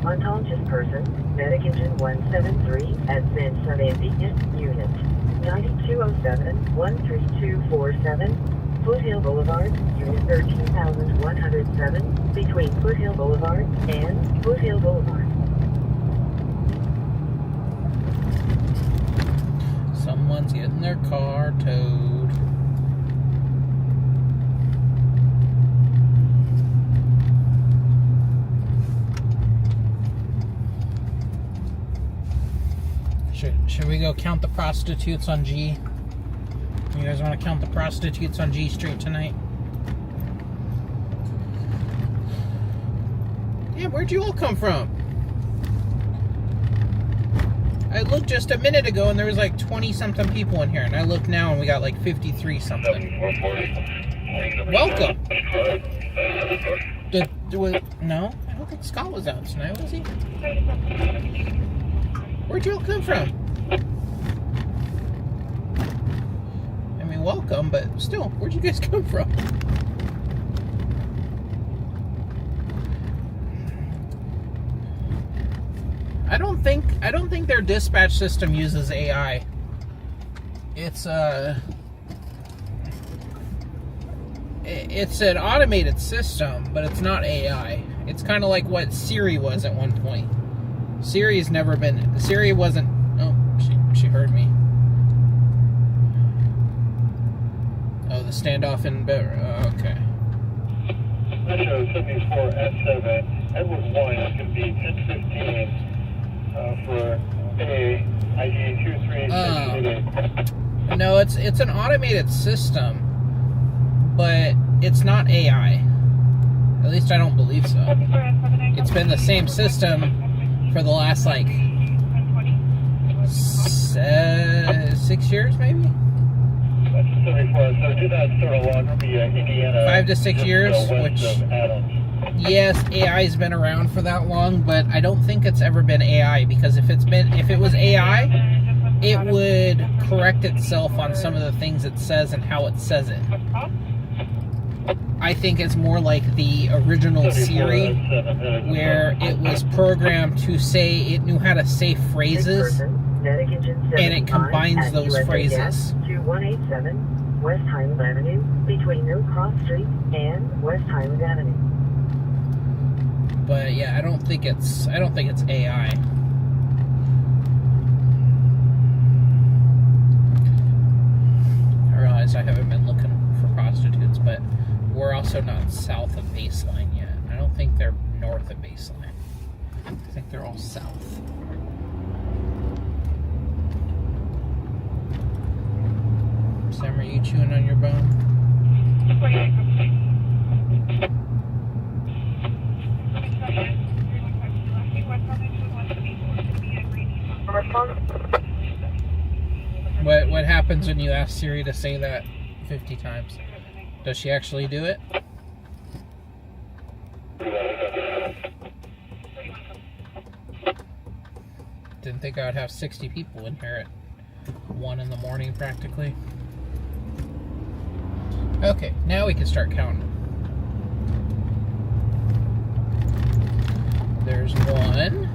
Unconscious person, Medic engine 173 at San Fernandez, unit 9207-13247, Foothill Boulevard, unit 13107, between Foothill Boulevard and Foothill Boulevard. Someone's getting their car towed. Should we go count the prostitutes on G? You guys want to count the prostitutes on G Street tonight? Damn, where'd you all come from? I looked just a minute ago and there was like 20-something people in here, and I look now and we got like 53-something. Welcome! No? I don't think Scott was out tonight, was he? Where'd you all come from? I mean, welcome, but still, where'd you guys come from? I don't think their dispatch system uses AI. It's an automated system, but it's not AI. It's kind of like what Siri was at one point. Siri wasn't. Oh, she heard me. Oh, the standoff in okay. Metro 74 S7, Edward 1 is going to be 1015 for ID 23688. No, it's an automated system, but it's not AI. At least I don't believe so. It's been the same system for the last, like, 6 years, maybe? That's 74. So do that sort of log the Indiana. 5 to 6 years, which, yes, AI's been around for that long, but I don't think it's ever been AI, because if it was AI, it would correct itself on some of the things it says and how it says it. I think it's more like the original Siri, where it was programmed to say it knew how to say phrases, and it combines those phrases. 2187, West Highland Avenue, between No Cross Street and West Highland Avenue. But yeah, I don't think it's AI. I realize I haven't been looking for prostitutes, but we're also not south of baseline yet. I don't think they're north of baseline. I think they're all south. Sam, are you chewing on your bone? What happens when you ask Siri to say that 50 times? Does she actually do it? Didn't think I would have 60 people in here at 1 in the morning practically. Okay, now we can start counting. There's 1.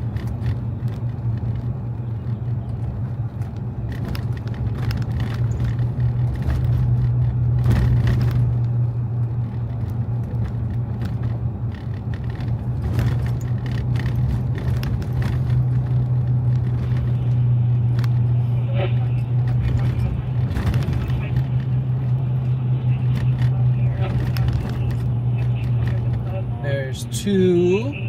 There's 2.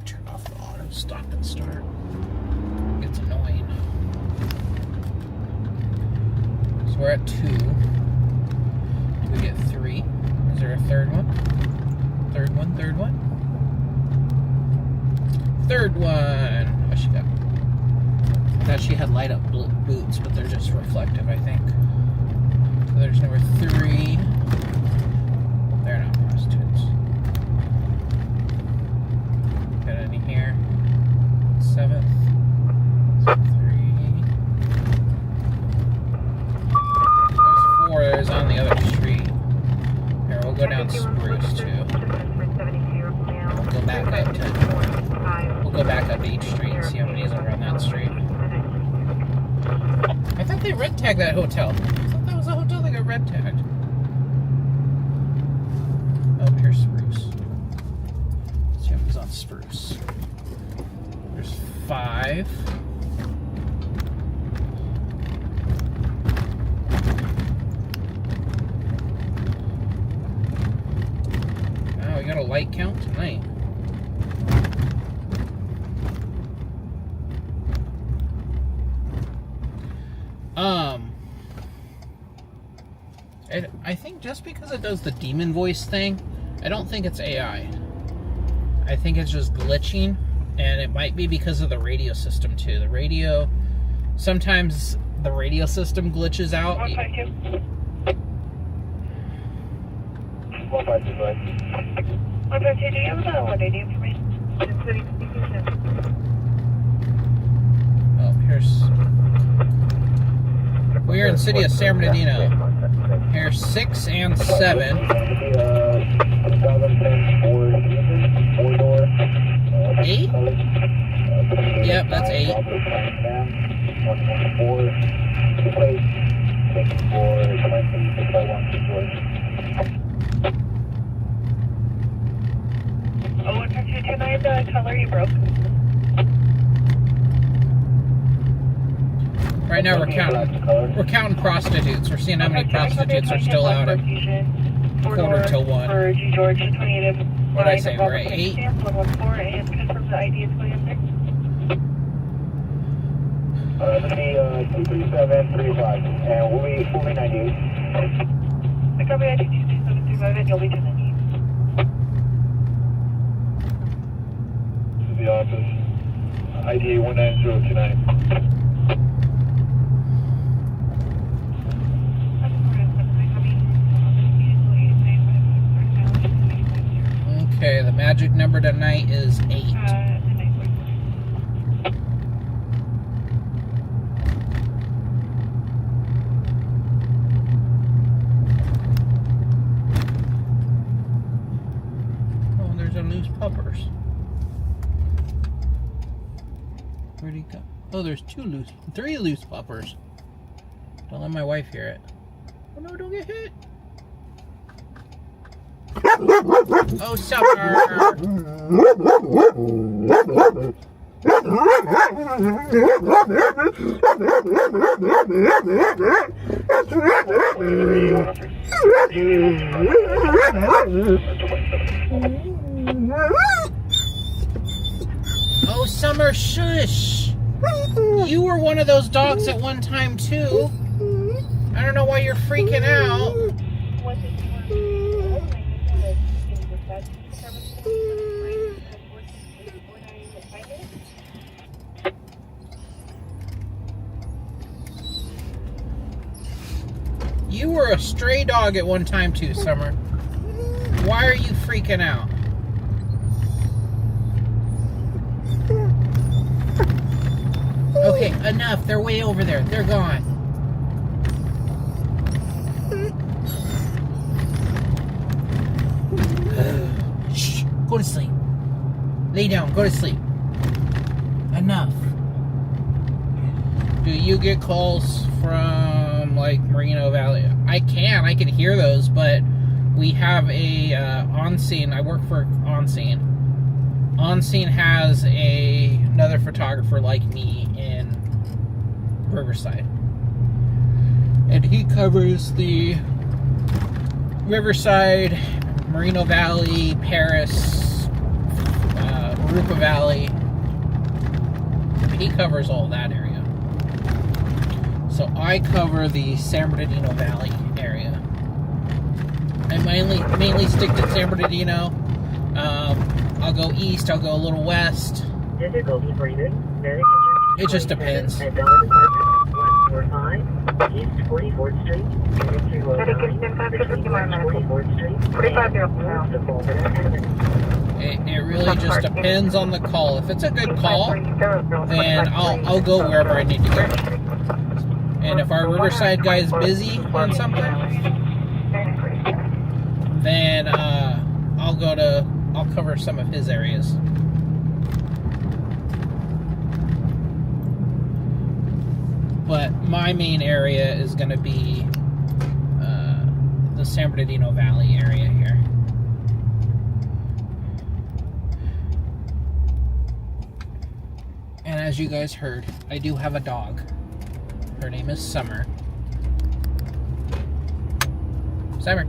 Turn off the auto stop and start. It's annoying. So we're at 2. Do we get 3? Is there a third one? Third one, third one? Third one! What she got? I thought she had light up boots, but they're just reflective, I think. So there's number 3. They're not prostitutes. Got any here? 7th. 3. There's 4. There's on the other street. Here, we'll go down Spruce too. We'll go back up to. We'll go back up H Street and see how many is over on that street. I thought they red tagged that hotel. I thought that was a hotel that got red tagged. Oh, here's Spruce. Let's see who's on Spruce. There's 5. Oh, we got a light count tonight. I think just because it does the demon voice thing, I don't think it's AI. I think it's just glitching, and it might be because of the radio system too. The radio, sometimes the radio system glitches out. 152. 152, go ahead. 152, do you have the 180 information? Oh, here's... We're in the city of San Bernardino. Here's 6 and 7. 8? Yep, that's 8. Oh, 152, can I have the color you broke? Right now we're counting prostitutes. We're seeing how many prostitutes are still out at 1:45. For G George 28. What did I say? We're at 8. 114 and confirm the ID is William 6. Let me 23735, and we'll be 98. I copy ID 23735 and you'll be 298. This is the office. ID 19029. Okay, the magic number tonight is 8. Oh, there's a loose puppers. Where'd he go? Oh, there's 3 loose puppers. Don't let my wife hear it. Oh no, don't get hit. Oh, Summer! Oh, Summer, shush! You were one of those dogs at one time, too. I don't know why you're freaking out. You were a stray dog at one time too, Summer. Why are you freaking out? Okay, enough. They're way over there. They're gone. Shh. Go to sleep. Lay down. Go to sleep. Enough. Do you get calls from, like, Moreno Valley? I can hear those, but we have a on-scene. I work for on-scene. On-scene has another photographer like me in Riverside. And he covers the Riverside, Moreno Valley, Paris, Rupa Valley. He covers all that area. So I cover the San Bernardino Valley area. I mainly stick to San Bernardino. I'll go east, I'll go a little west. Difficulty breathing. It just depends. At Bell Department 145, East 44th Street, Unit 209, 44th Street, 45 It really just depends on the call. If it's a good call, then I'll go wherever I need to go. And if our Riverside guy is busy on something, then I'll cover some of his areas. But my main area is going to be the San Bernardino Valley area here. And as you guys heard, I do have a dog. Her name is Summer. Summer.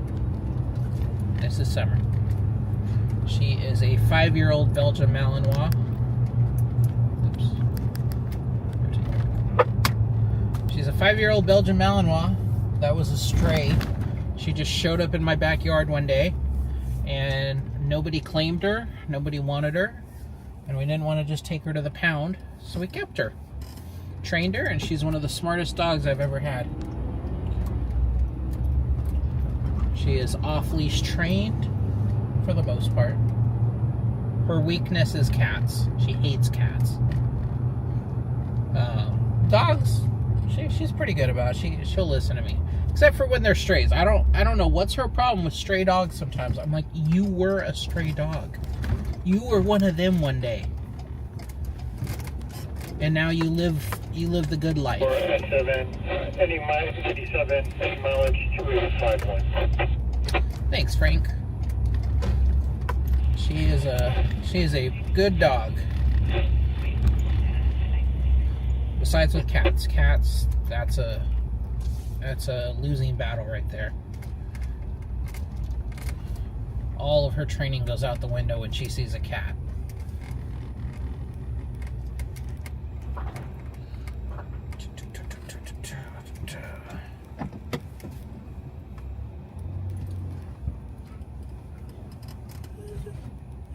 This is Summer. She is a 5-year-old Belgian Malinois. Oops. She's a 5-year-old Belgian Malinois. That was a stray. She just showed up in my backyard one day, and nobody claimed her. Nobody wanted her. And we didn't want to just take her to the pound, so we kept her. Trained her, and she's one of the smartest dogs I've ever had. She is off-leash trained for the most part. Her weakness is cats. She hates cats. Dogs, she's pretty good about it. She'll listen to me, except for when they're strays. I don't know what's her problem with stray dogs. Sometimes I'm like, you were a stray dog. You were one of them one day, and now you live the good life. At 7, any mileage 87, any mileage 285.1. Thanks, Frank. She is a good dog. Besides with cats. Cats, that's a losing battle right there. All of her training goes out the window when she sees a cat.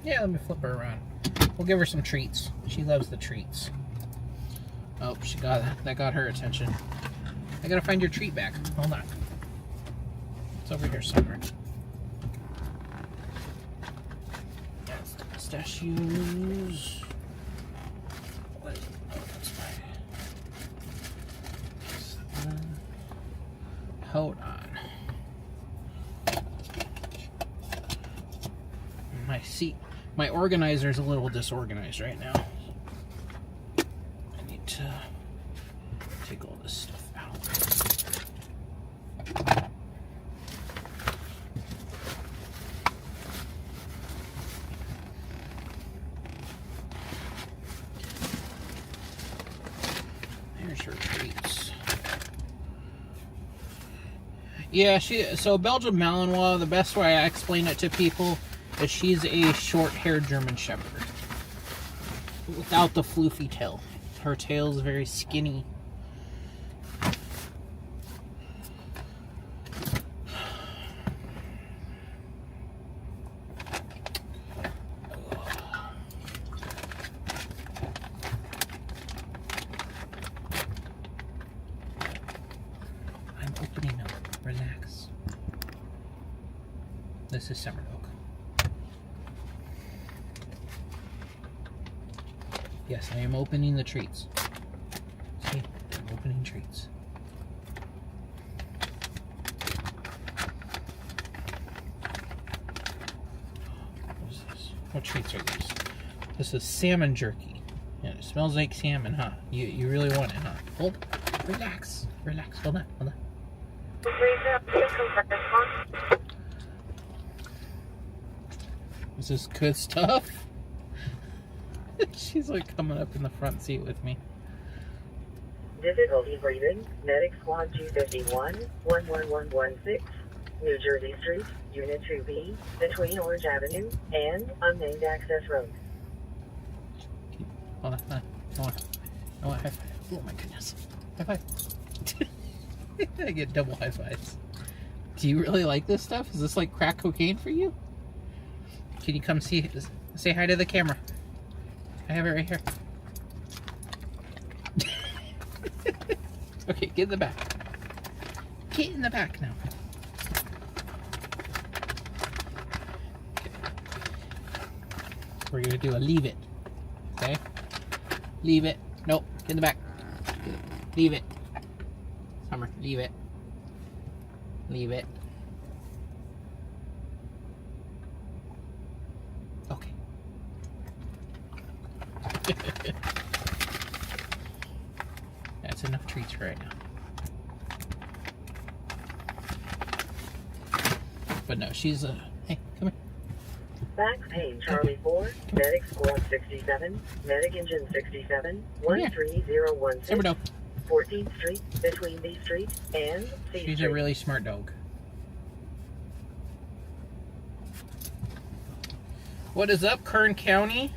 Yeah, let me flip her around. We'll give her some treats. She loves the treats. Oh, that got her attention. I gotta find your treat bag. Hold on. It's over here somewhere. Pistachios. What is it? Oh, that's my... Hold on. My seat, my organizer is a little disorganized right now. I need to take all this stuff out. There's your treats. Yeah, so Belgian Malinois, the best way I explain it to people is she's a short-haired German Shepherd without the floofy tail. Her tail is very skinny. I'm opening up. Relax. This is Summer Oak. Yes, I am opening the treats. See, I'm opening treats. What is this? What treats are these? This is salmon jerky. Yeah, it smells like salmon, huh? You really want it, huh? Hold, relax, relax. Hold on, hold on. Is this good stuff? She's like coming up in the front seat with me. Difficulty breathing. Medic Squad 251, 11116, New Jersey Street, Unit 2B, between Orange Avenue and Unnamed Access Road. Hold on, hold on. I want a high five. Oh my goodness. High five. I get double high fives. Do you really like this stuff? Is this like crack cocaine for you? Can you come say hi to the camera? I have it right here. Okay, get in the back. Get in the back now. Okay. We're gonna do a leave it. Okay? Leave it. Nope. Get in the back. Leave it. Summer, leave it. Leave it. Okay. That's enough treats for right now. But no, she's hey, come here. Back pain, Charlie 4, Medic Squad 67, Medic Engine 67, 13016, 14th Street, between B Street and C Street. She's a really smart dog. What is up, Kern County?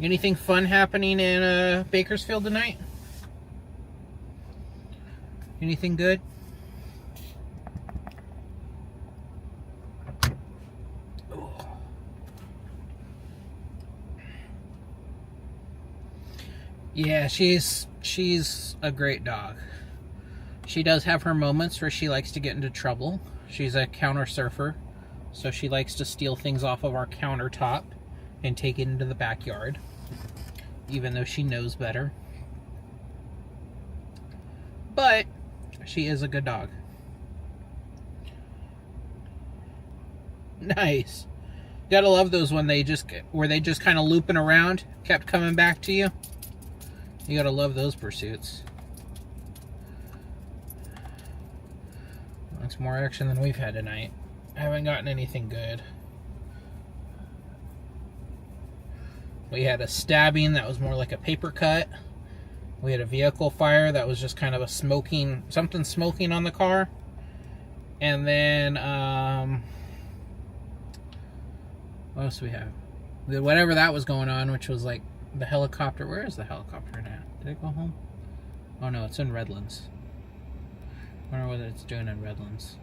Anything fun happening in Bakersfield tonight? Anything good? Yeah, she's a great dog. She does have her moments where she likes to get into trouble. She's a counter surfer, so she likes to steal things off of our countertop and take it into the backyard, even though she knows better. But she is a good dog. Nice. Gotta love those when they just kind of looping around, kept coming back to you. You gotta love those pursuits. That's more action than we've had tonight. I haven't gotten anything good. We had a stabbing that was more like a paper cut. We had a vehicle fire that was just kind of a something smoking on the car. And then, what else do we have? Whatever that was going on, which was like the helicopter. Where is the helicopter now? Did it go home? Oh no, it's in Redlands. I wonder what it's doing in Redlands.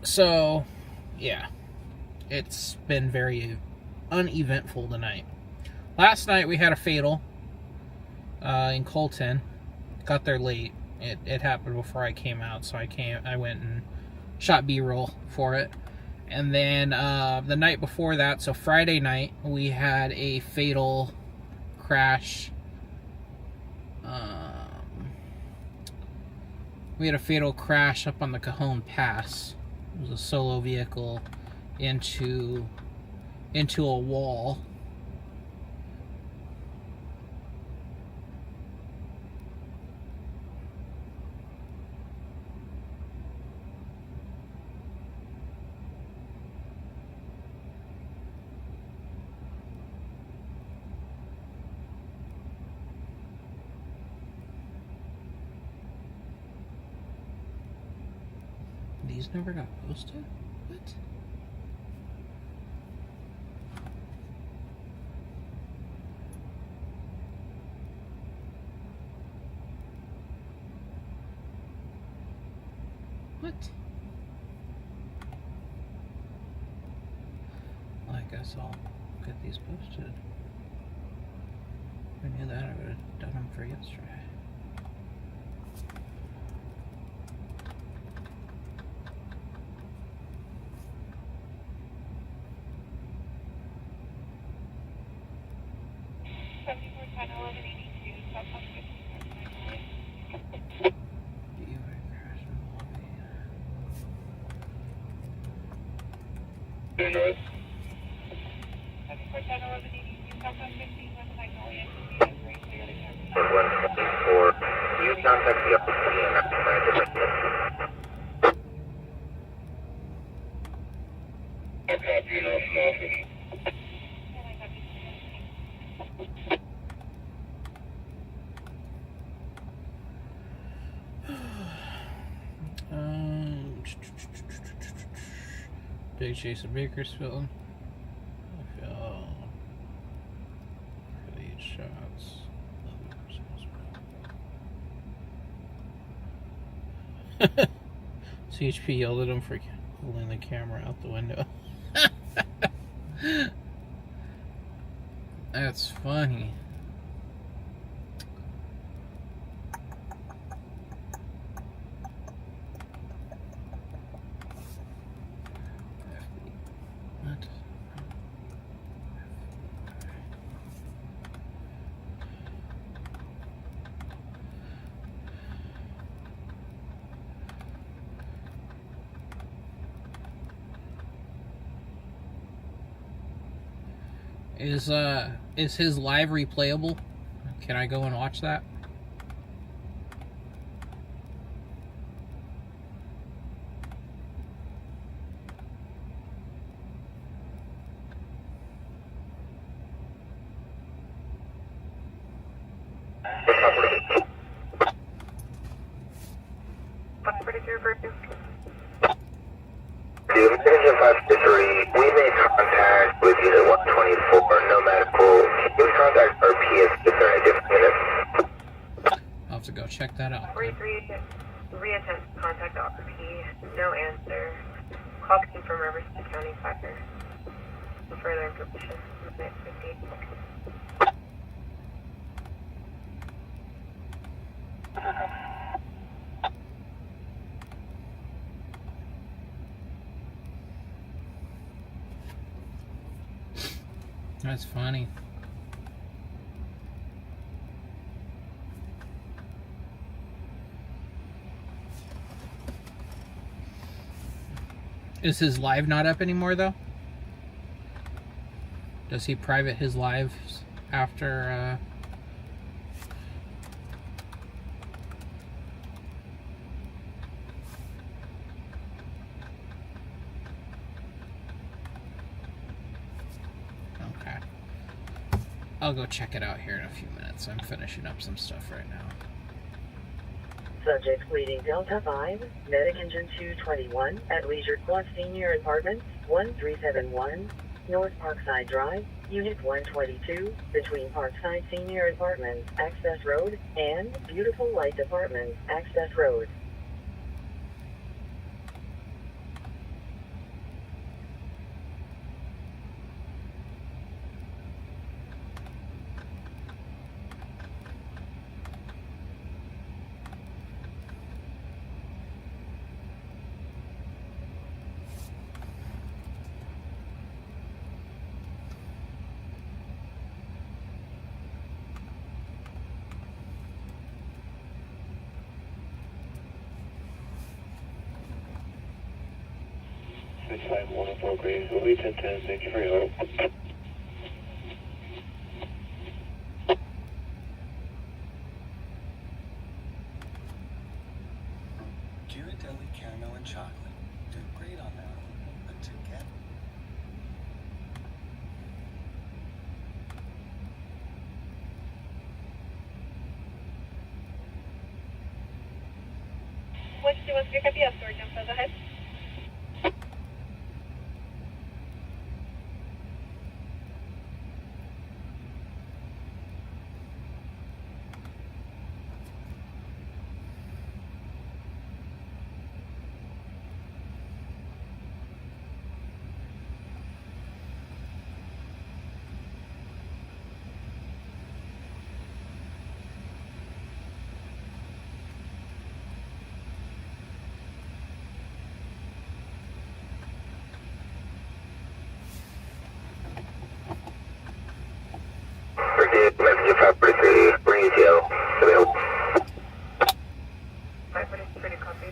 So, yeah. It's been very uneventful tonight. Last night we had a fatal in Colton. Got there late. It happened before I came out, so I went and shot B-roll for it. And then the night before that, so Friday night, we had a fatal crash. We had a fatal crash up on the Cajon Pass. It was a solo vehicle into a wall. These never got posted? What? What? Well, I guess I'll get these posted. If I knew that, I would have done them for yesterday. North. You contact the office and I copy you off the office. Big chase in Bakersfield. I feel 8 shots. CHP yelled at him for holding the camera out the window. That's funny. What? Is his live replayable? Can I go and watch that? Engine 553, we made contact with unit 124, no medical. Can you contact RPS if they're in a different unit? I'll have to go check that out. 43, reattempt to contact RP, no answer. Call came from Riverside County Fire. For further information, next 50. That's funny. Is his live not up anymore though? Does he private his lives after Okay. I'll go check it out here in a few minutes. I'm finishing up some stuff right now. Subject bleeding Delta 5, medic engine 221 at Leisure Plus Senior Apartments, 1371, North Parkside Drive, Unit 122, between Parkside Senior Apartments, Access Road, and Beautiful Light Apartments, Access Road. Riverside 104 Green. We'll be 1010. Thank you for your help. Ghirardelli caramel and chocolate. Did great on that one. But to get What's your copy of storage info? Go ahead. Ricky, message 543, bring ETL. Available. 543 copy.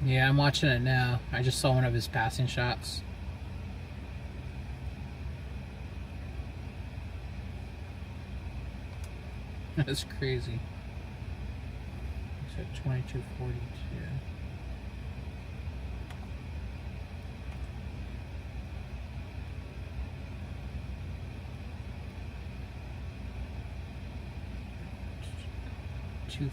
Yeah, I'm watching it now. I just saw one of his passing shots. That's crazy. It's at 2242. $242.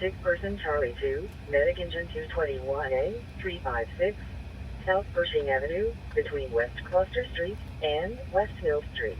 Six-person Charlie 2, medic engine 221A, 356, South Pershing Avenue, between West Cluster Street and West Mill Street.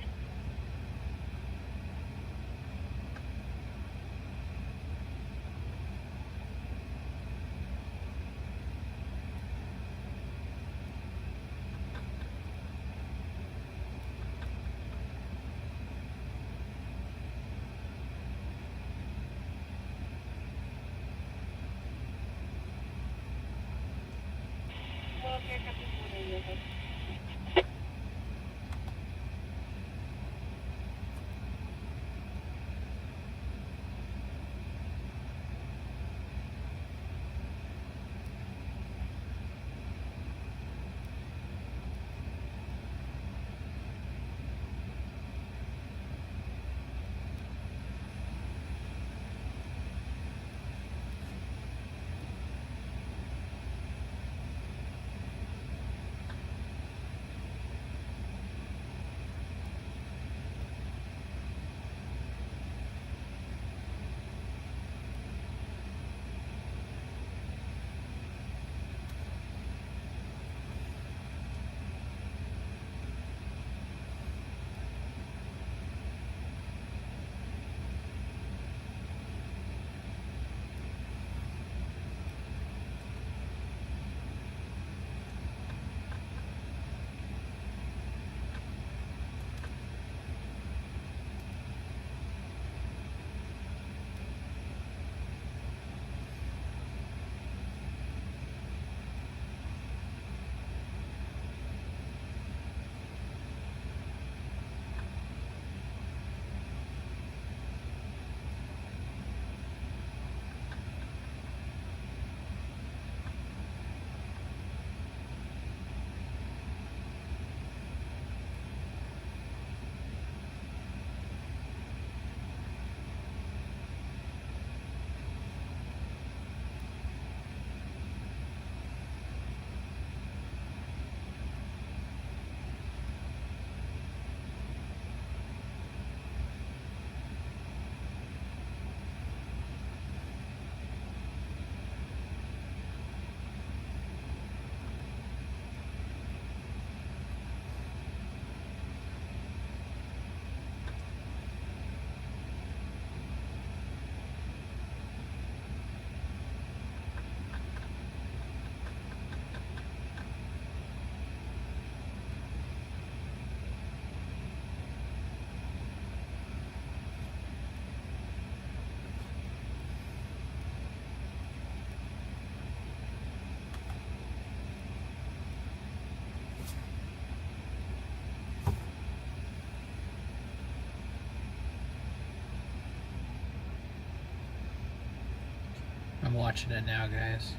I'm watching it now, guys.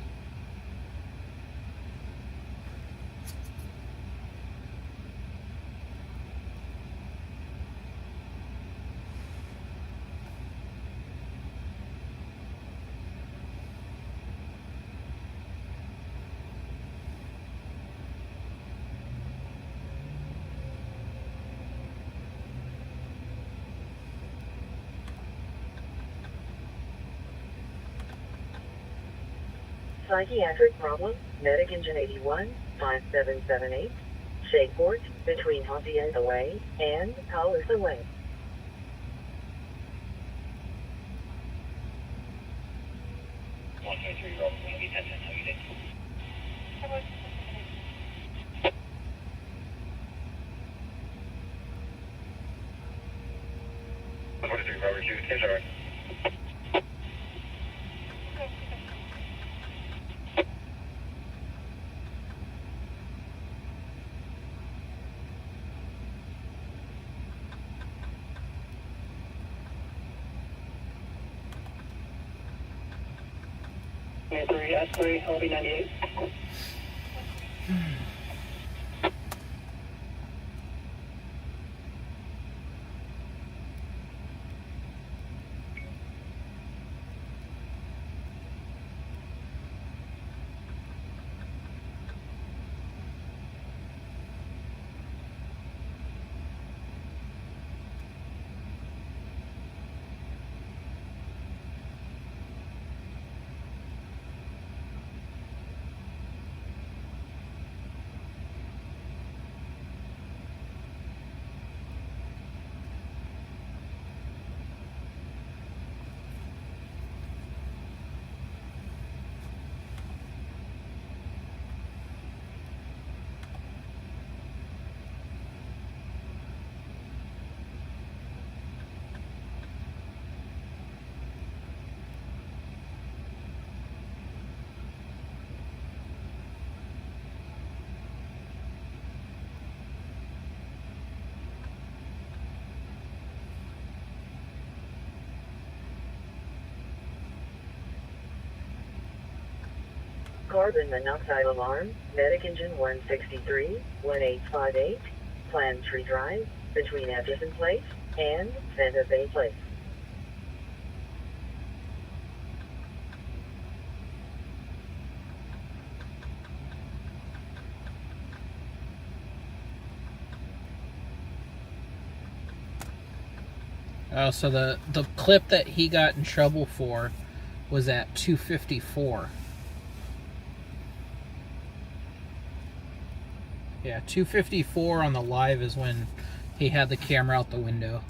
Psychiatric problem, medic engine 81, 5778, Shakeport, between Hacienda Way and Palisa Way. S3, LB 98. Carbon monoxide alarm, medic engine 163, 1858, Plant Tree Drive, between Edgerton Place and Santa Fe Place. Oh, so the clip that he got in trouble for was at 254. Yeah, 254 on the live is when he had the camera out the window.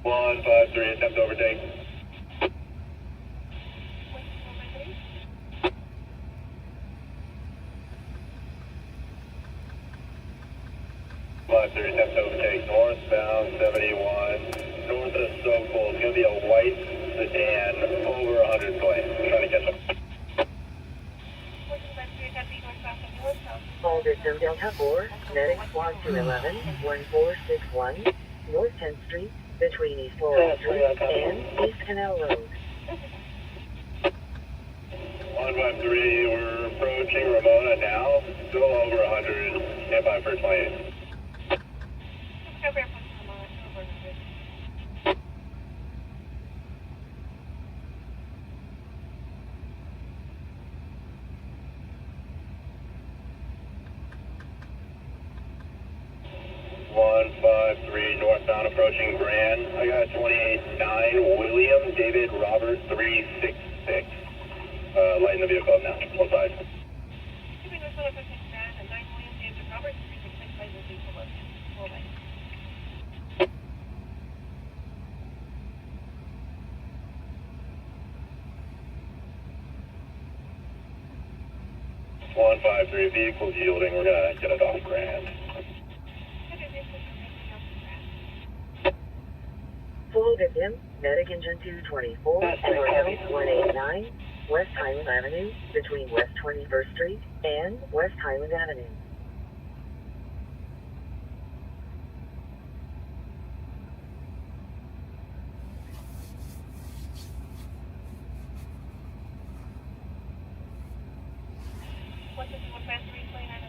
One, 5-3, attempt to overtake. Attempt to overtake northbound 71, north of Stokepool. It's going to be a white sedan over 100 points. Trying to catch them. All victim Delta 4, medic squad 211, 1461, North 10th Street, between East Laurel Street and East Canal Road. 153, we're approaching Ramona now. Still over 100. Stand by for 28. 153 northbound approaching Grand. I got 28-9 William David Robert 366. Lighting the vehicle up now. 15. Keeping northbound approaching Grand and 9 William David Robert 366 lighting the vehicle up. 153 vehicles yielding. We're gonna get it off Grand. Full victim, medic engine 224, northbound 189, West Highland Avenue, between West 21st Street and West Highland Avenue.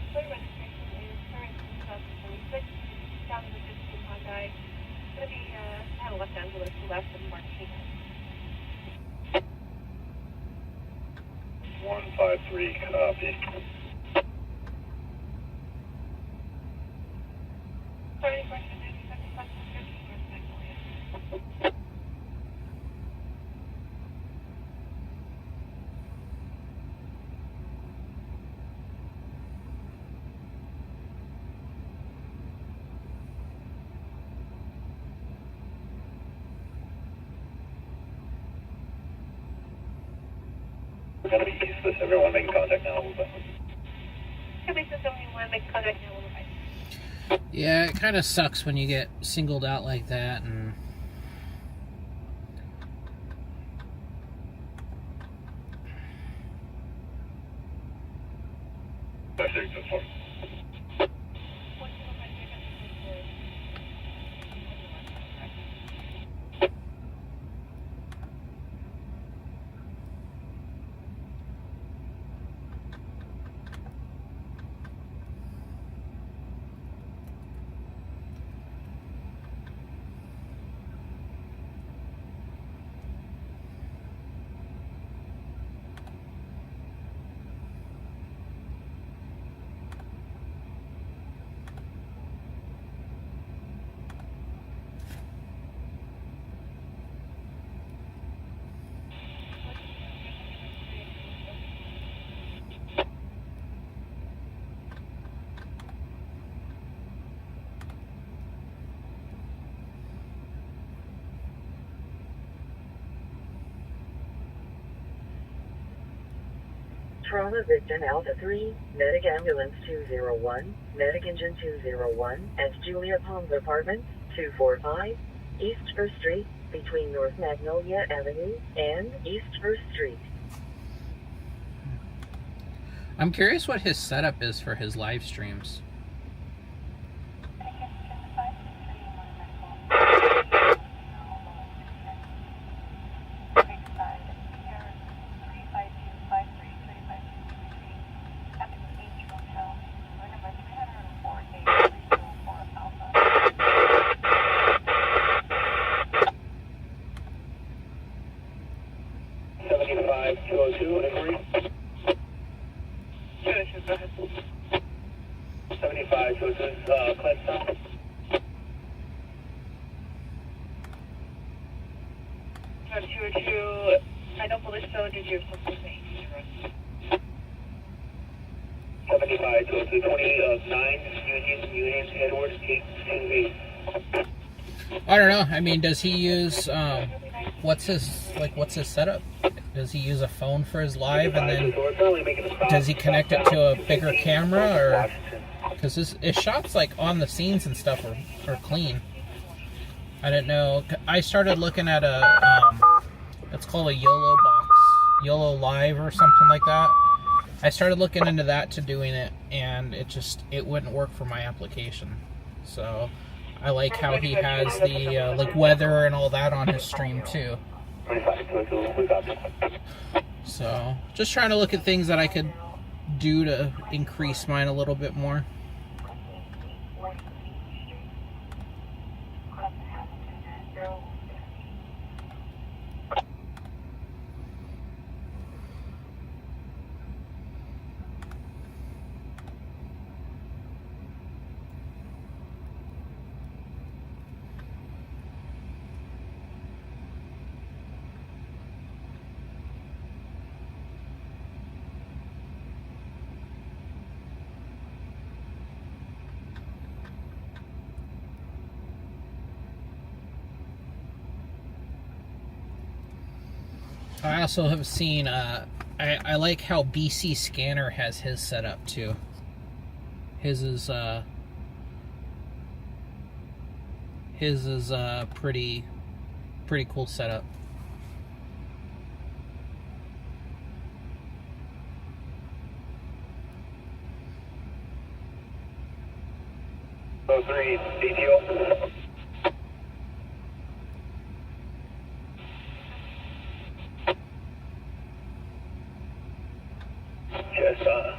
Registration is current 2026. Down to the 15 Hyundai. It's going to be kind of Los Angeles, left of Martinez. 153 copy. Sorry, question 95 Magnolia. We're going to be east with everyone making contact now. Could be 71, make contact now. Yeah, it kind of sucks when you get singled out like that and Trauma victim Alpha 3, medic ambulance 201, medic engine 201, at Julia Palms Apartments, 245, East 1st Street, between North Magnolia Avenue and East 1st Street. I'm curious what his setup is for his live streams. I don't believe so. Did you have something to say? 75 to 20 Union, Edwards, 828. I don't know. I mean, does he use what's his setup? Does he use a phone for his live, and then does he connect it to a bigger camera, or because his shots like on the scenes and stuff are clean? I didn't know. I started looking at a it's called a YOLO box, YOLO Live or something like that. I started looking into that to doing it, and it wouldn't work for my application. So I like how he has the like weather and all that on his stream too. So just trying to look at things that I could do to increase mine a little bit more. I also have seen, I like how BC Scanner has his set up too. His is pretty cool setup. Oh, 3, DTO.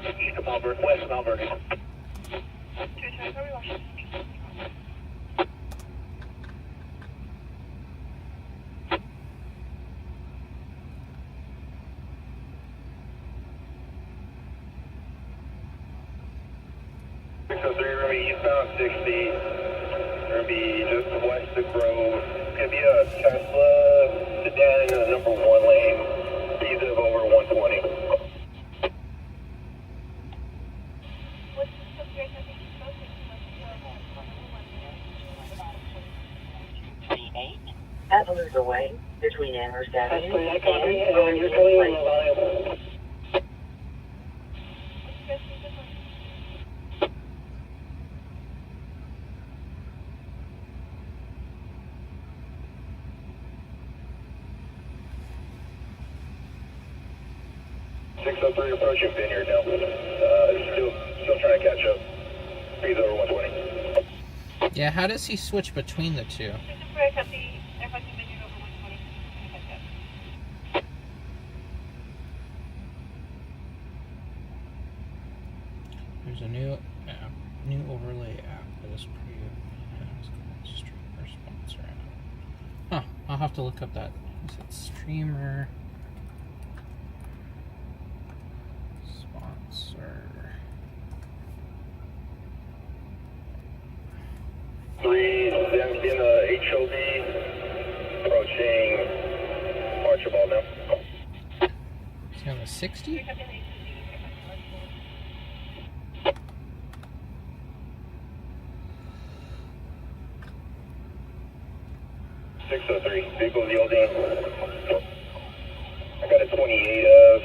Just east of Mount Vernon, west of Mount Vernon. 603, we're going to be eastbound 60. We're going to be just west of Grove. It's going to be a Tesla sedan in the number 1 lane. Speeds of over 120. Appaloosa Way, between Amherst Avenue and You're clear on the line. Approaching Vineyard now. Still trying to catch up. Speeds over 120. Yeah, how does he switch between the two? There's a new app, new overlay app that is pretty streamer sponsor app. Huh, I'll have to look up that. Is it streamer sponsor? 3 in the HOV, approaching Archibald now. Is he on the 60? 603, vehicle yielding. I got a 28 of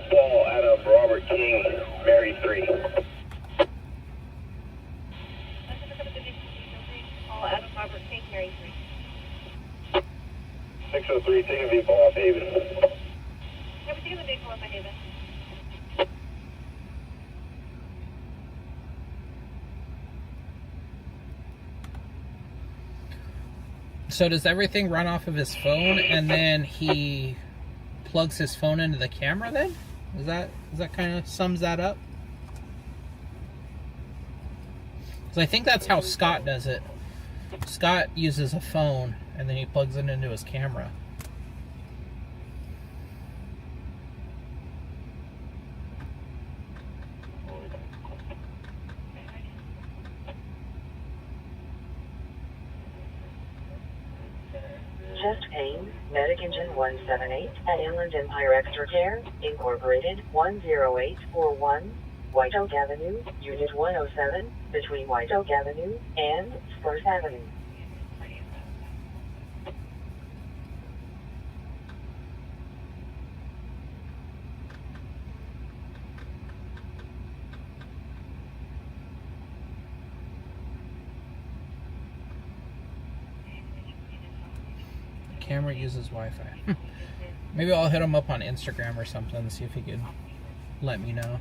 Paul Adam Robert King, Mary 3. Paul Adam Robert King, Mary 3. 603, taking vehicle off Haven. Yeah, we're taking the vehicle off Haven. So does everything run off of his phone and then he plugs his phone into the camera then? Is that kind of sums that up? Because I think that's how Scott does it. Scott uses a phone and then he plugs it into his camera. Chest pain, Medic Engine 178 at Inland Empire Extra Care, Incorporated, 10841, White Oak Avenue, Unit 107, between White Oak Avenue and Spruce Avenue. Camera uses Wi-Fi. Maybe I'll hit him up on Instagram or something and see if he could let me know.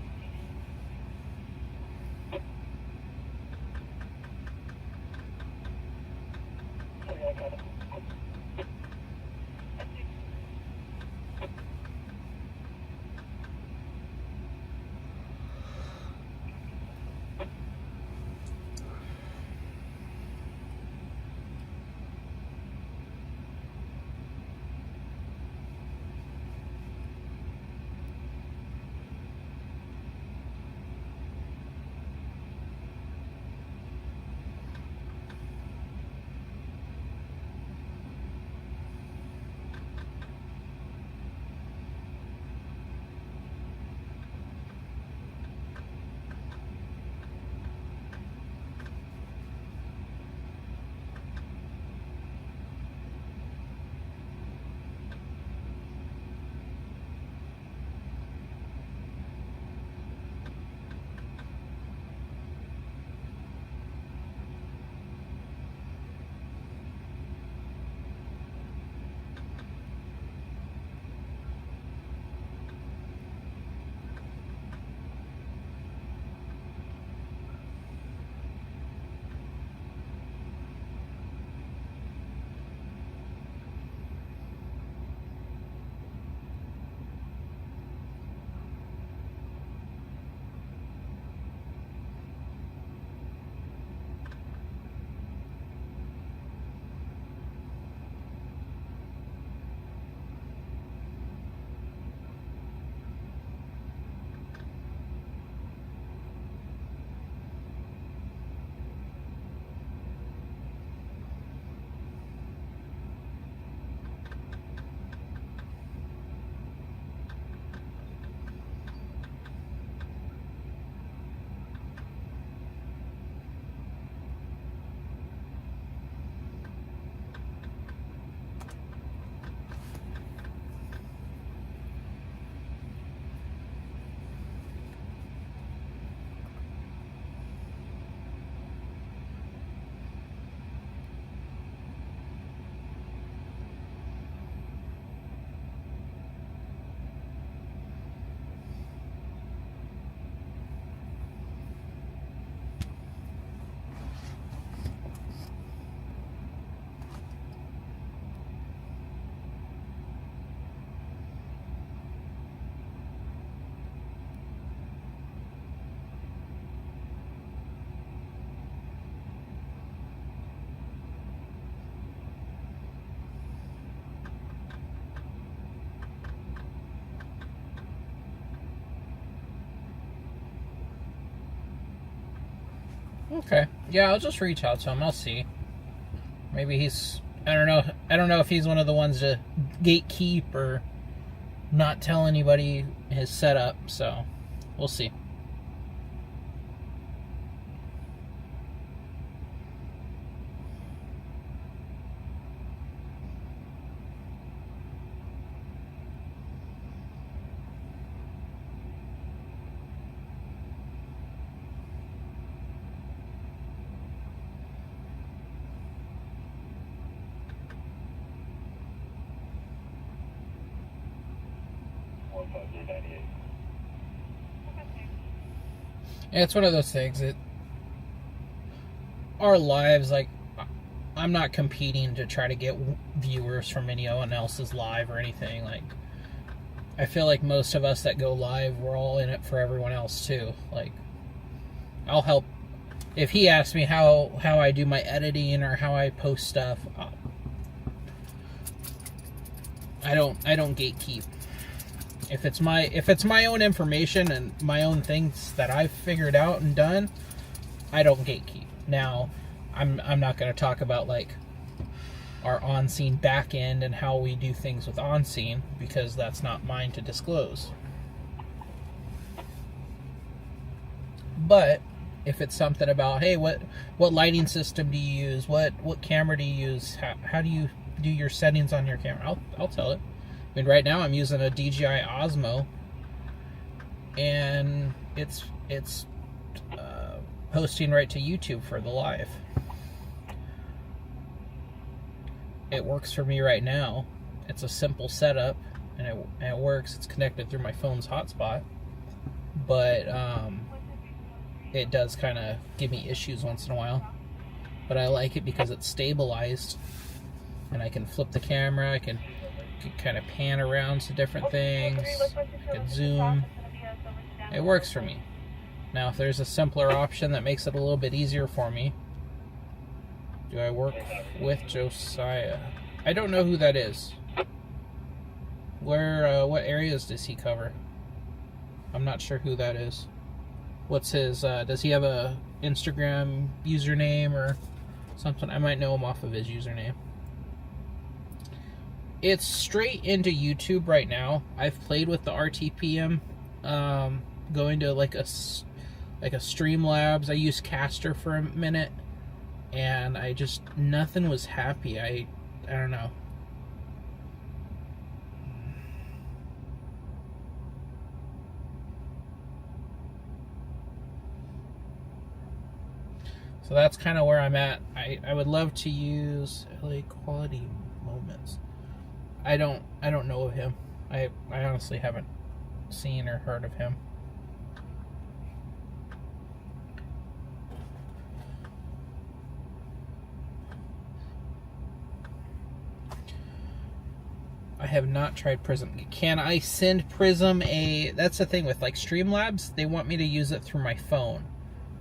Okay. Yeah, I'll just reach out to him. I'll see. Maybe he's... I don't know. I don't know if he's one of the ones to gatekeep or not tell anybody his setup. So, we'll see. Yeah, it's one of those things. Our lives, like, I'm not competing to try to get viewers from anyone else's live or anything. Like, I feel like most of us that go live, we're all in it for everyone else too. Like, I'll help. If he asks me how I do my editing or how I post stuff, I don't gatekeep. If it's my own information and my own things that I've figured out and done, I don't gatekeep. Now, I'm not going to talk about like our on-scene back end and how we do things with on-scene, because that's not mine to disclose. But if it's something about, hey, what lighting system do you use? What camera do you use? How do you do your settings on your camera? I'll tell it. I mean, right now I'm using a DJI Osmo, and it's posting right to YouTube for the live. It works for me right now. It's a simple setup, and it works. It's connected through my phone's hotspot, but it does kind of give me issues once in a while. But I like it because it's stabilized, and I can flip the camera. I can kind of pan around to different things. I can zoom. It works for me. Now, if there's a simpler option that makes it a little bit easier for me, do I work with Josiah? I don't know who that is. Where, what areas does he cover? I'm not sure who that is. What's his, does he have a Instagram username or something? I might know him off of his username. It's straight into YouTube right now. I've played with the RTPM, going to like a Streamlabs. I used Caster for a minute, and nothing was happy. I don't know. So that's kind of where I'm at. I would love to use LA Quality Moments. I don't know of him. I honestly haven't seen or heard of him. I have not tried Prism. Can I send Prism a... That's the thing with like Streamlabs. They want me to use it through my phone.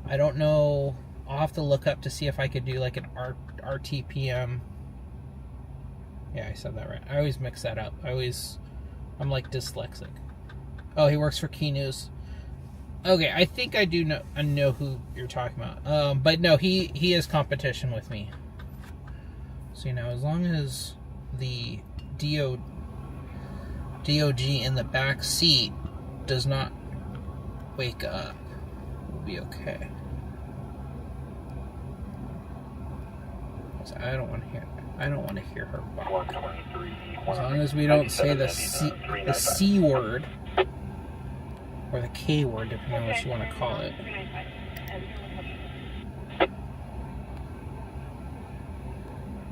I don't know. I'll have to look up to see if I could do like an RTPM. Yeah, I said that right. I always mix that up. I'm like dyslexic. Oh, he works for Key News. Okay, I think I know who you're talking about. But no, he is competition with me. So, as long as the DOG in the back seat does not wake up, we'll be okay. I don't want to hear her bark. As long as we don't say the C word or the K word, depending on what you want to call it.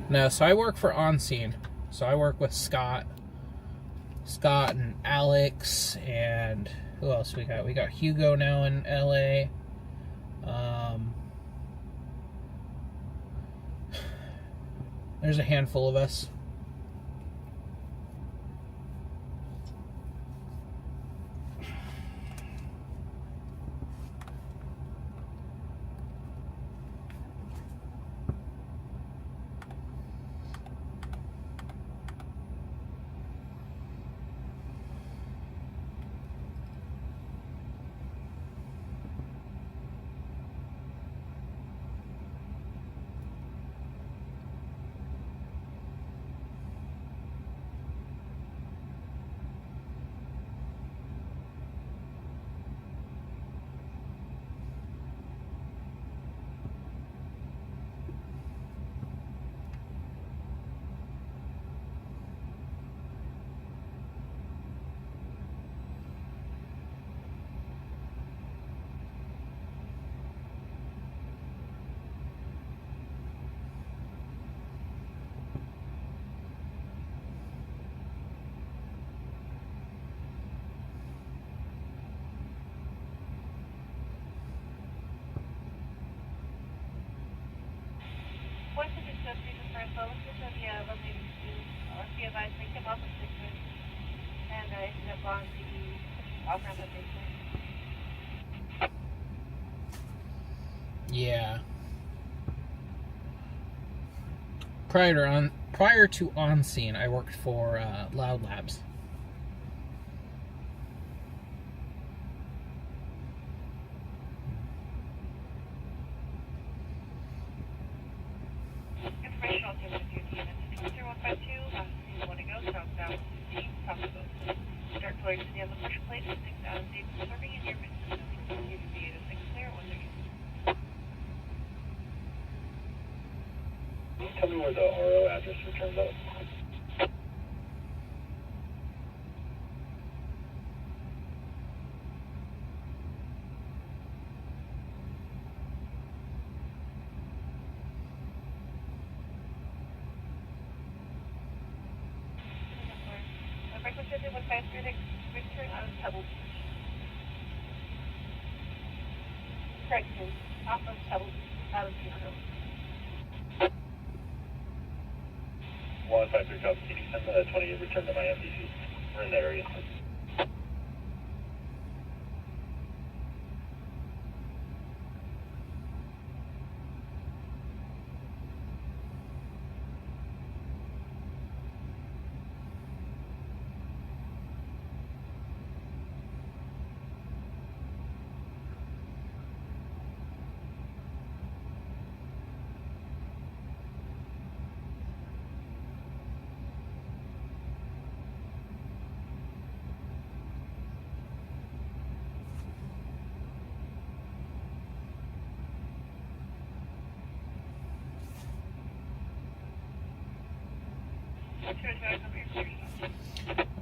No, so I work for On Scene. So I work with Scott and Alex, and who else we got? We got Hugo now in LA. There's a handful of us. I picked him up at 6 and I ended up on the off-ramp at basement. Yeah. Prior to on scene, I worked for Loud Labs. Information I'll give it to your team. It's 60152, you want to go southbound, south coast. Start clearing to the other pressure plate, 6 out of 8, serving in your business, continue to be at 6 clear, 130. Can you tell me where the RO address returns out? Frequency 1536, return out of Pebble. Correction, off of Pebble, out of Seattle. 153 Copy. Can you send the 28 return to my MDC? We're in that area.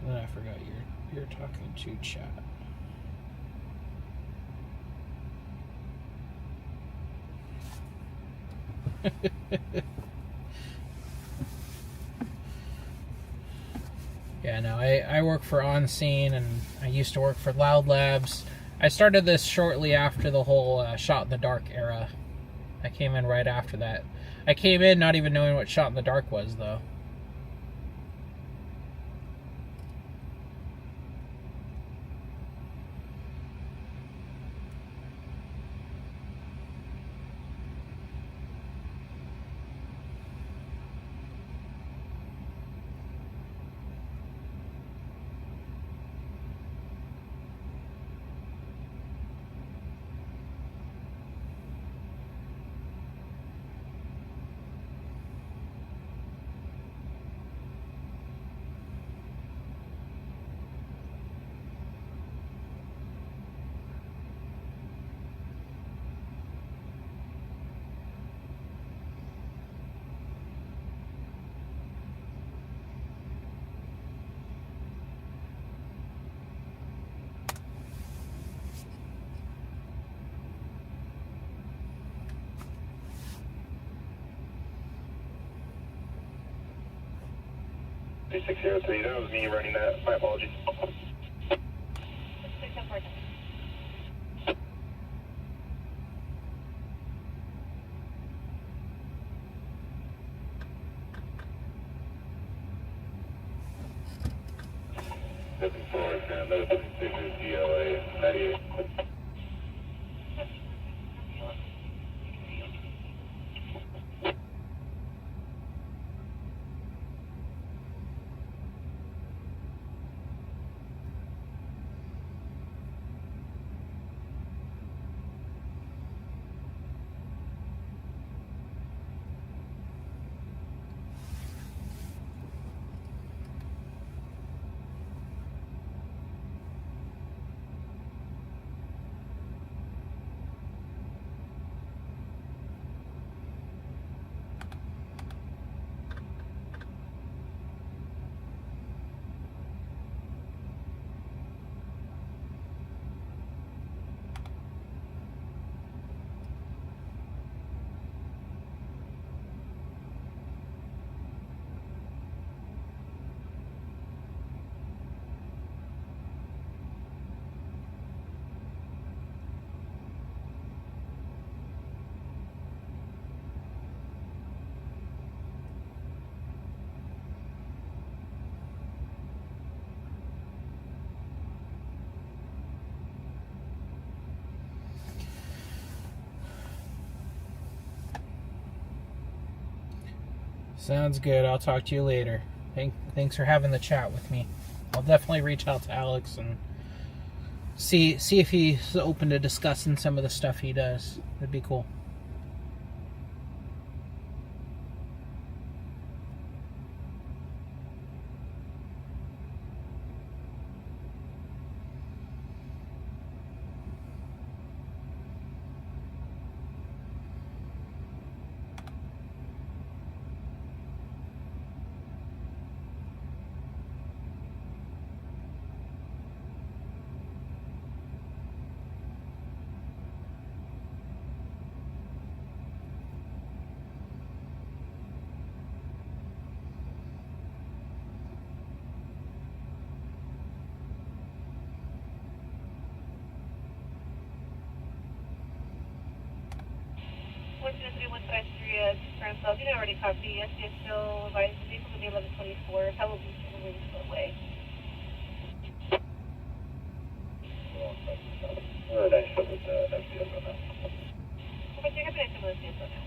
And I forgot you're talking to chat. Yeah, no, I work for On Scene, and I used to work for Loud Labs. I started this shortly after the whole Shot in the Dark era. I came in right after that. I came in not even knowing what Shot in the Dark was, though. Three 603, that was me running that. My apologies. 604. Looking forward to another 76 GLA 98. Sounds good. I'll talk to you later. Thanks for having the chat with me. I'll definitely reach out to Alex and see if he's open to discussing some of the stuff he does. That'd be cool. So you already copy. Yes, yes, still advised the vehicle to be 1124. That will be moving away. Nice with next vehicle now. But you're going to move this vehicle now.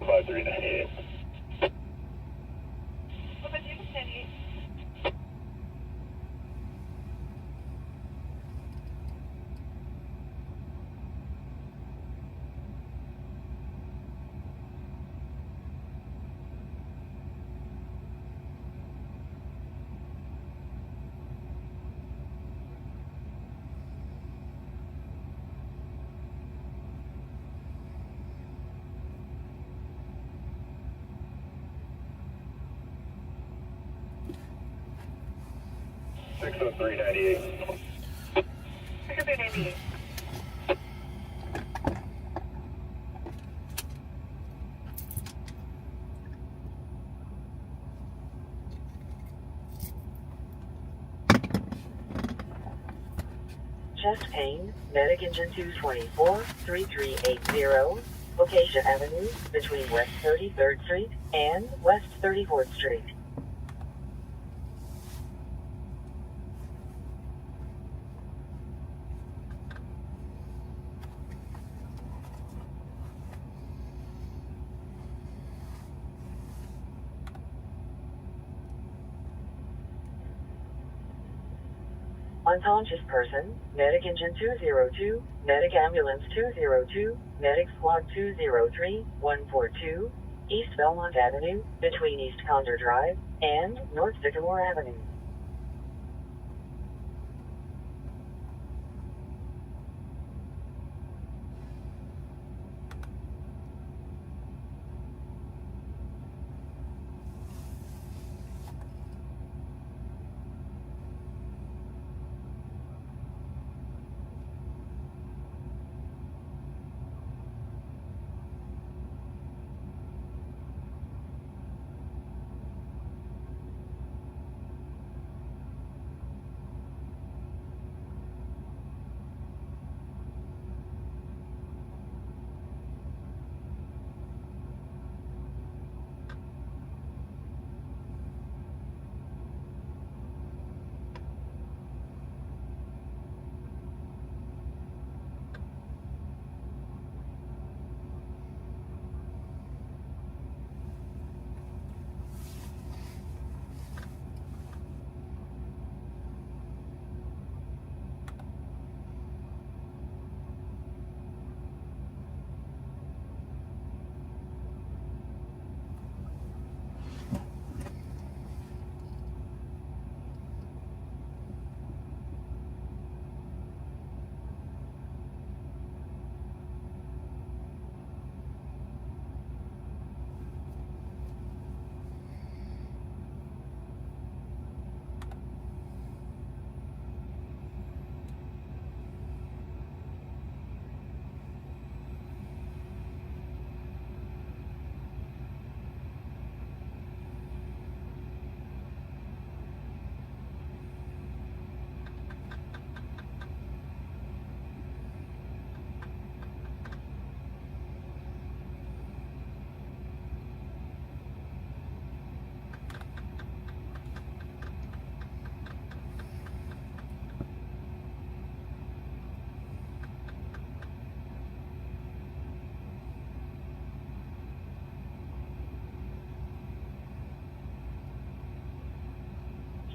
Five 398. What about you, 98? Six oh 398. 698. Chest pain, medic engine 224, 3380, Locatia Avenue, between West 33rd Street and West 34th Street. Unconscious person, medic engine 202, medic ambulance 202, medic squad 203, 142, East Belmont Avenue, between East Condor Drive and North Sycamore Avenue.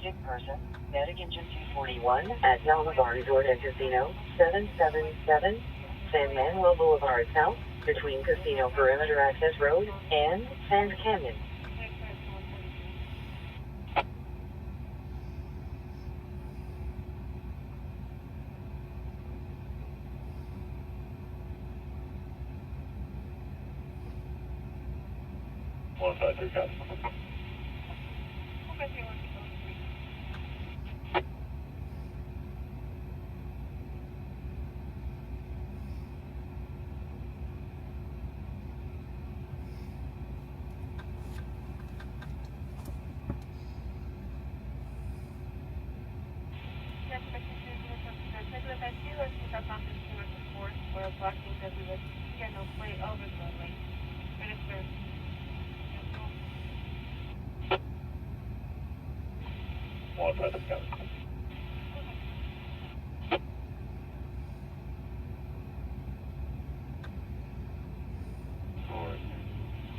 Sick person, medic engine 241 at Yamaha Resort and Casino, 777 San Manuel Boulevard South, between Casino Perimeter Access Road and Sand Canyon. One five three copy. One five three copy.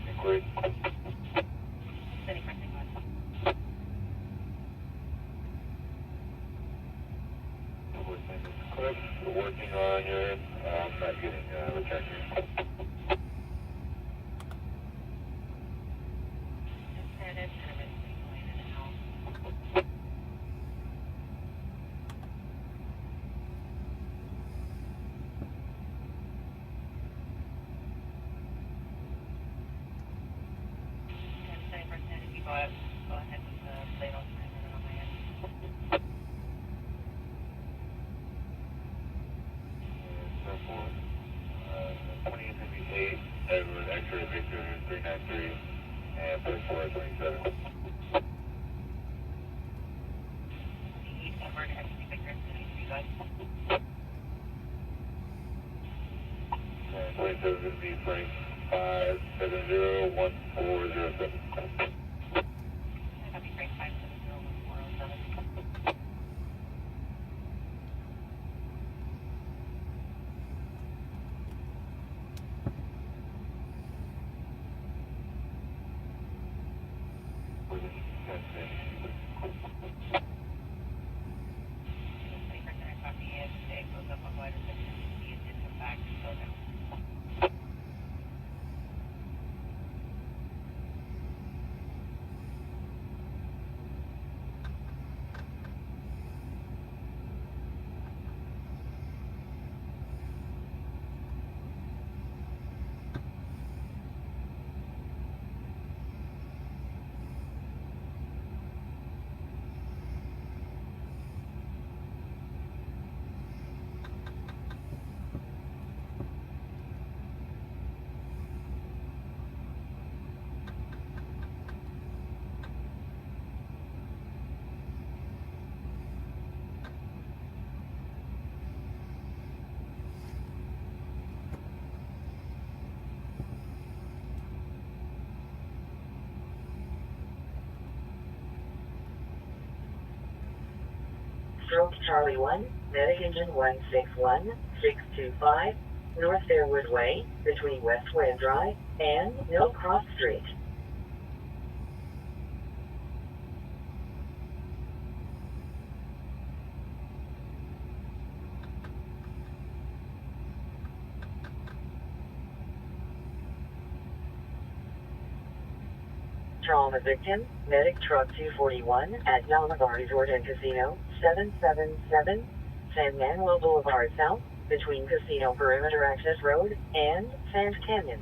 Inquiry. Cliff, working on your, I'm not getting return here. Edward X-ray Victor 393 and 3427. Edward X-ray Victor 393. 27 is going to be Frank 5701407. Copy Frank 5701407. Stroke Charlie 1, medic engine 161625, North Fairwood Way, between West Webb Drive and Mill Cross Street. Trauma victim, medic truck 241 at Yamaha Resort and Casino, 777 San Manuel Boulevard South, between Casino Perimeter Access Road and Sand Canyon.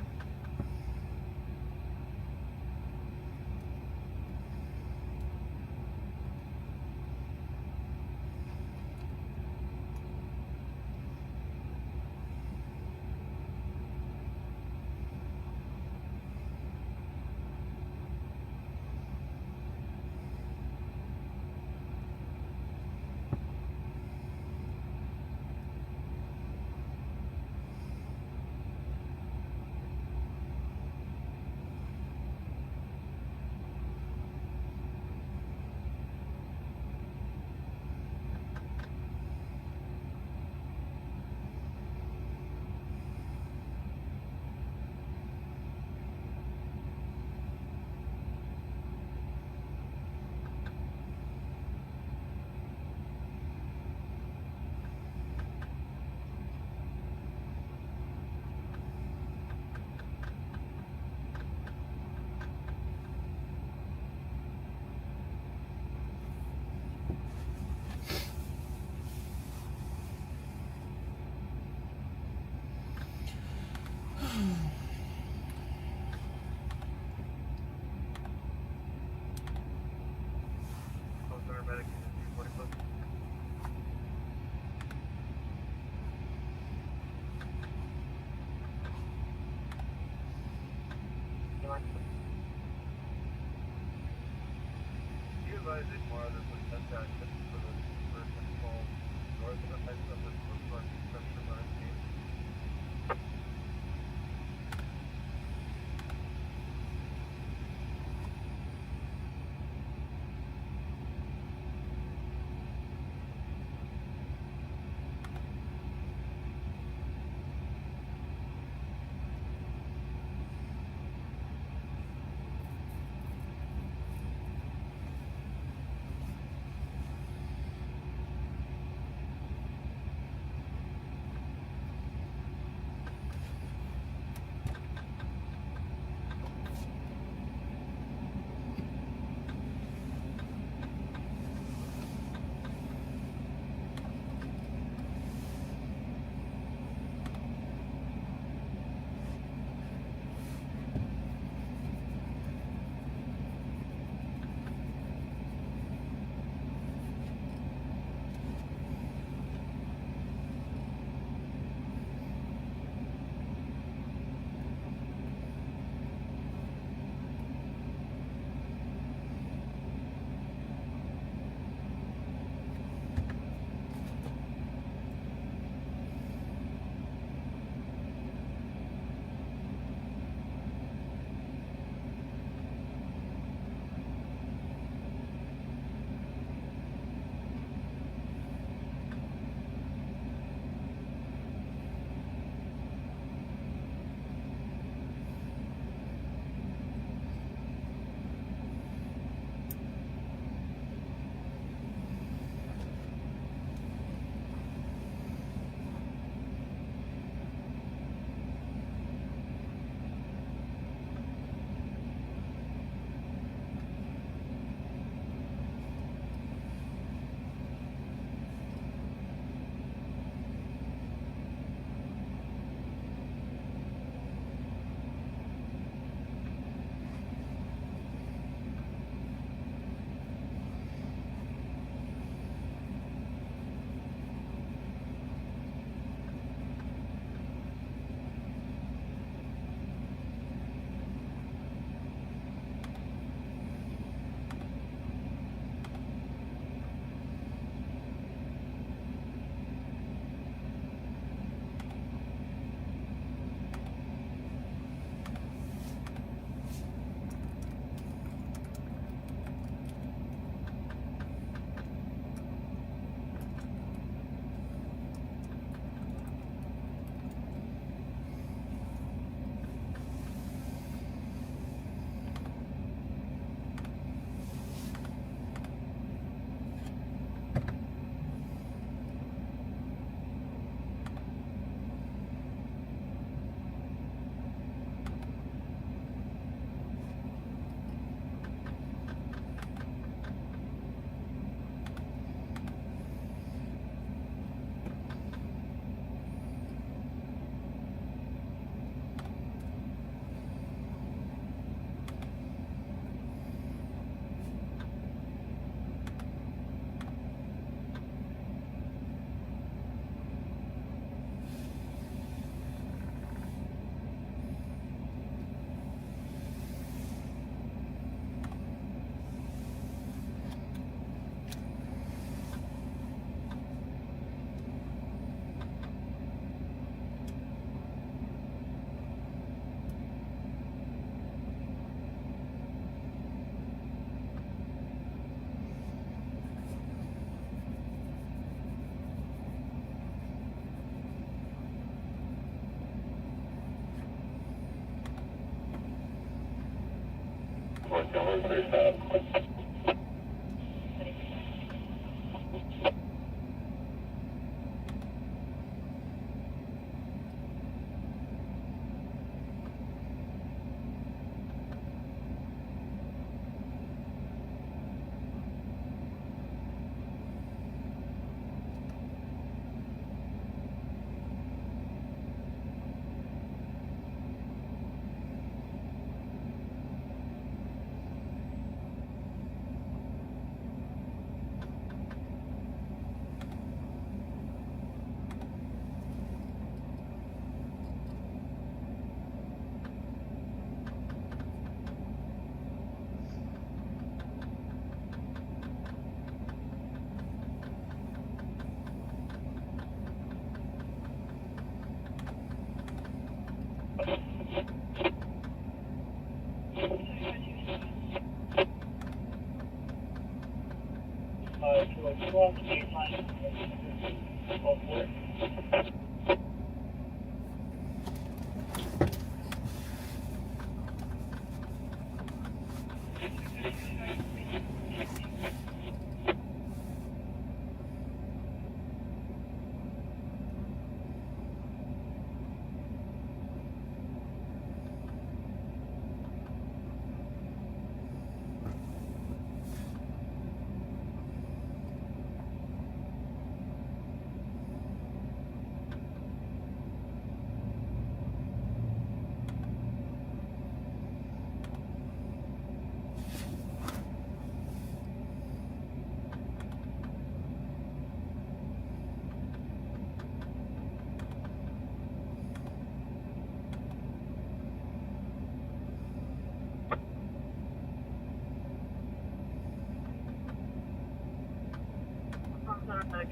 Number 3 stop.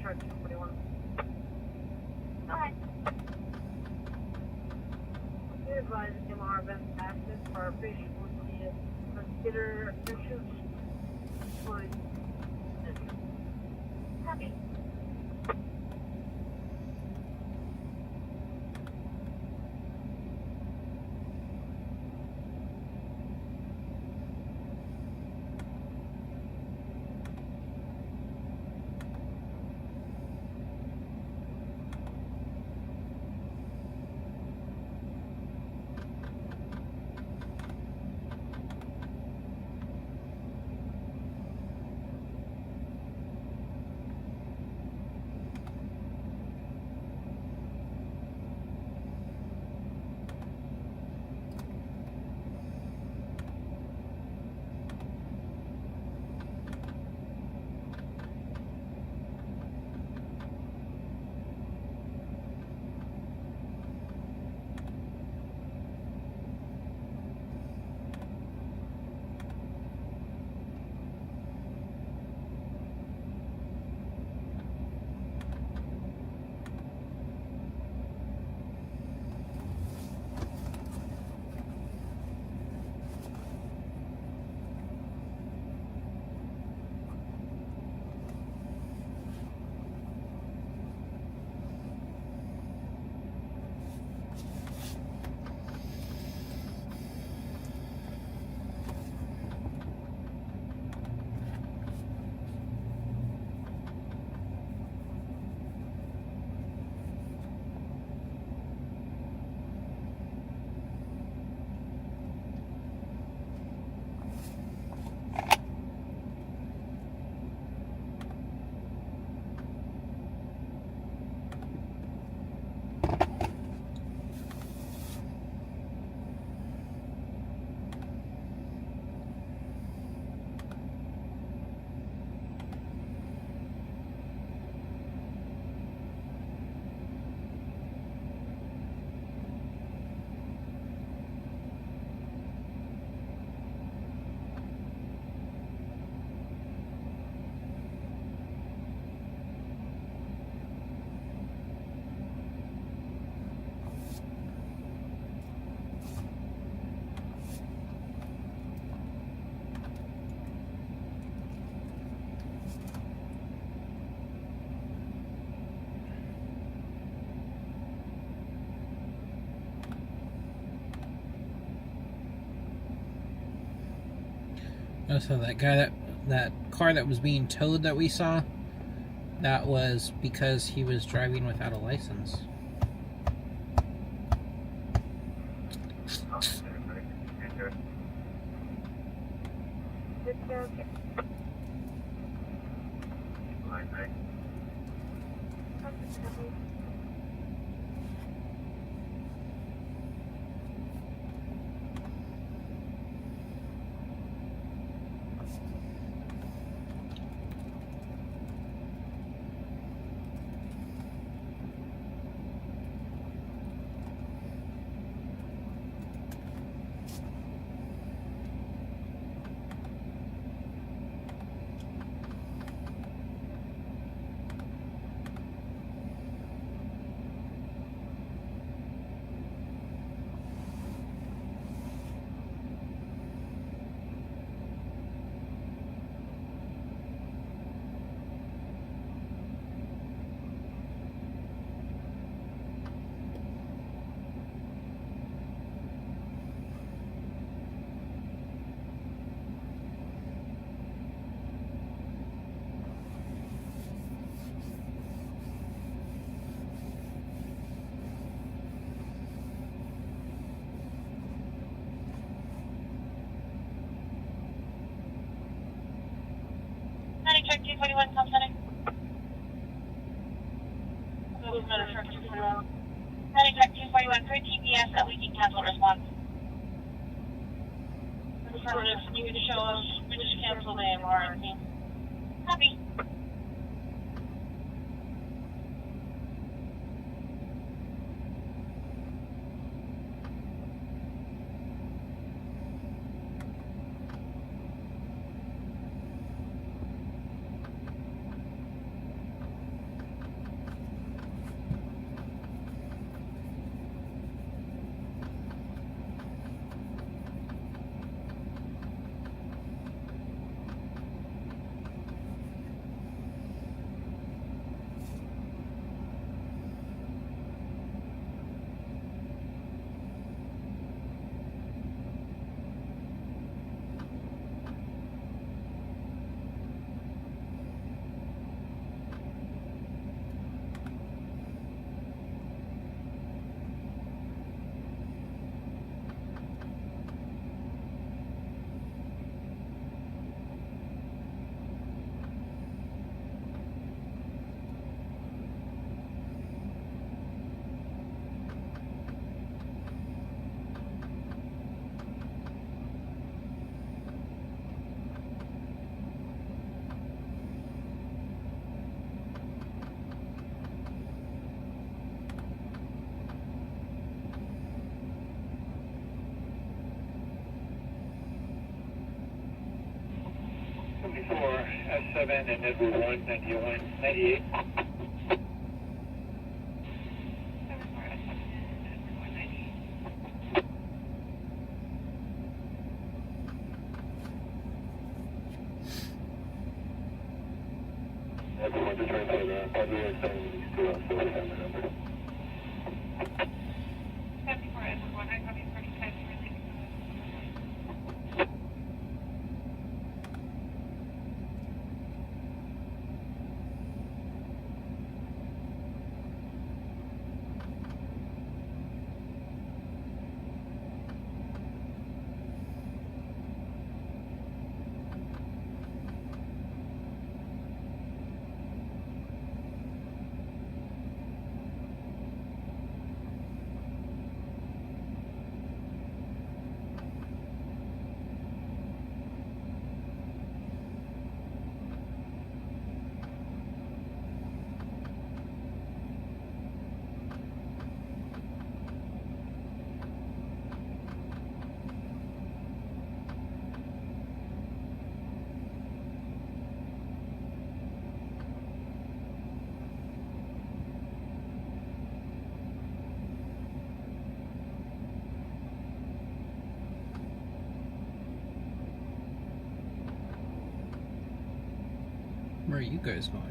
Chart 241. Go ahead. We advise MR event active for our patient would be consider issues. Copy. Oh, so that guy, that car that was being towed that we saw, that was because he was driving without a license. Truck 241, Tom Center. Truck 241. Truck 241, for TPS that we can cancel response. Affirmative, you can show us, we just cancel the MRNP. Copy. S7 and Edward 1, 91, 98. Everyone to turn to the public 72 on 47 number. 74 Edward 1, I copy 35 to release. Where are you guys going?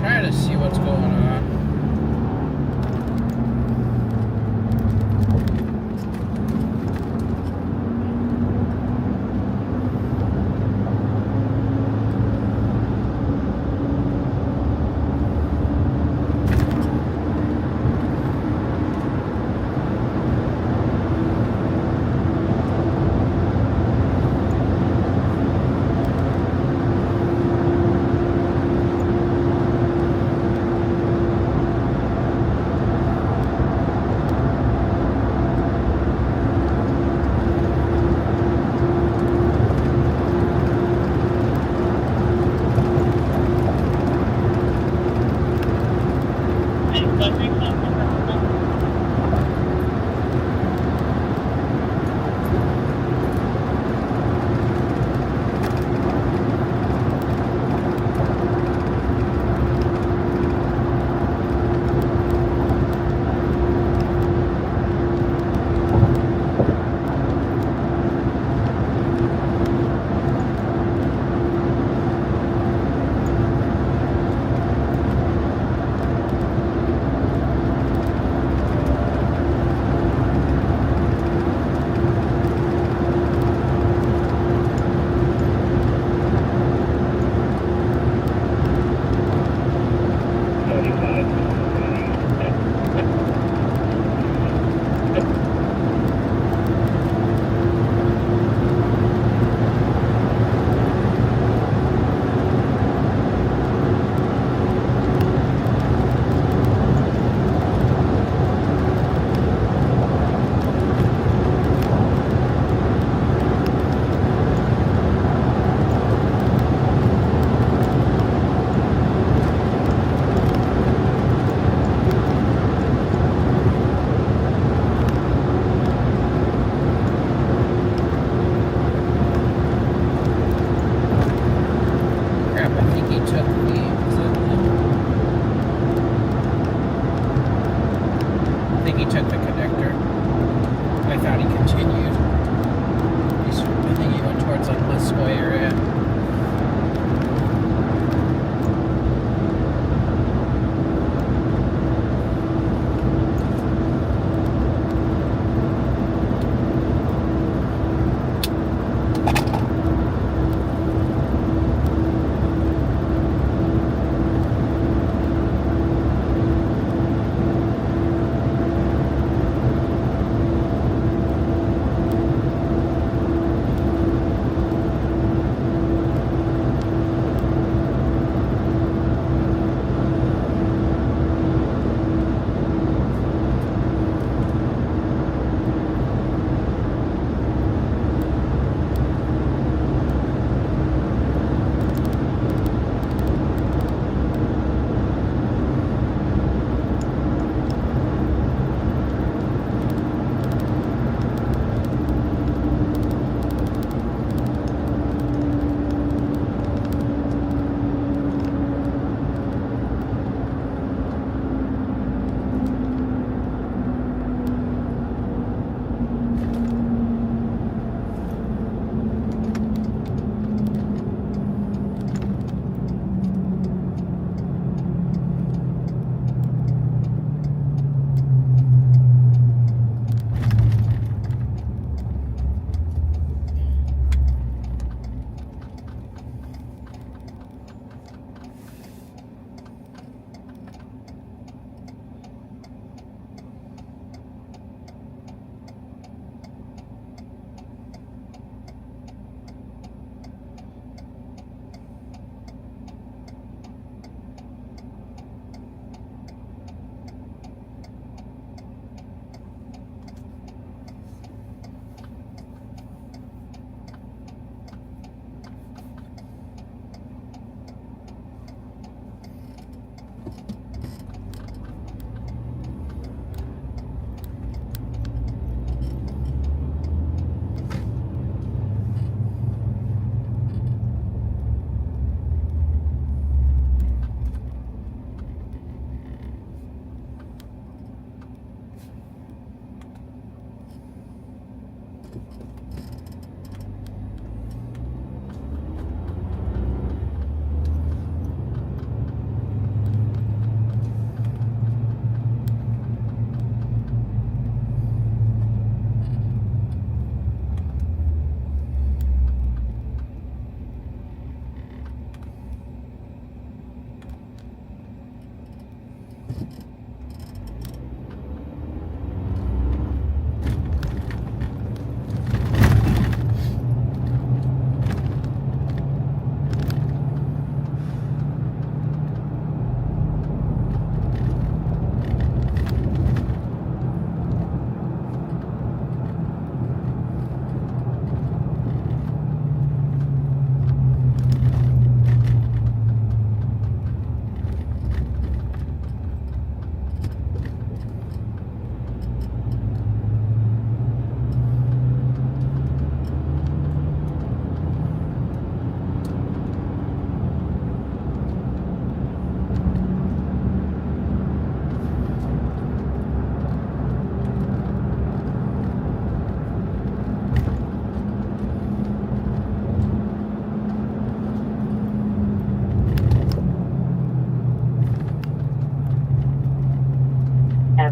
Trying to see what's going on.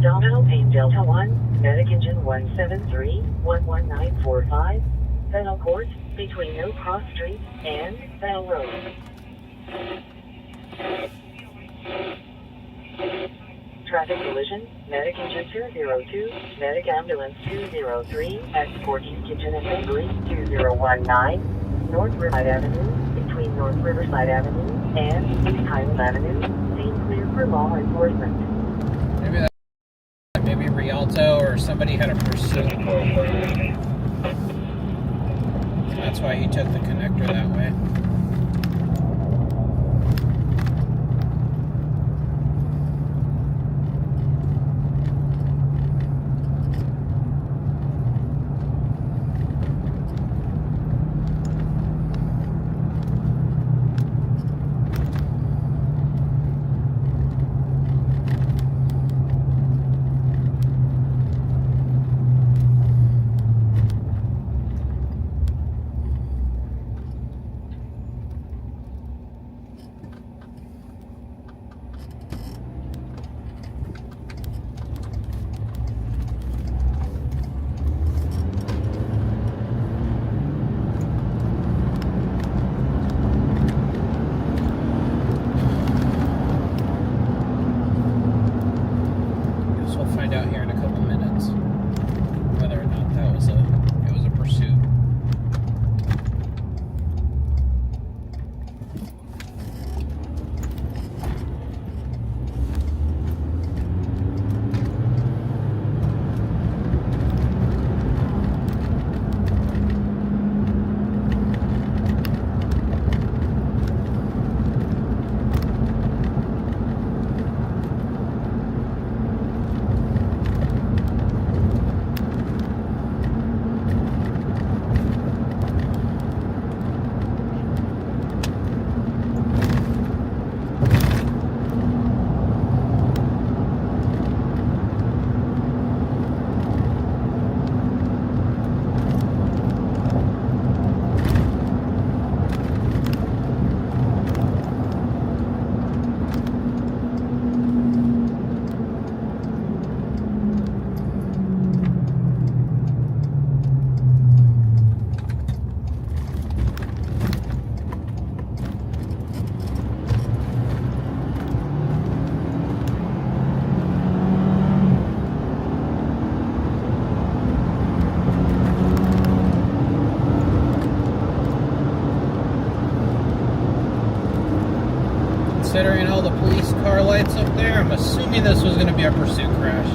Abdominal pain Delta 1, medic engine 173, 11945, Fennel Court, between No Cross Street and Bell Road. Traffic collision, medic engine 202, medic ambulance 203 at Porky's Kitchen and Bakery 2019, North Riverside Avenue, between North Riverside Avenue and East Highland Avenue, scene clear for law enforcement. Maybe Rialto or somebody had a pursuit. That's why he took the connector that way. Considering all the police car lights up there, I'm assuming this was going to be a pursuit crash.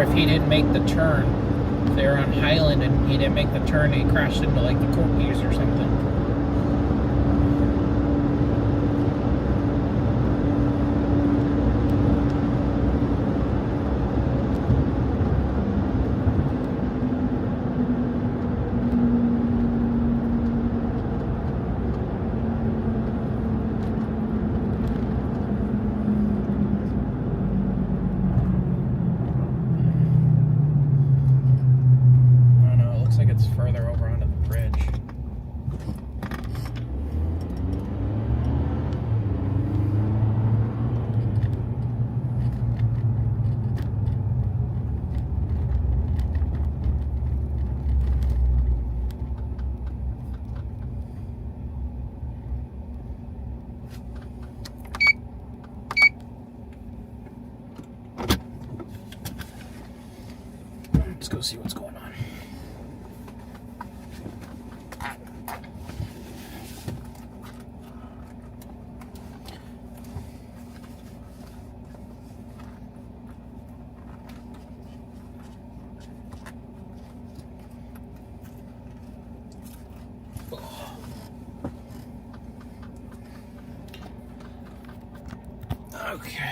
If he didn't make the turn, if they were on Highland and he didn't make the turn, he crashed into like the Corky's or something. Further over onto the bridge. Let's go see what's going on. Okay.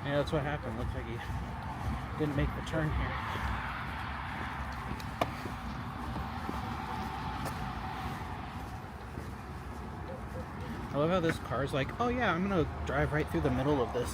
Yeah, that's what happened. Looks like he didn't make the turn here. I love how this car's like, oh yeah, I'm gonna drive right through the middle of this.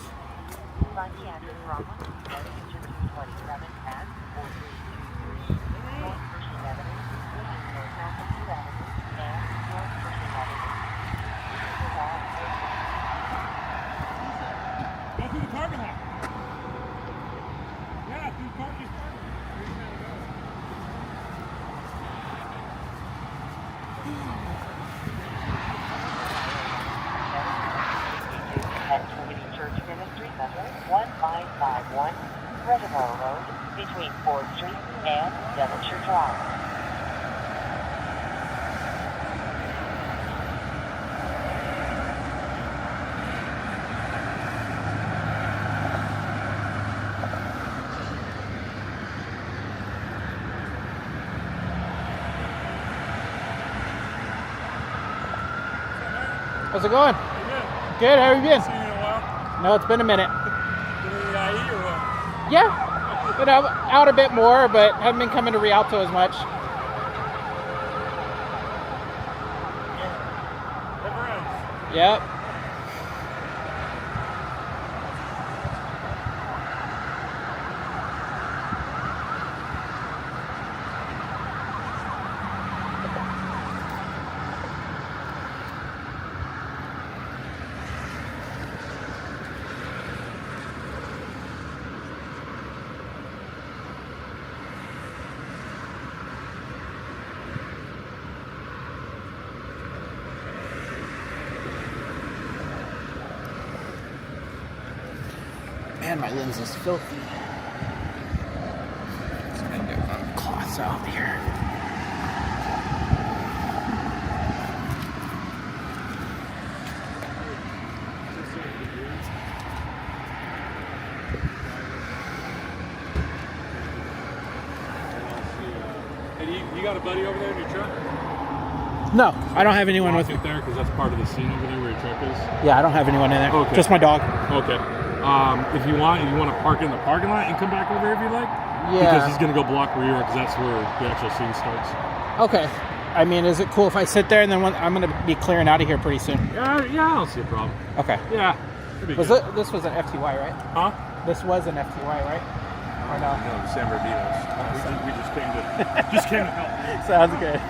Church Ministry Center, 1551 Reservoir Road, between 4th Street and Devonshire Drive. How's it going? Good, how have you been? Seen you in a while? No, it's been a minute. Been in the IE or what? Yeah, been out a bit more, but haven't been coming to Rialto as much. Never ends. Yep. Man, my lens is filthy. It's gonna get some cloths out here. Hey, you got a buddy over there in your truck? No, I don't have anyone with me. There, because that's part of the scene over there where your truck is. Yeah, I don't have anyone in there. Okay. Just my dog. Okay. If you want to park in the parking lot and come back over here if you like. Yeah. Because he's gonna go block where you are, because that's where the actual scene starts. Okay. I mean, is it cool if I sit there and then I'm going to be clearing out of here pretty soon? Yeah, I don't see a problem. Okay. Yeah. This was an FTY, right? Huh? This was an FTY, right? Or no? No, the San Bernardinos. We just came to help. Sounds good.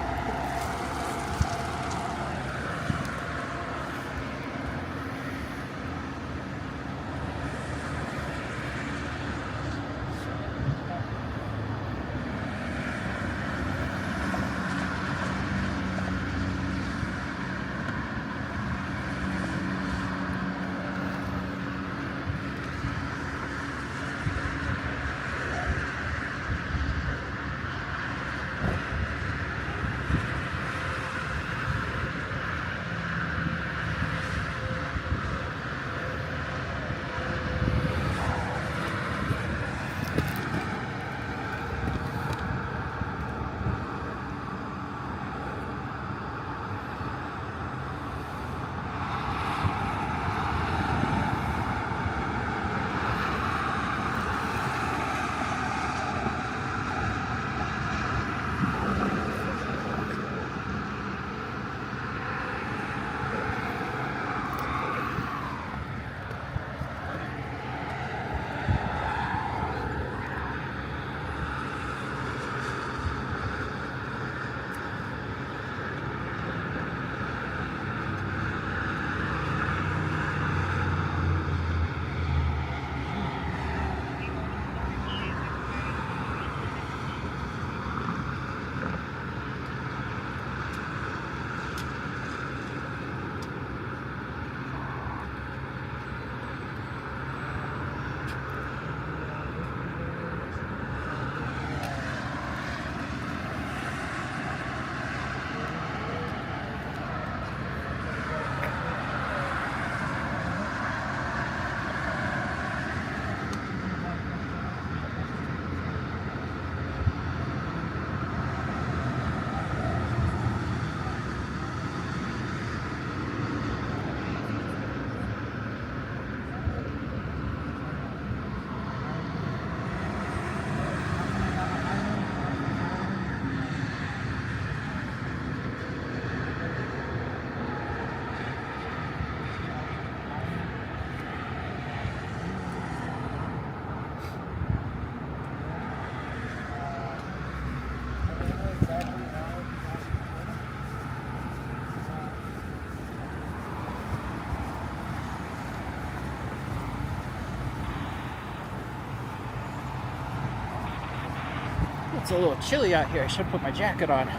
It's a little chilly out here. I should put my jacket on.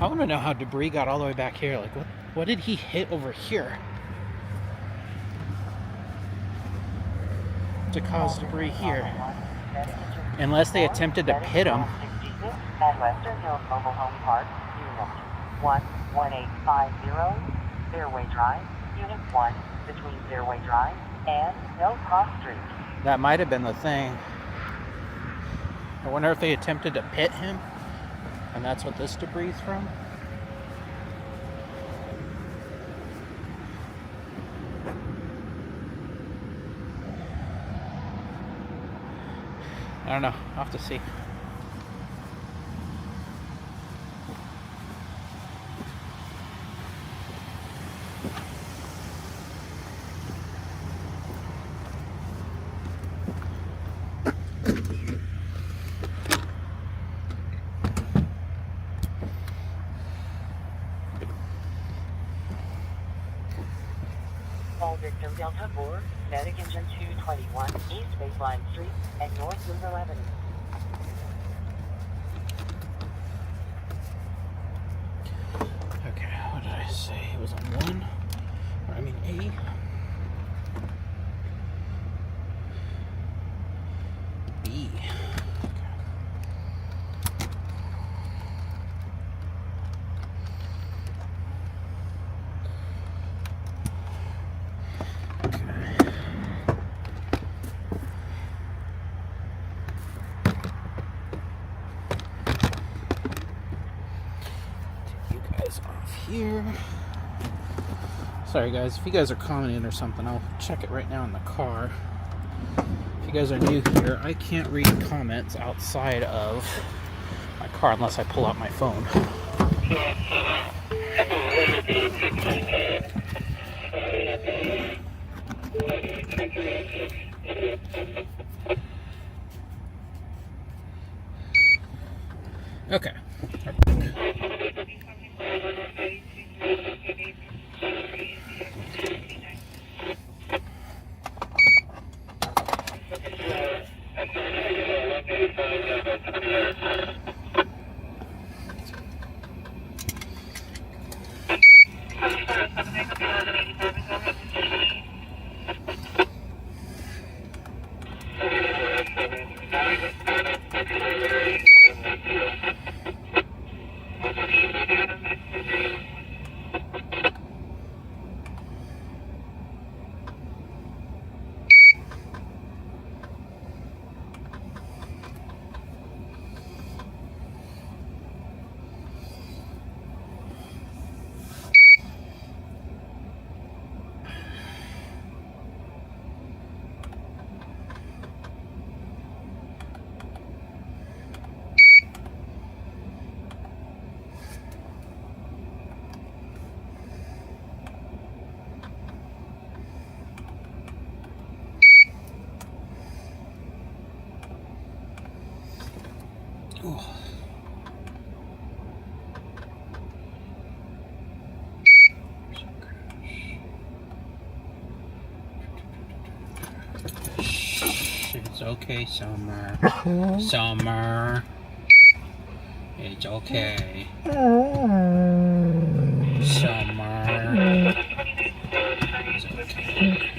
I want to know how debris got all the way back here. Like, what did he hit over here to cause debris here? Unless they attempted to pit him. At Western Hills Mobile Home Park, Unit 11850, Fairway Drive, Unit 1, between Fairway Drive and No Cross Street. That might have been the thing. I wonder if they attempted to pit him, and that's what this debris is from. I don't know. I'll have to see. All victim Delta 4, Medic Engine 221, East Baseline Street, and North Window Avenue. Okay, what did I say? It was on 1. Or, I mean A. B. Here. Sorry guys, if you guys are commenting or something, I'll check it right now in the car. If you guys are new here, I can't read comments outside of my car unless I pull out my phone. Okay. It's okay, Summer. Summer. It's okay. Summer. It's okay.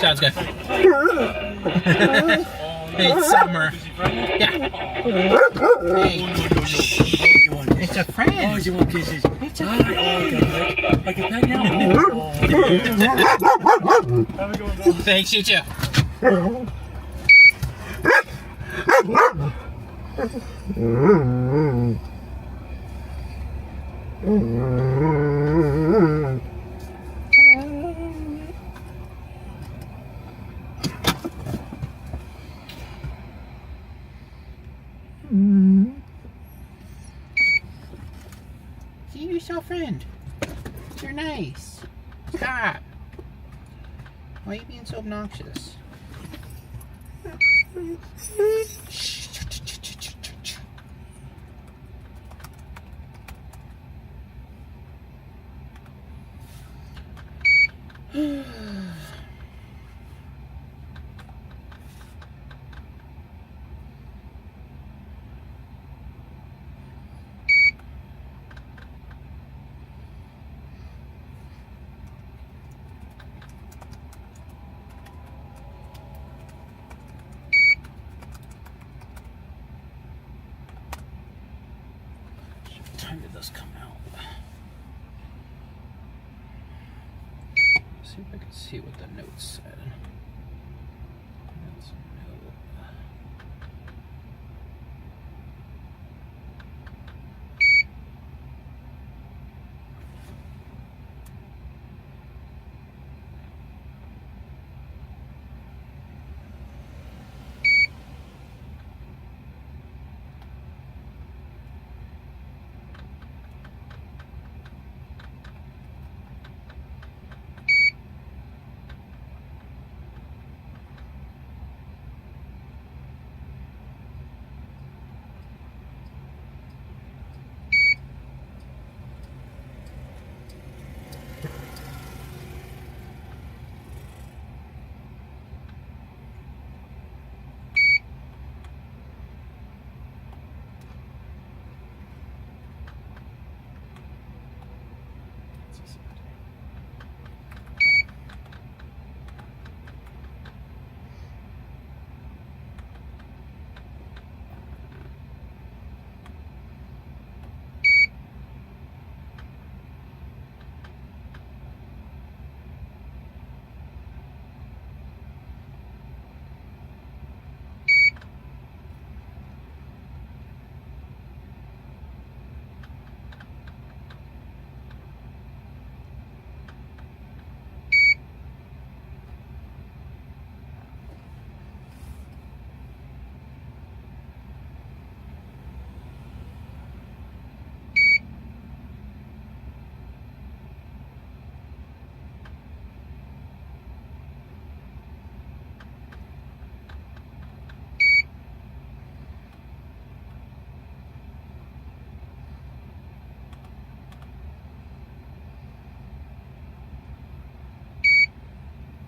Sounds good. Hey, Summer. Yeah. Hey. It's a friend. Oh, you want kisses? It's a friend. I can pet now. Have a good one, bro. Thanks, you too. See, you're so friend. You're nice. Stop. Why are you being so obnoxious? see if I can see what the notes said. That's a note.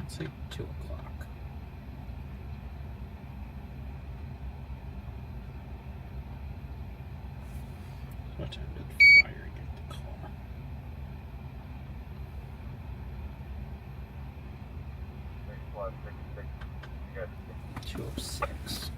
Let's say 2 o'clock. What time did fire get the call? 2:06.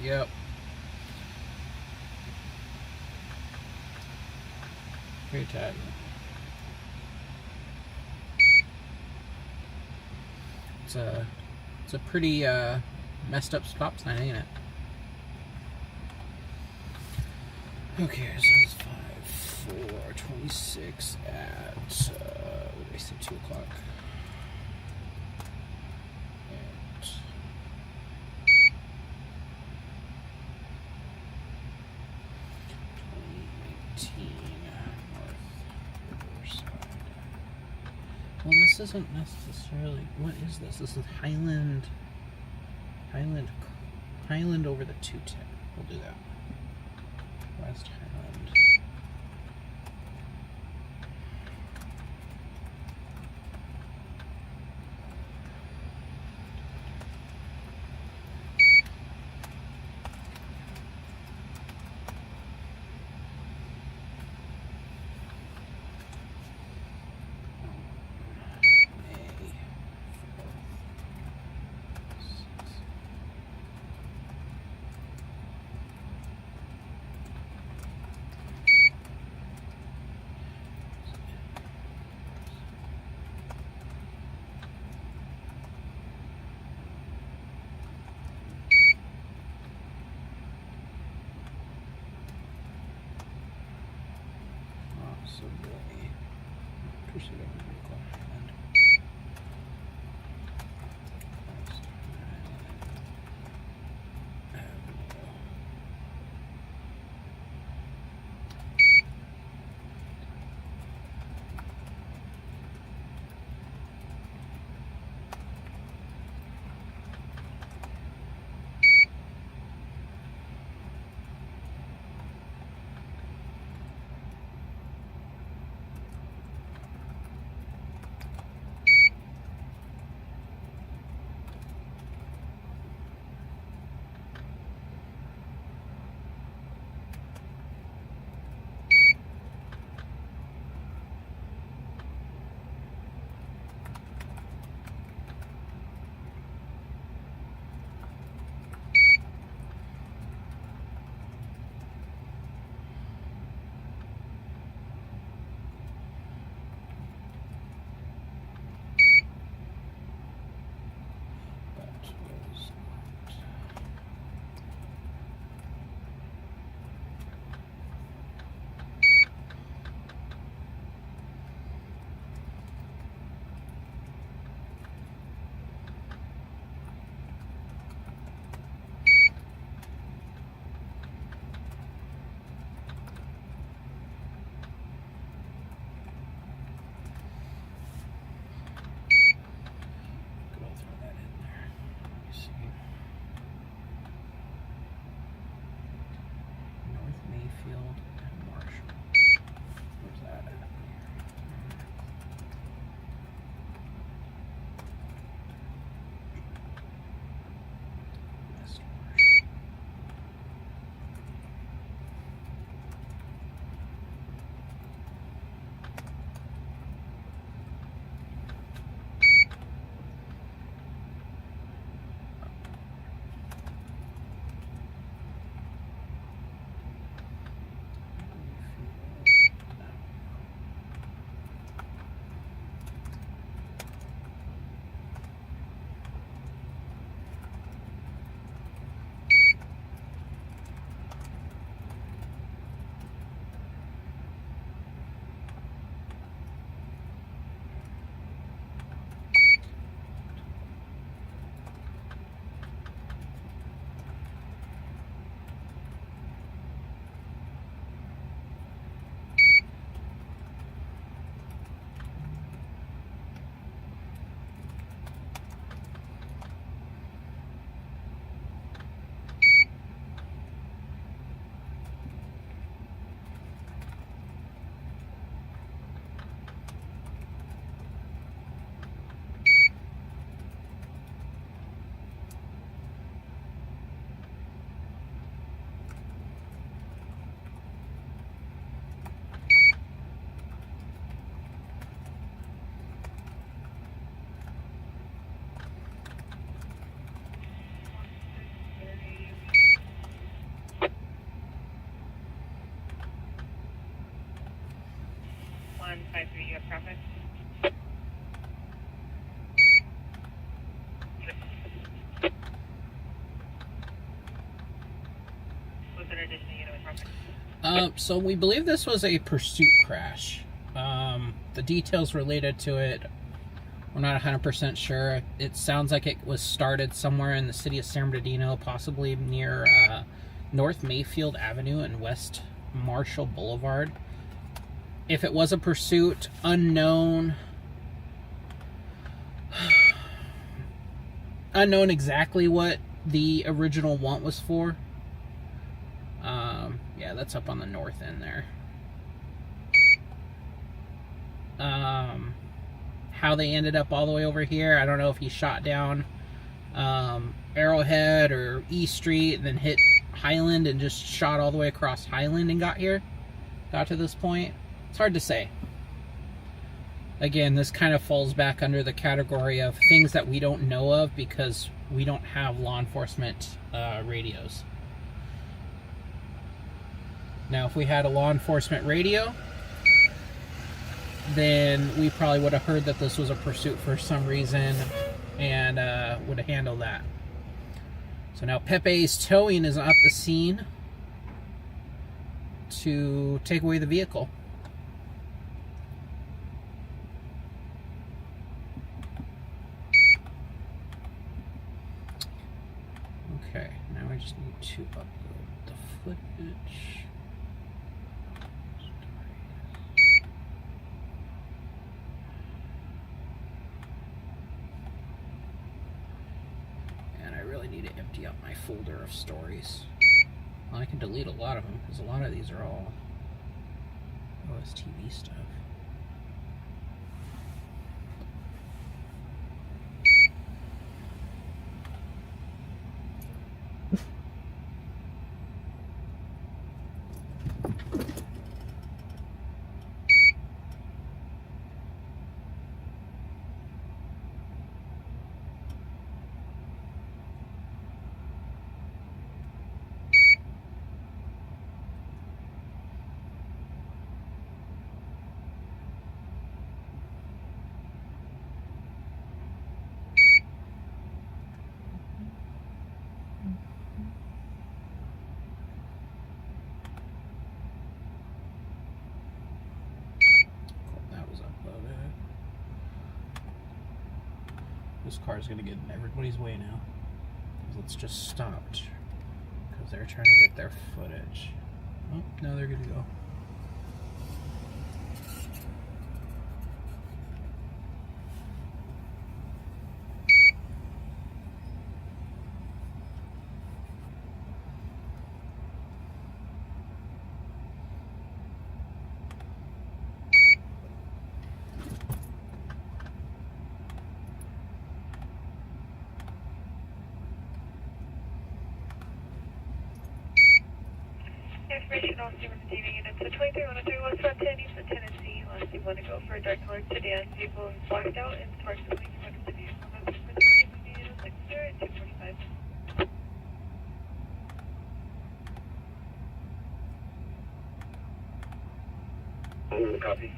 Yep. Very tight. It's a pretty messed up stop sign, ain't it? Okay, so it's 5:26 at what did I say, 2 o'clock. And 2019 North Riverside. Well, this isn't necessarily. What is this? This is Highland over the 210. We'll do that. West Highland. Pursuit of a vehicle. You have traffic? Was there additional unit with traffic? So we believe this was a pursuit crash. The details related to it, we're not 100% sure. It sounds like it was started somewhere in the city of San Bernardino, possibly near North Mayfield Avenue and West Marshall Boulevard. If it was a pursuit, unknown. Unknown exactly what the original want was for. Yeah, that's up on the north end there. How they ended up all the way over here, I don't know if he shot down Arrowhead or E Street and then hit Highland and just shot all the way across Highland and got to this point. It's hard to say. Again, this kind of falls back under the category of things that we don't know of because we don't have law enforcement radios. Now, if we had a law enforcement radio, then we probably would have heard that this was a pursuit for some reason and would have handled that. So now Pepe's Towing is at the scene to take away the vehicle. Okay, now I just need to upload the footage. And I really need to empty out my folder of stories. Well, I can delete a lot of them because a lot of these are all OSTV stuff. This car is going to get in everybody's way now. Let's just stop because they're trying to get their footage. Oh, no, they're good to go. Information on Stevenson TV units. The 2313 West Front 10 East of Tennessee. Unless you want to go for a direct alert sedan, vehicle is blacked out and sparks the police front of the vehicle. That's for the 245. Copy.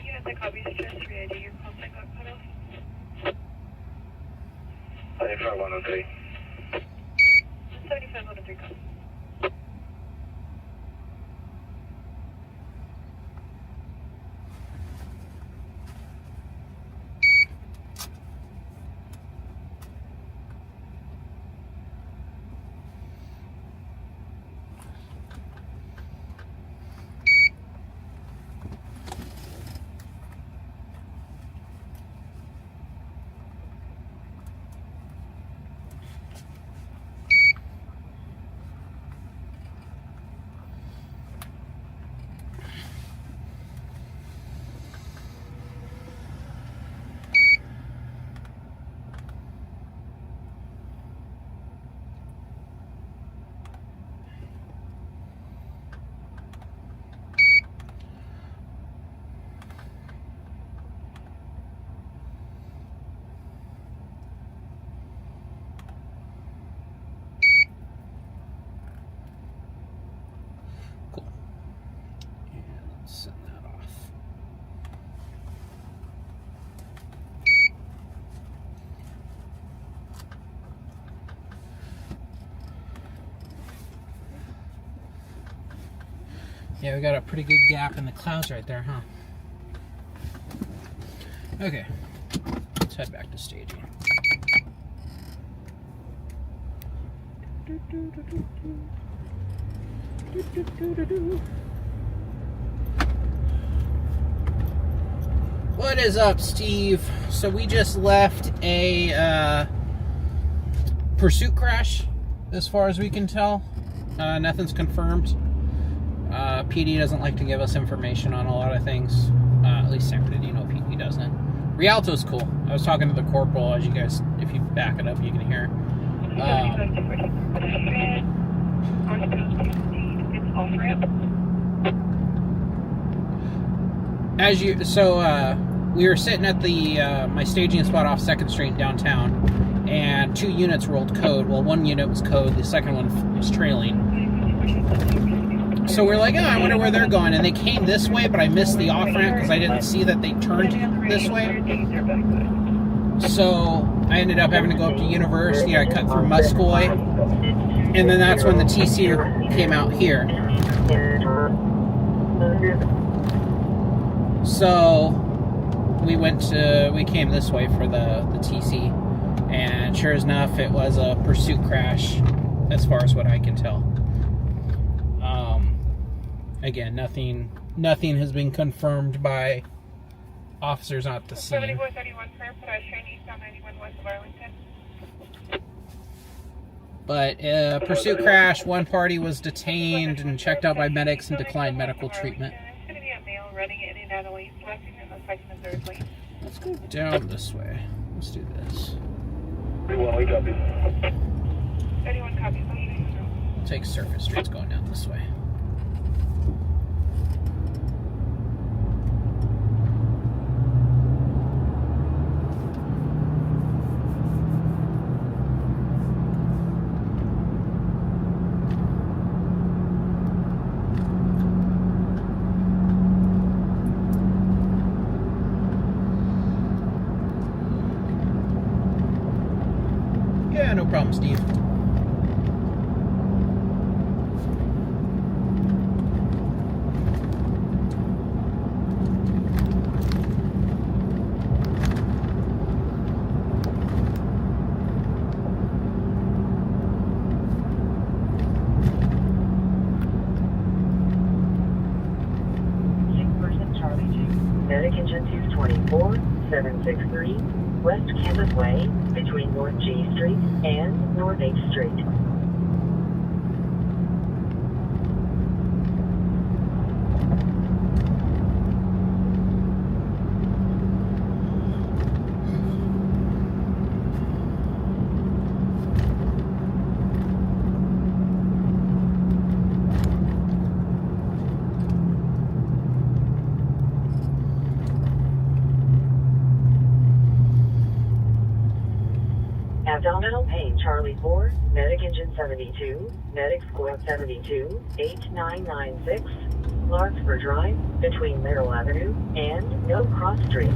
You have the copies just ready. Your call sign got cut off. 75103. 7503 copy. Send that off. Yeah, we got a pretty good gap in the clouds right there, huh? Okay, let's head back to staging. What is up, Steve? So we just left a pursuit crash, as far as we can tell. Nothing's confirmed. PD doesn't like to give us information on a lot of things. At least San Bernardino PD doesn't. Rialto's cool. I was talking to the corporal, as you guys, if you back it up, you can hear. We were sitting at the my staging spot off 2nd Street downtown, and 2 units rolled code. Well, 1 unit was code, the second one was trailing. So we're like, oh, I wonder where they're going. And they came this way, but I missed the off-ramp because I didn't see that they turned this way. So I ended up having to go up to University. I cut through Muscoy. And then that's when the TC came out here. So we came this way for the TC. And But sure enough, it was a pursuit crash, as far as what I can tell. Again, nothing has been confirmed by officers at the scene. 7431 for pedestrian eastbound 91 west of Arlington. But pursuit crash, one party was detained and checked out by medics and declined medical treatment. It's going to be a male running in and out of lanes, west and the second and third lane. Let's go down this way. Let's do this. 31, we copy. 31 copies. We'll take surface streets going down this way. Yeah, no problem, Steve. Charlie 2, Medic Engine 224, 763, West Campus Way, between North G Street and North 8th Street. Abdominal pain, Charlie 4, Medic Engine 72, Medic Squad 72, 8996, Larkspur Drive, between Merrill Avenue and No Cross Street.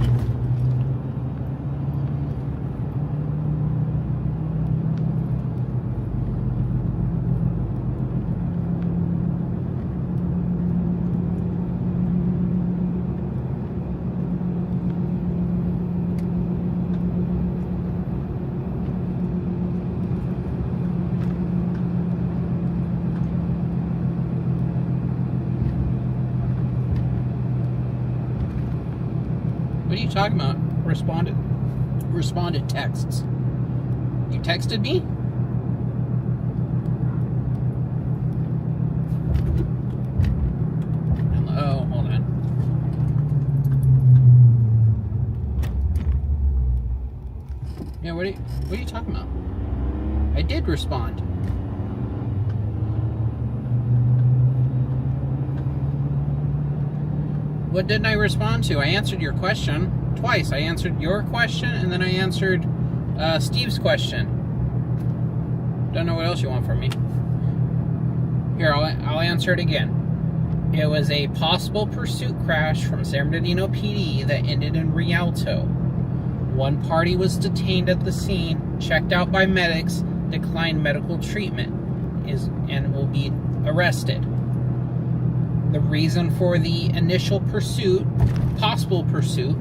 What are you talking about? Responded texts. You texted me? Hello, hold on. Yeah, what are you talking about? I did respond. What didn't I respond to? I answered your question twice. I answered your question, and then I answered Steve's question. Don't know what else you want from me. Here, I'll answer it again. It was a possible pursuit crash from San Bernardino PD that ended in Rialto. One party was detained at the scene, checked out by medics, declined medical treatment, and will be arrested. The reason for the initial pursuit, possible pursuit,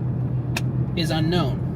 is unknown.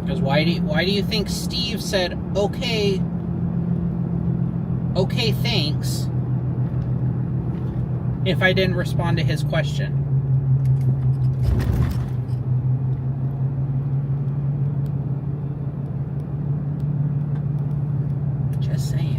Because why do you think Steve said okay, thanks, if I didn't respond to his question? Just saying.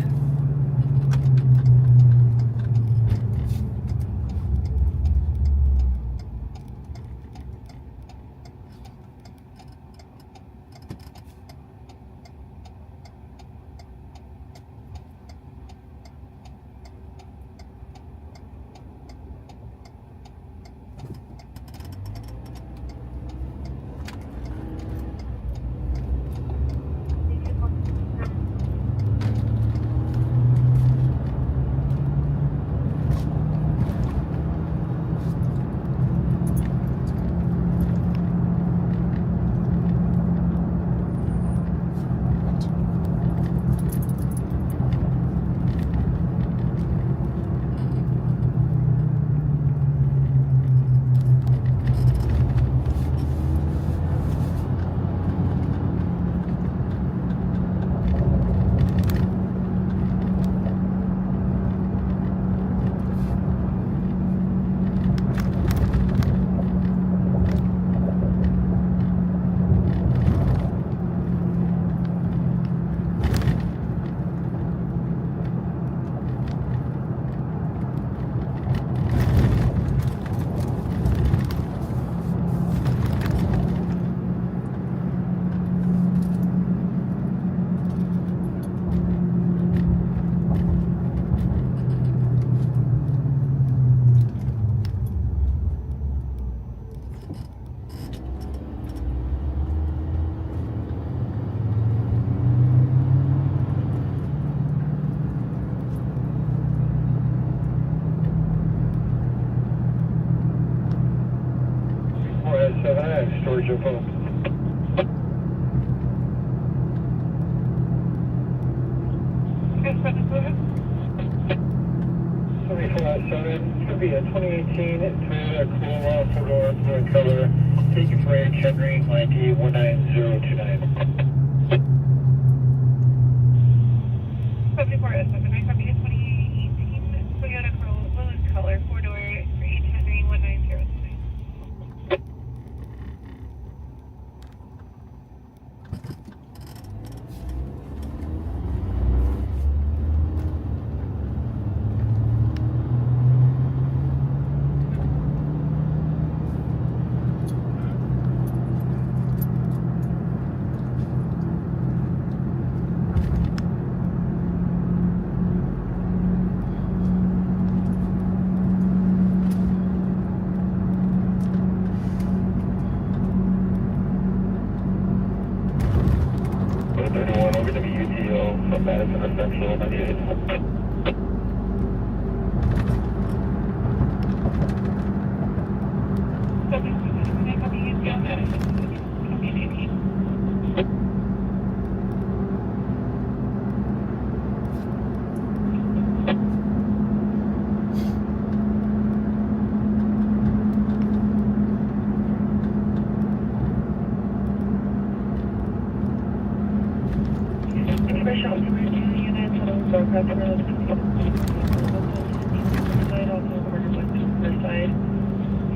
It's going to be a 2018 Toyota Corolla four-door blue color. Take your brake, Henry, ID 19029. 74S7, I copy a 2018 Toyota Corolla blue color, four-door, H Henry 19029. 31 over to UTO from Madison to Central 98.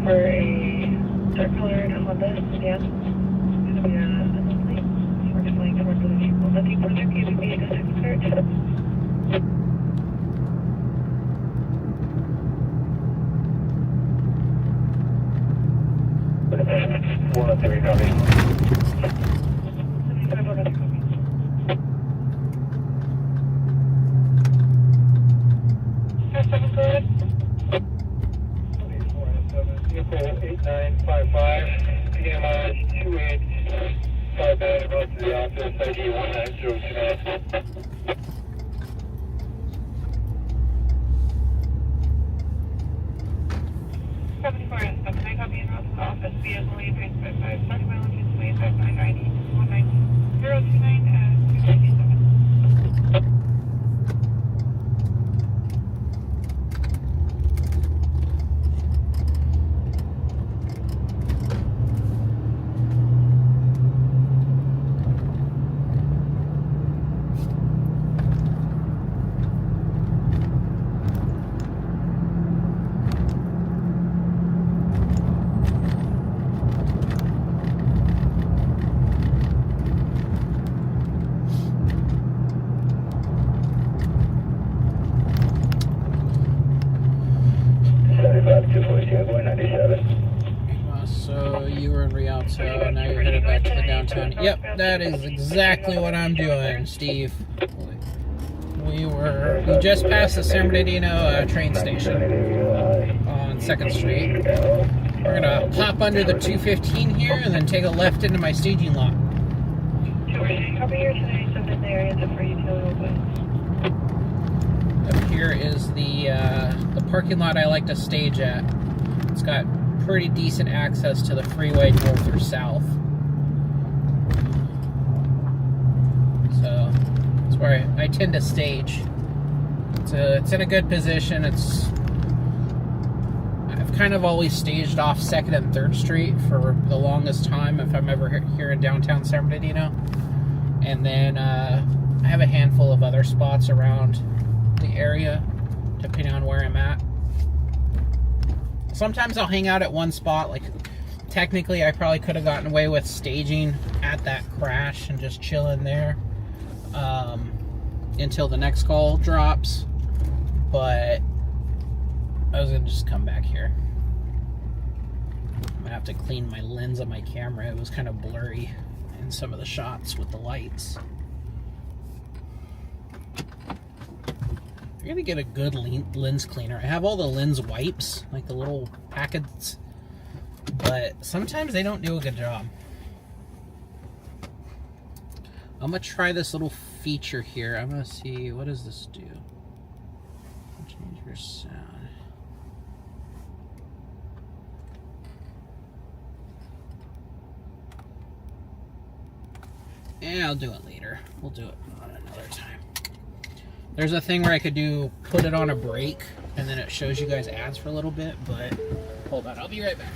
For a dark colored Honda sedan. It's going to be a lovely short flying towards the vehicle. Nothing further, giving me a good search. 103 copy. 75 over the copy. S7 good. Vehicle 8955, PMI 2859, road to the office, ID 19029. I copy in route to the office via Lane 955, starting my longitude 259, ID 19029 at 257. So you were in Rialto, now you're headed back to the downtown. Yep, that is exactly what I'm doing, Steve. We just passed the San Bernardino train station on 2nd Street. We're gonna hop under the 215 here and then take a left into my staging lot. Copy here today, so in the area for utility open. Up here is the parking lot I like to stage at. It's got pretty decent access to the freeway north or south. So that's where I tend to stage. It's in a good position. I've kind of always staged off 2nd and 3rd Street for the longest time if I'm ever here in downtown San Bernardino. And then I have a handful of other spots around the area depending on where I'm at. Sometimes I'll hang out at one spot. Like, technically, I probably could have gotten away with staging at that crash and just chilling there until the next call drops. But I was going to just come back here. I'm going to have to clean my lens on my camera. It was kind of blurry in some of the shots with the lights. You're gonna get a good lens cleaner. I have all the lens wipes, like the little packets, but sometimes they don't do a good job. I'm gonna try this little feature here. I'm gonna see, what does this do? Change your sound. Yeah, I'll do it later. We'll do it on another time. There's a thing where I could put it on a break, and then it shows you guys ads for a little bit, but hold on, I'll be right back.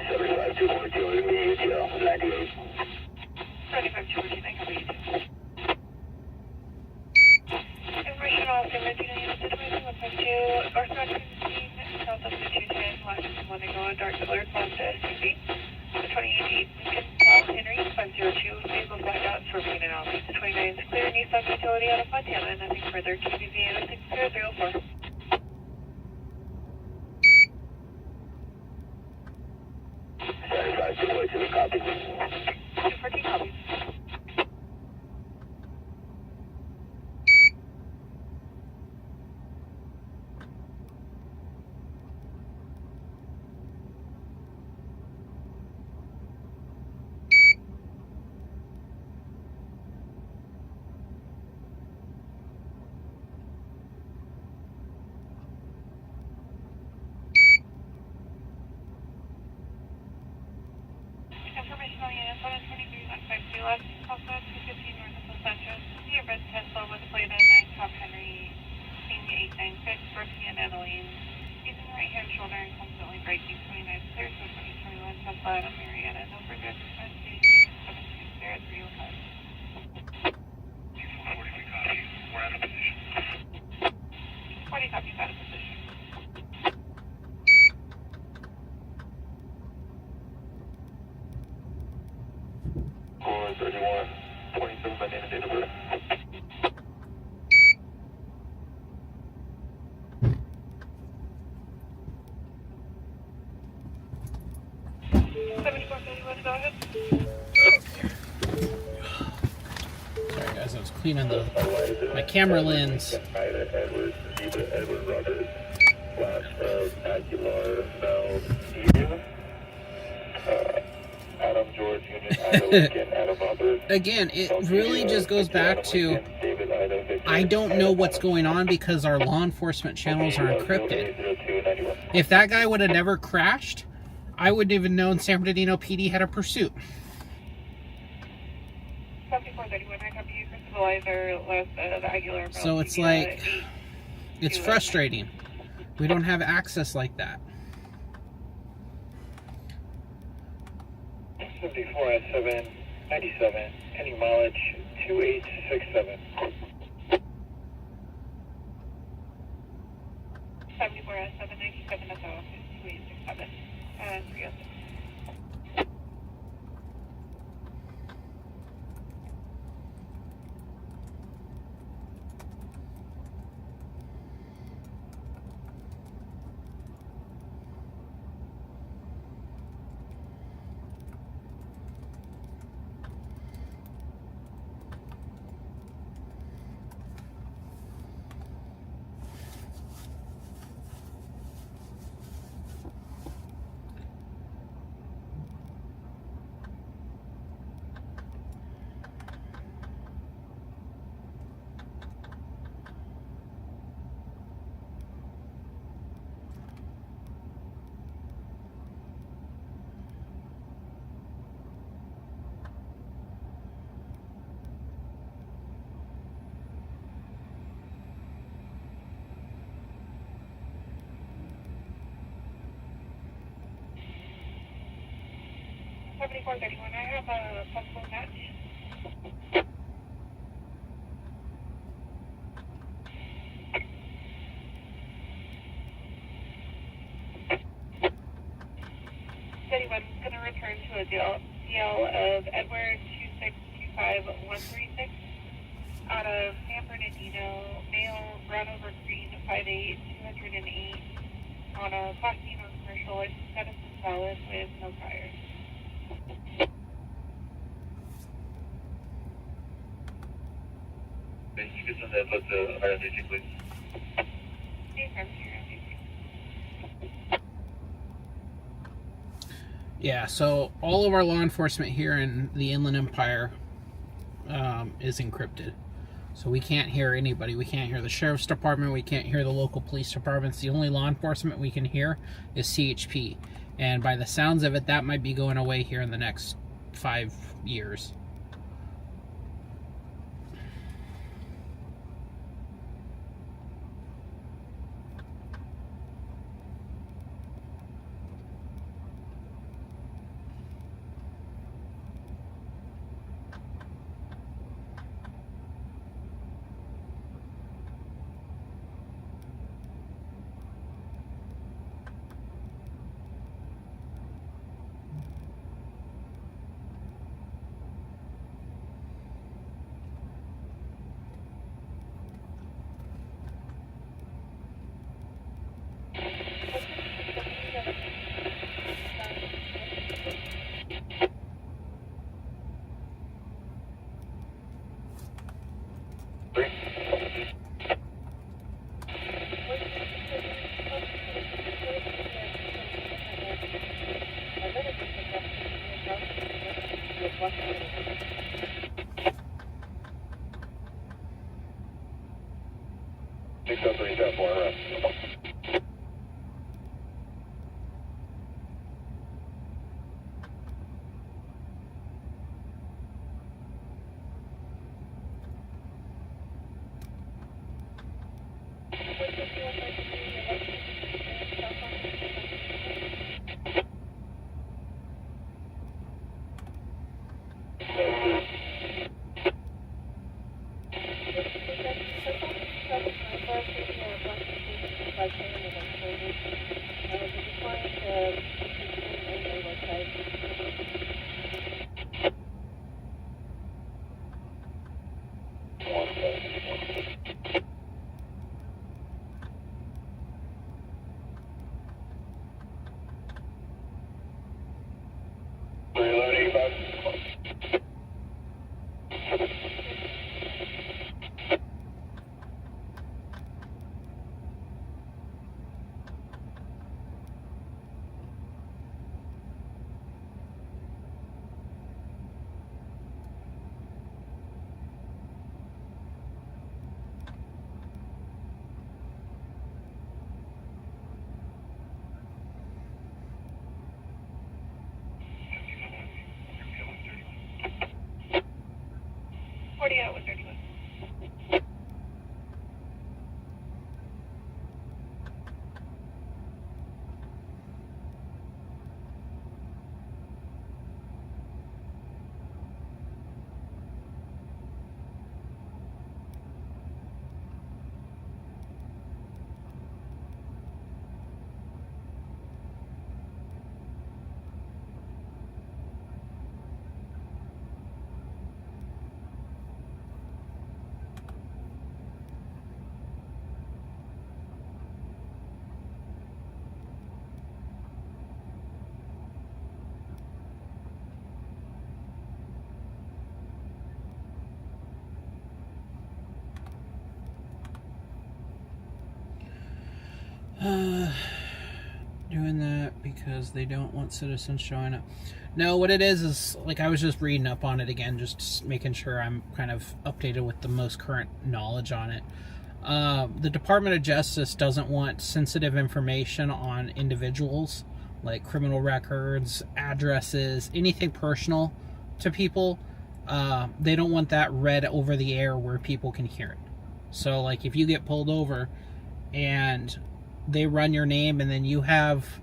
Riverside 242, immediate UTL, 98. 75 214, I can read. Information off Bernardino unit to 22 152, northbound 15, south of the 210, last one to go, dark colored, left to SUV. The 28 Lincoln, Paul Henry, 502, vehicles blacked out, swerving in and out. The 29 is clear, Nissan utility out of Montana, nothing further, QBZ 860 304. 75 242, copy. 214 copies. 123, 152, last Southwest 215 north of Placentia. Your red Tesla with plate at 9 Top Henry, King 896, Brookie and Adeline. Using the right hand shoulder and constantly braking 29 clear, so 2021 Tesla at Marietta. No further expense, 760 at 305. 40, we copy. We're out of position. 40 copies out of position. 431, 27 by name and date of birth. 7431, go ahead. Sorry guys, I was cleaning my camera lens. Ida Edwards, Eva Edward Roberts, slash Aguilar, Mel, Steve, Adam George Union, Ida Lincoln, Adam Roberts. Again, it really just goes back to, I don't know what's going on because our law enforcement channels are encrypted. If that guy would have never crashed, I wouldn't even known San Bernardino PD had a pursuit. 7431, I copy you, Principal Lizer, last the Aguilar. Mel, So it's like, it's frustrating. We don't have access like that. 74 at 797, pending mileage 2867. 74 at 797 at the office, 2867. 306. I have a possible match. Anyone going to return to a DL of Edward 2625136 out of San Bernardino, male, brown over green, 5'8", 208 on a Class D non-commercial license status is valid with no priors. You can send that up to RMDG, please. Yeah, so all of our law enforcement here in the Inland Empire is encrypted. So we can't hear anybody. We can't hear the sheriff's department. We can't hear the local police departments. The only law enforcement we can hear is CHP. And by the sounds of it, that might be going away here in the next 5 years. Doing that because they don't want citizens showing up. No, what it is like I was just reading up on it again, just making sure I'm kind of updated with the most current knowledge on it. The Department of Justice doesn't want sensitive information on individuals, like criminal records, addresses, anything personal to people. They don't want that read over the air where people can hear it. So, like, if you get pulled over and they run your name and then you have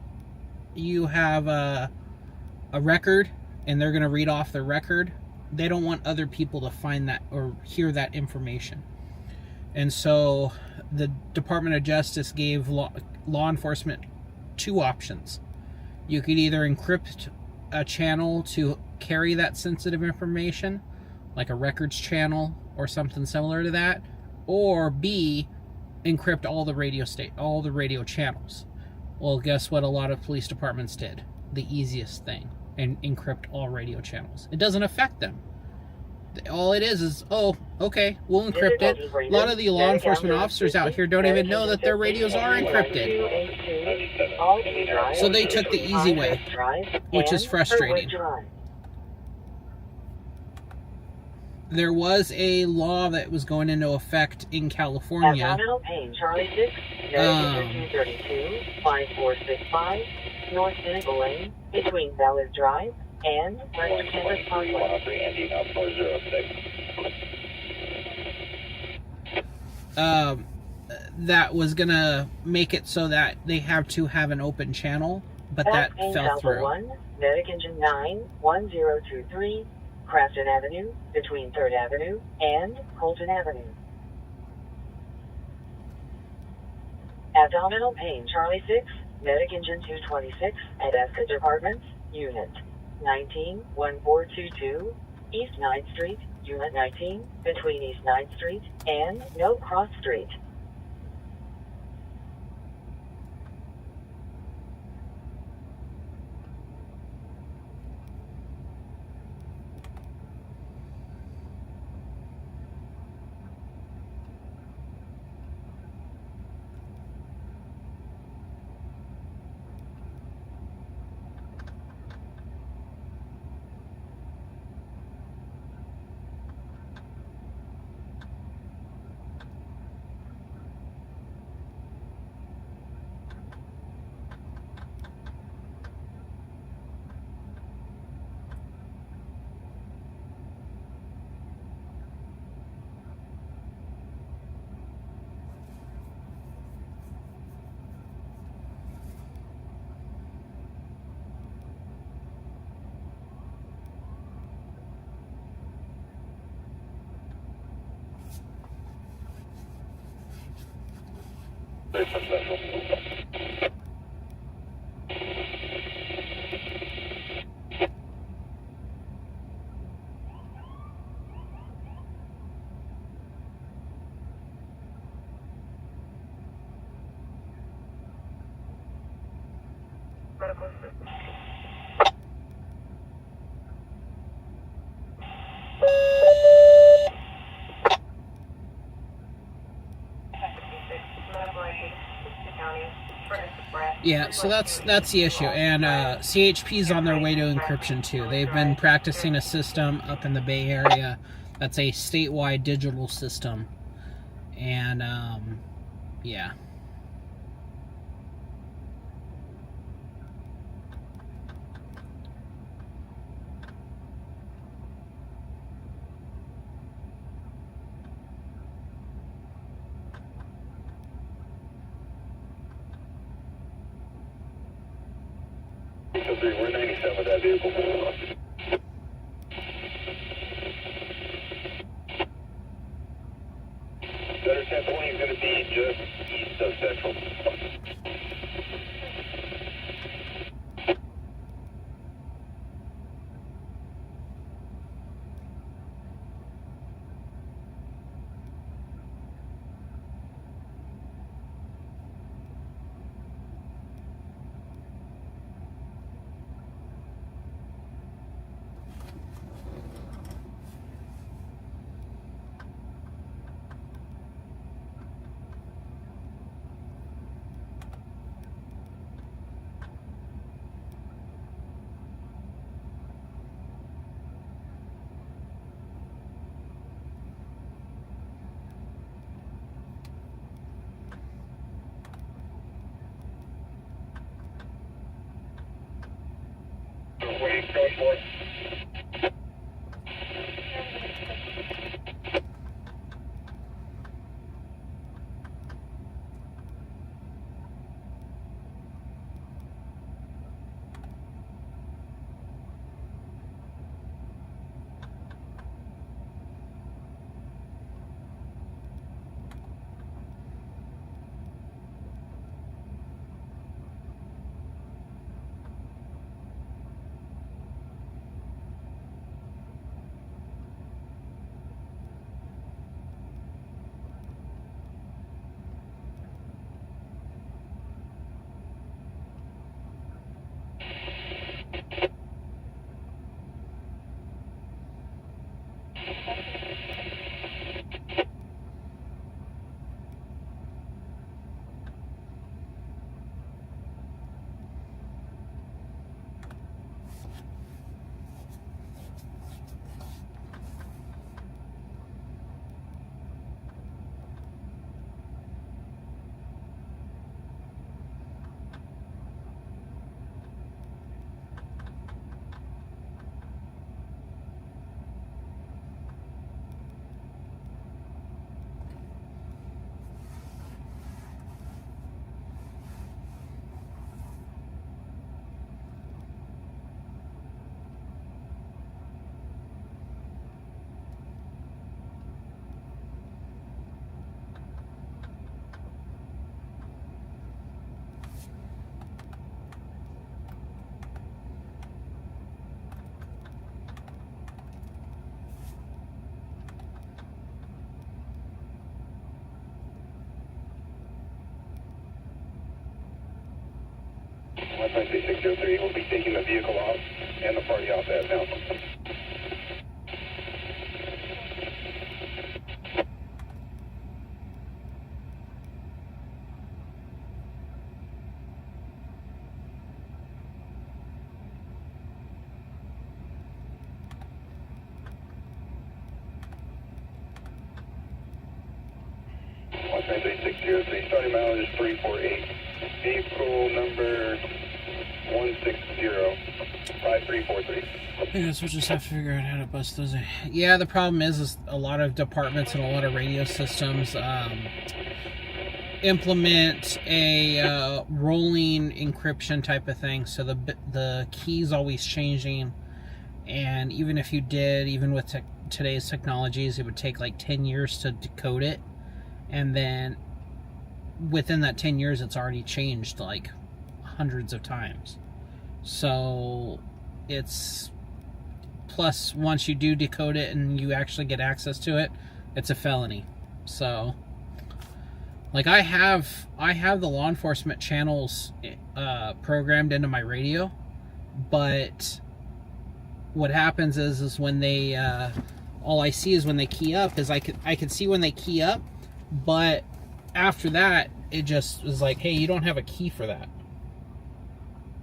a record and they're going to read off the record, they don't want other people to find that or hear that information. And so the Department of Justice gave law enforcement two options. You could either encrypt a channel to carry that sensitive information, like a records channel or something similar to that, or B, encrypt all the radio channels. Well, guess what a lot of police departments did? The easiest thing, and encrypt all radio channels. It doesn't affect them. All it is, oh, okay, we'll encrypt it. A lot of the law enforcement officers out here don't even know that their radios are encrypted. So they took the easy way, which is frustrating. There was a law that was going into effect in California. Abdominal pain, Charlie 6, Medication 232, 5465, North Pinnacle Lane, between Ballard Drive and West Campus Parkway. That was gonna make it so that they have to have an open channel, but that fell through. 1, Medic Engine 9, 1023, Crafton Avenue, between 3rd Avenue and Colton Avenue. Abdominal pain, Charlie 6, Medic Engine 226, at Esca Departments, Unit 191422, East 9th Street, Unit 19, between East 9th Street and No Cross Street. Medical assistance. Yeah, so that's the issue, and CHP's on their way to encryption too. They've been practicing a system up in the Bay Area that's a statewide digital system, and yeah. We're 97 with that vehicle. Center 1020 is going to be just east of Central. West 9603 will be taking the vehicle off and the party off as now. West 9603, starting mileage is 348. Vehicle number 160-5343. I guess we'll just have to figure out how to bust those in. Yeah, the problem is a lot of departments and a lot of radio systems implement a rolling encryption type of thing, so the key's always changing, and even if you did, even with today's technologies, it would take like 10 years to decode it, and then within that 10 years, it's already changed like hundreds of times. So it's, plus once you do decode it and you actually get access to it, it's a felony. So like I have the law enforcement channels programmed into my radio, but what happens is when they all I see is when they key up, is I can see when they key up, but after that it just is like, hey, you don't have a key for that.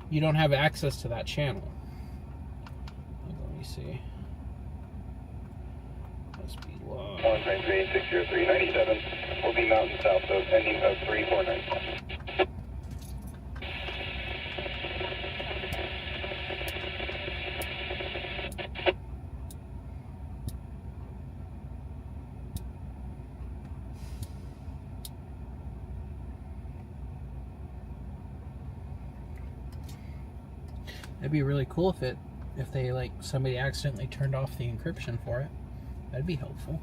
You don't have access to that channel. Let me see. Must be low. 193-603-97 will be mountain south of ending of 349. It'd be really cool if they like somebody accidentally turned off the encryption for it. That'd be helpful.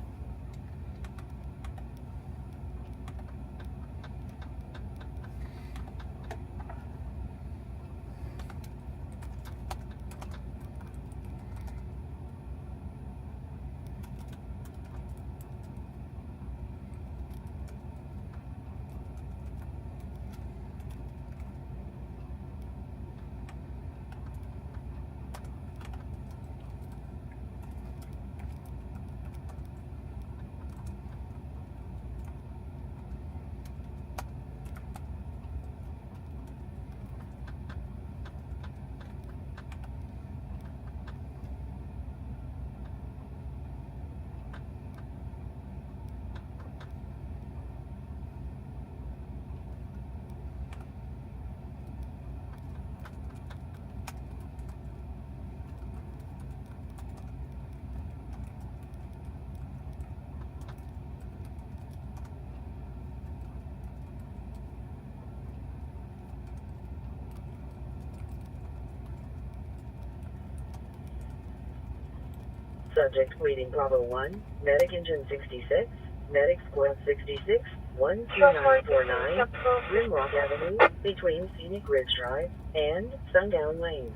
Subject reading Bravo 1, Medic Engine 66, Medic Squad 66, 12949, Rimrock Avenue, between Scenic Ridge Drive and Sundown Lane.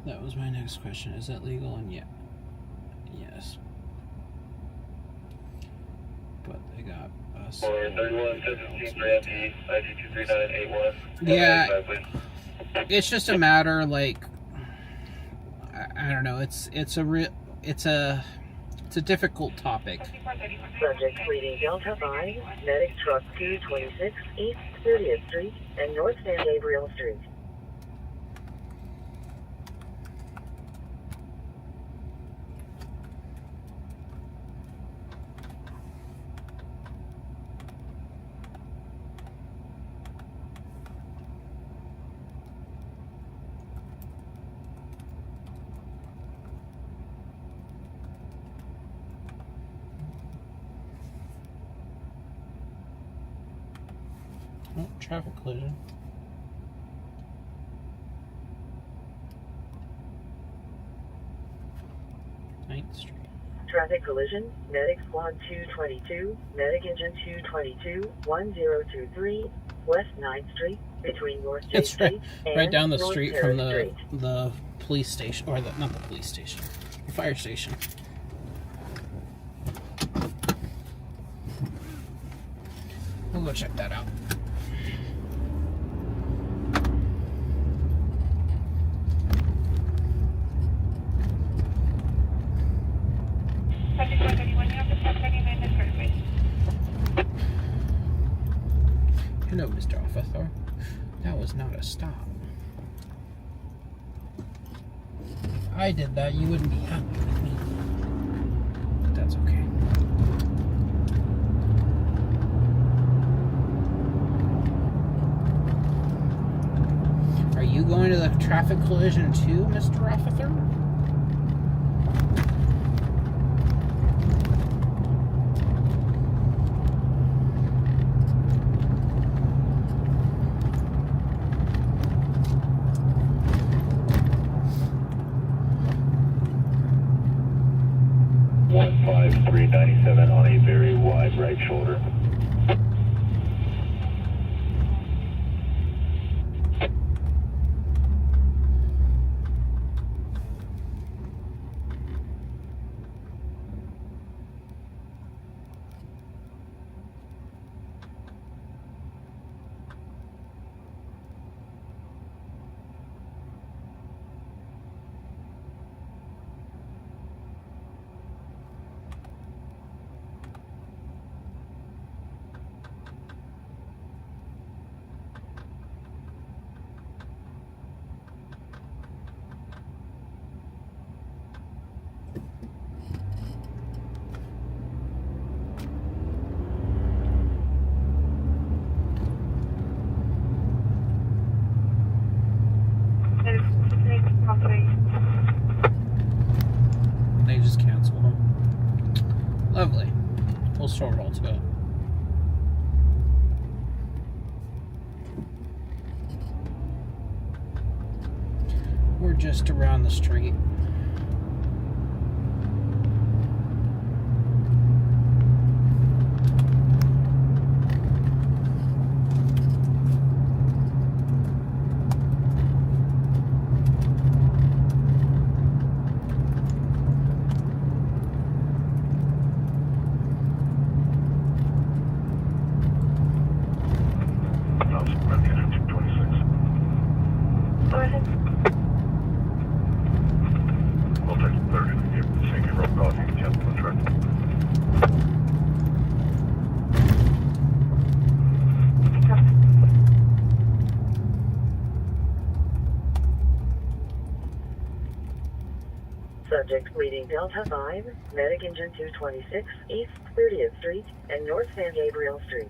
That was my next question. Is that legal? And yeah. Yes. But they got us. 31-17 for MD, ID 23981. Yeah. It's just a matter, like, I don't know. It's a It's a difficult topic. Subject fleeting Delta 5, medic truck 226 East 30th Street and North San Gabriel Street. Oh, traffic collision. 9th Street. Traffic collision, medic squad 222, medic engine 222, 1023, West 9th Street, between North J It's Street and right down the North street Terrace from Street. the police station, or not the police station, the fire station. We'll go check that out. Hello, Mr. Officer. That was not a stop. If I did that, you wouldn't be happy with me. But that's okay. Are you going to the traffic collision too, Mr. Officer? .397 on a very wide right shoulder. They just canceled them. Lovely. We'll sort all to it. We're just around the street. Subject fleeting Delta 5, medic engine 226 East 30th Street and North San Gabriel Street.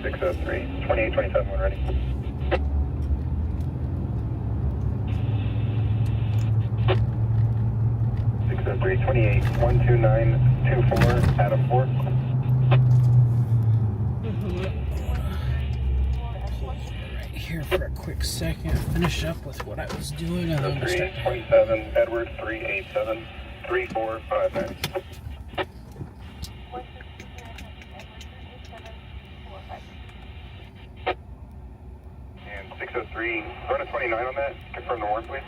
603. 2827 when ready. So 328 12924 Adam 4. Right here for a quick second. Finish up with what I was doing and then 327 Edward 387 3459. And 603, run a 29 on that. Confirm the warrant, please.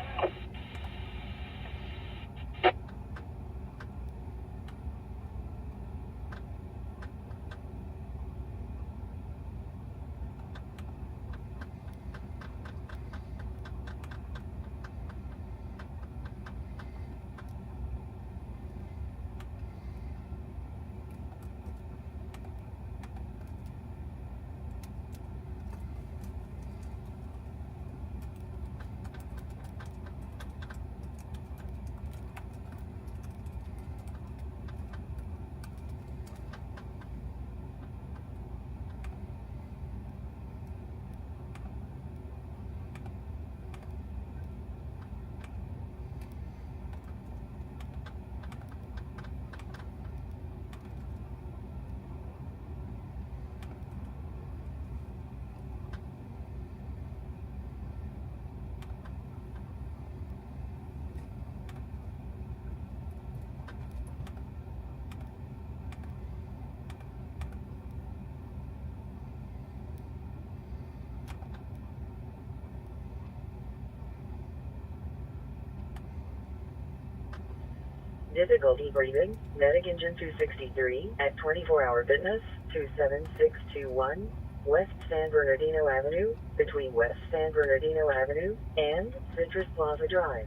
Difficulty breathing. Medic engine 263 at 24-hour fitness 27621 West San Bernardino Avenue, between West San Bernardino Avenue and Citrus Plaza Drive.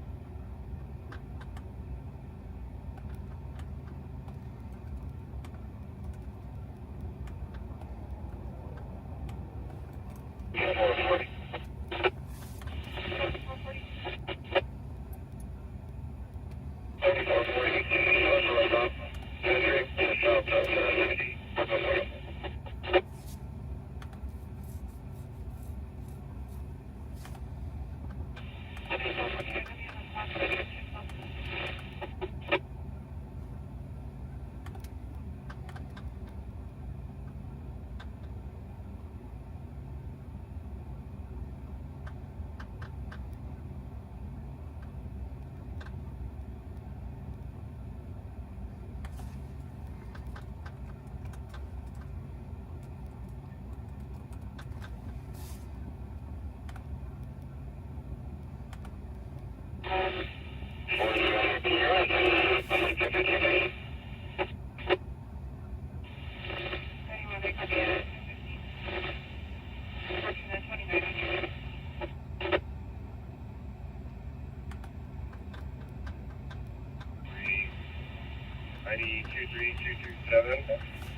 ID 23227.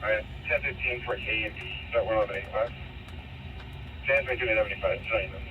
I have 1015 for A and B. Start 185. Transmit 275. Join them.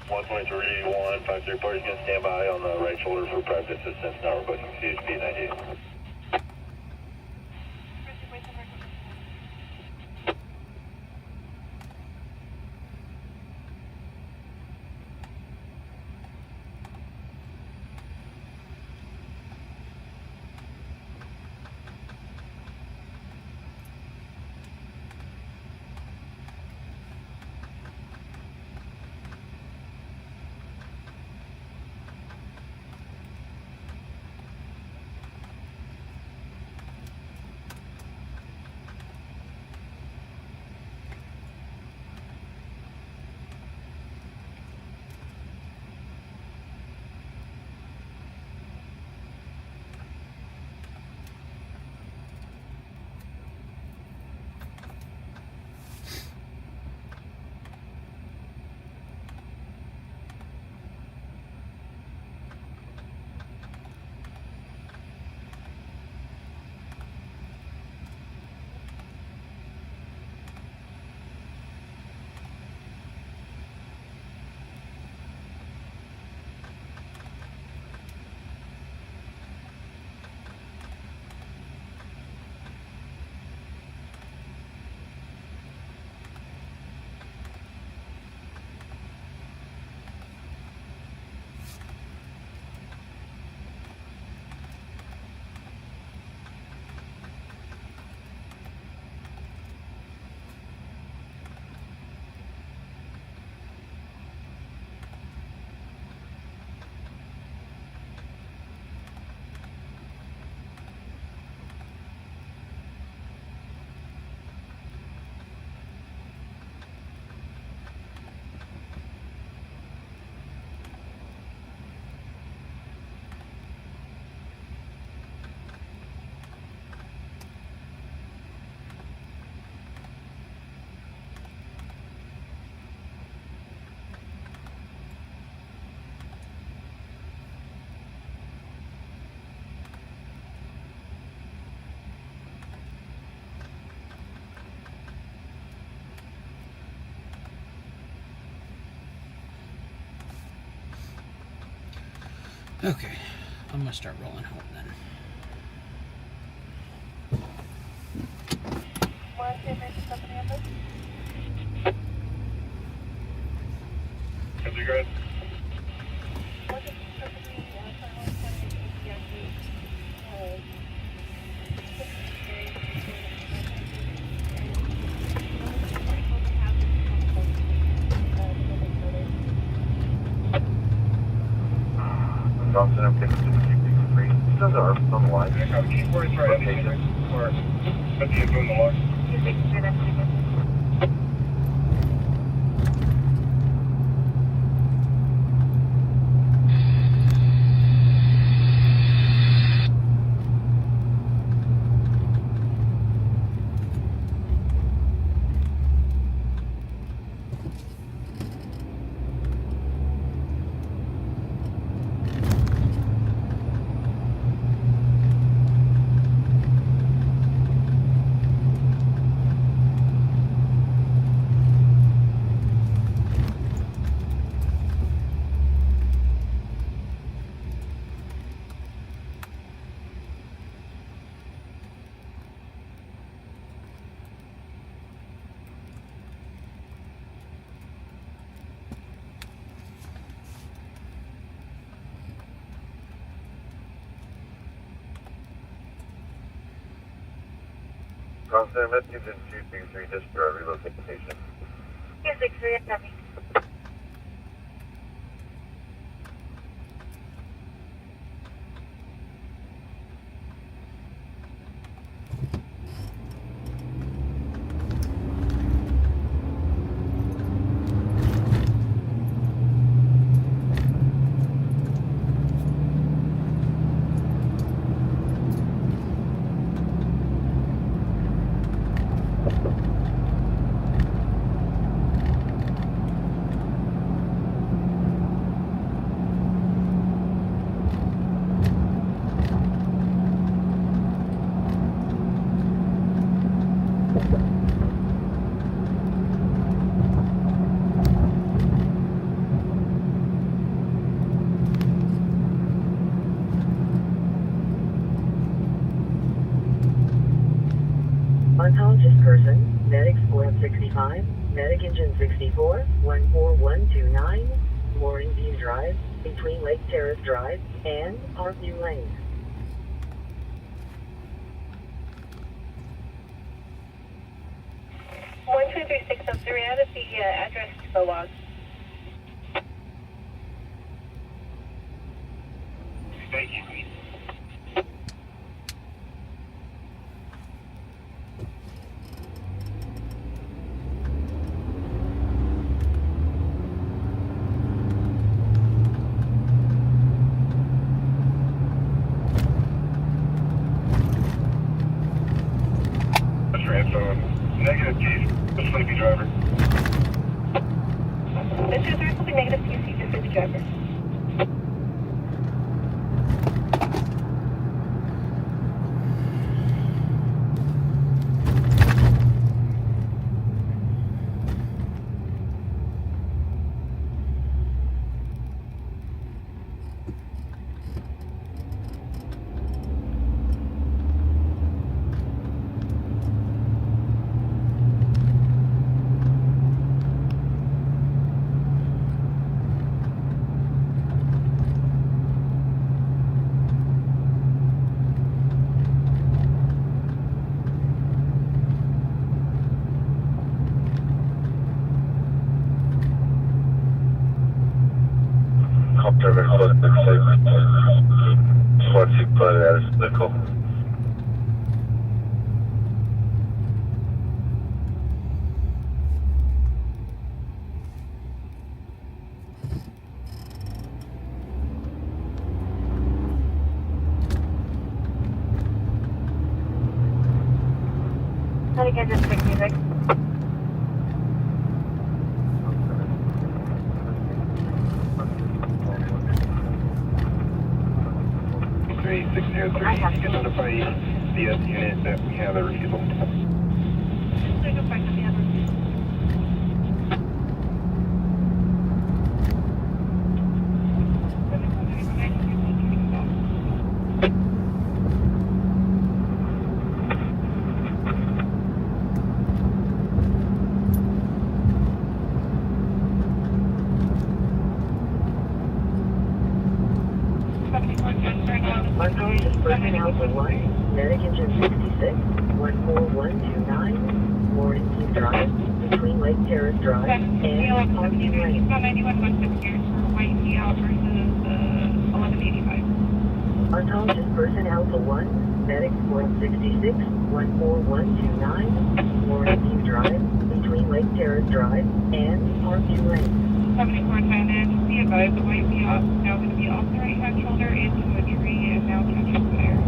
123-153 party's going to stand by on the right shoulder for private assistance. Now requesting CHP 98. Okay, I'm gonna start rolling home then. Is it good? Johnson, I'm taking to the GP3. He does ours on the line. Keep where it's right. Or put the info in the log. Johnson, investigation 233, discharge relocation. 263, copy. Unconscious person, medic squad 65, medic engine 64, 14129, Mooring View Drive, between Lake Terrace Drive and Parkview Lane. One two three six oh three. Added the address to the log. Thank you. Phone. Negative case. The sleepy driver. This is reporting negative PC, just sleepy driver. Driver close to 6. Squad 6 pilot out of vehicle. How to get this quick music? Three 603. You can notify the unit that we have a refusal. Unconscious person Alpha 1, medic engine 66, 14129, Mooring View Drive, between Lake Terrace Drive and Parkview Lane. 9116 here for White Out versus 1185. Unconscious person Alpha 1, medic squad 66, 14129, Mooring View Drive, between Lake Terrace Drive and Parkview Lane. 74 Thailand, be advised the White Out is now going to be off the right hand shoulder into a tree and now catching fire.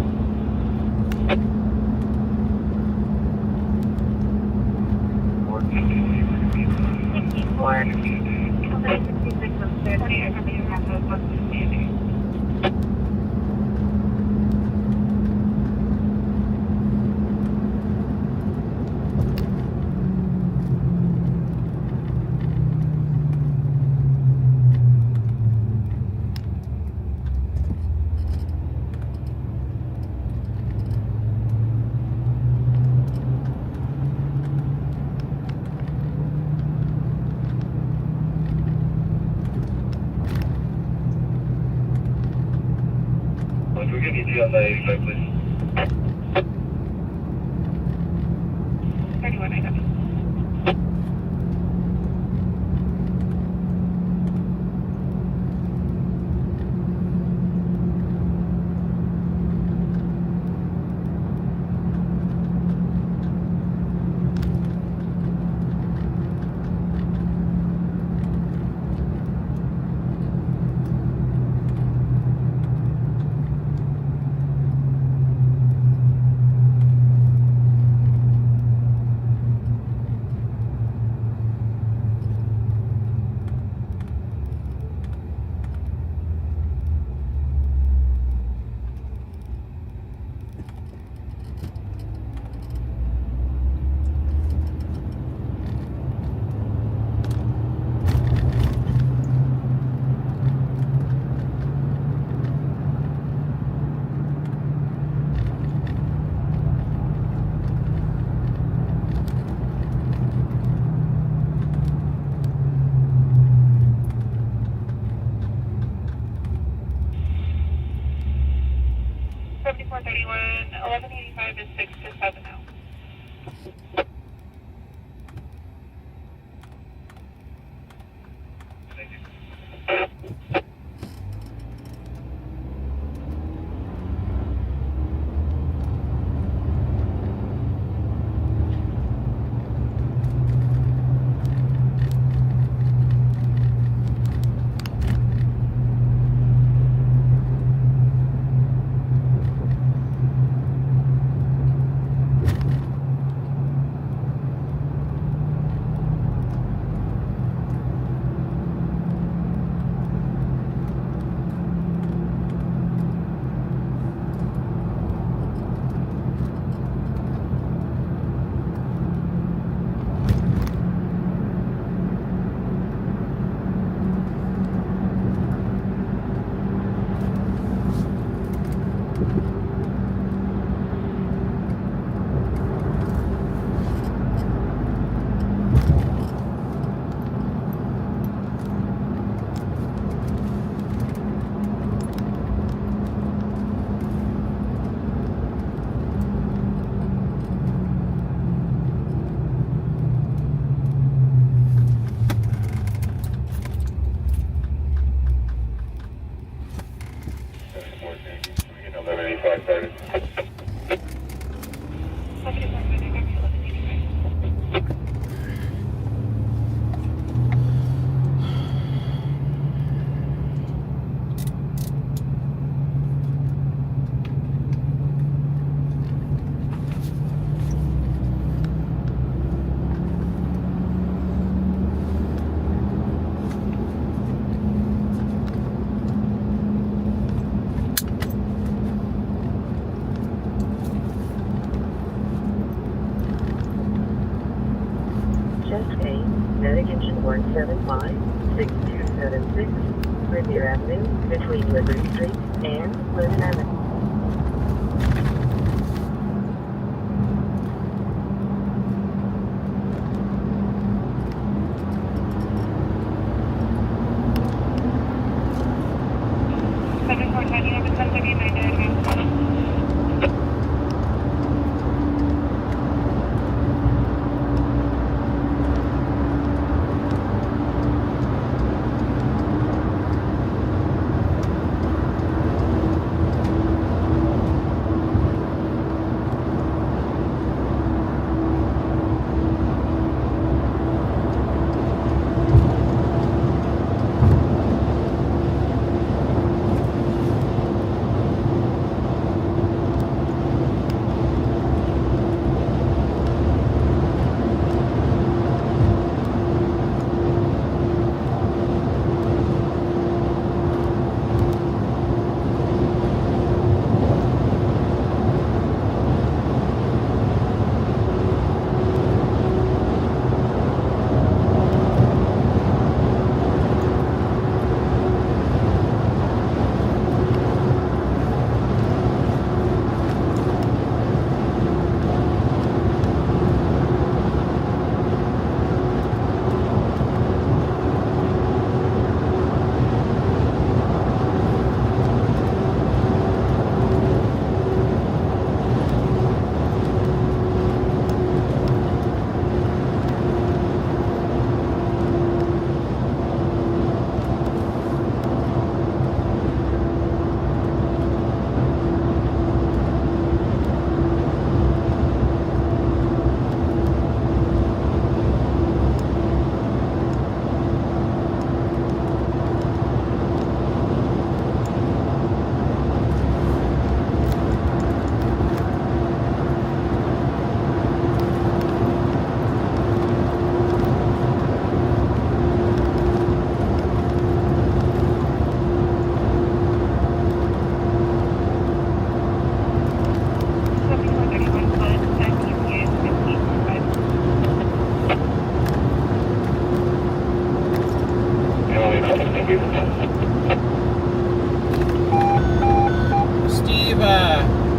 1185 is 6 to 7 now. Medic engine 175, 6276, Riviera Avenue, between Liberty Street and Pleasant Avenue.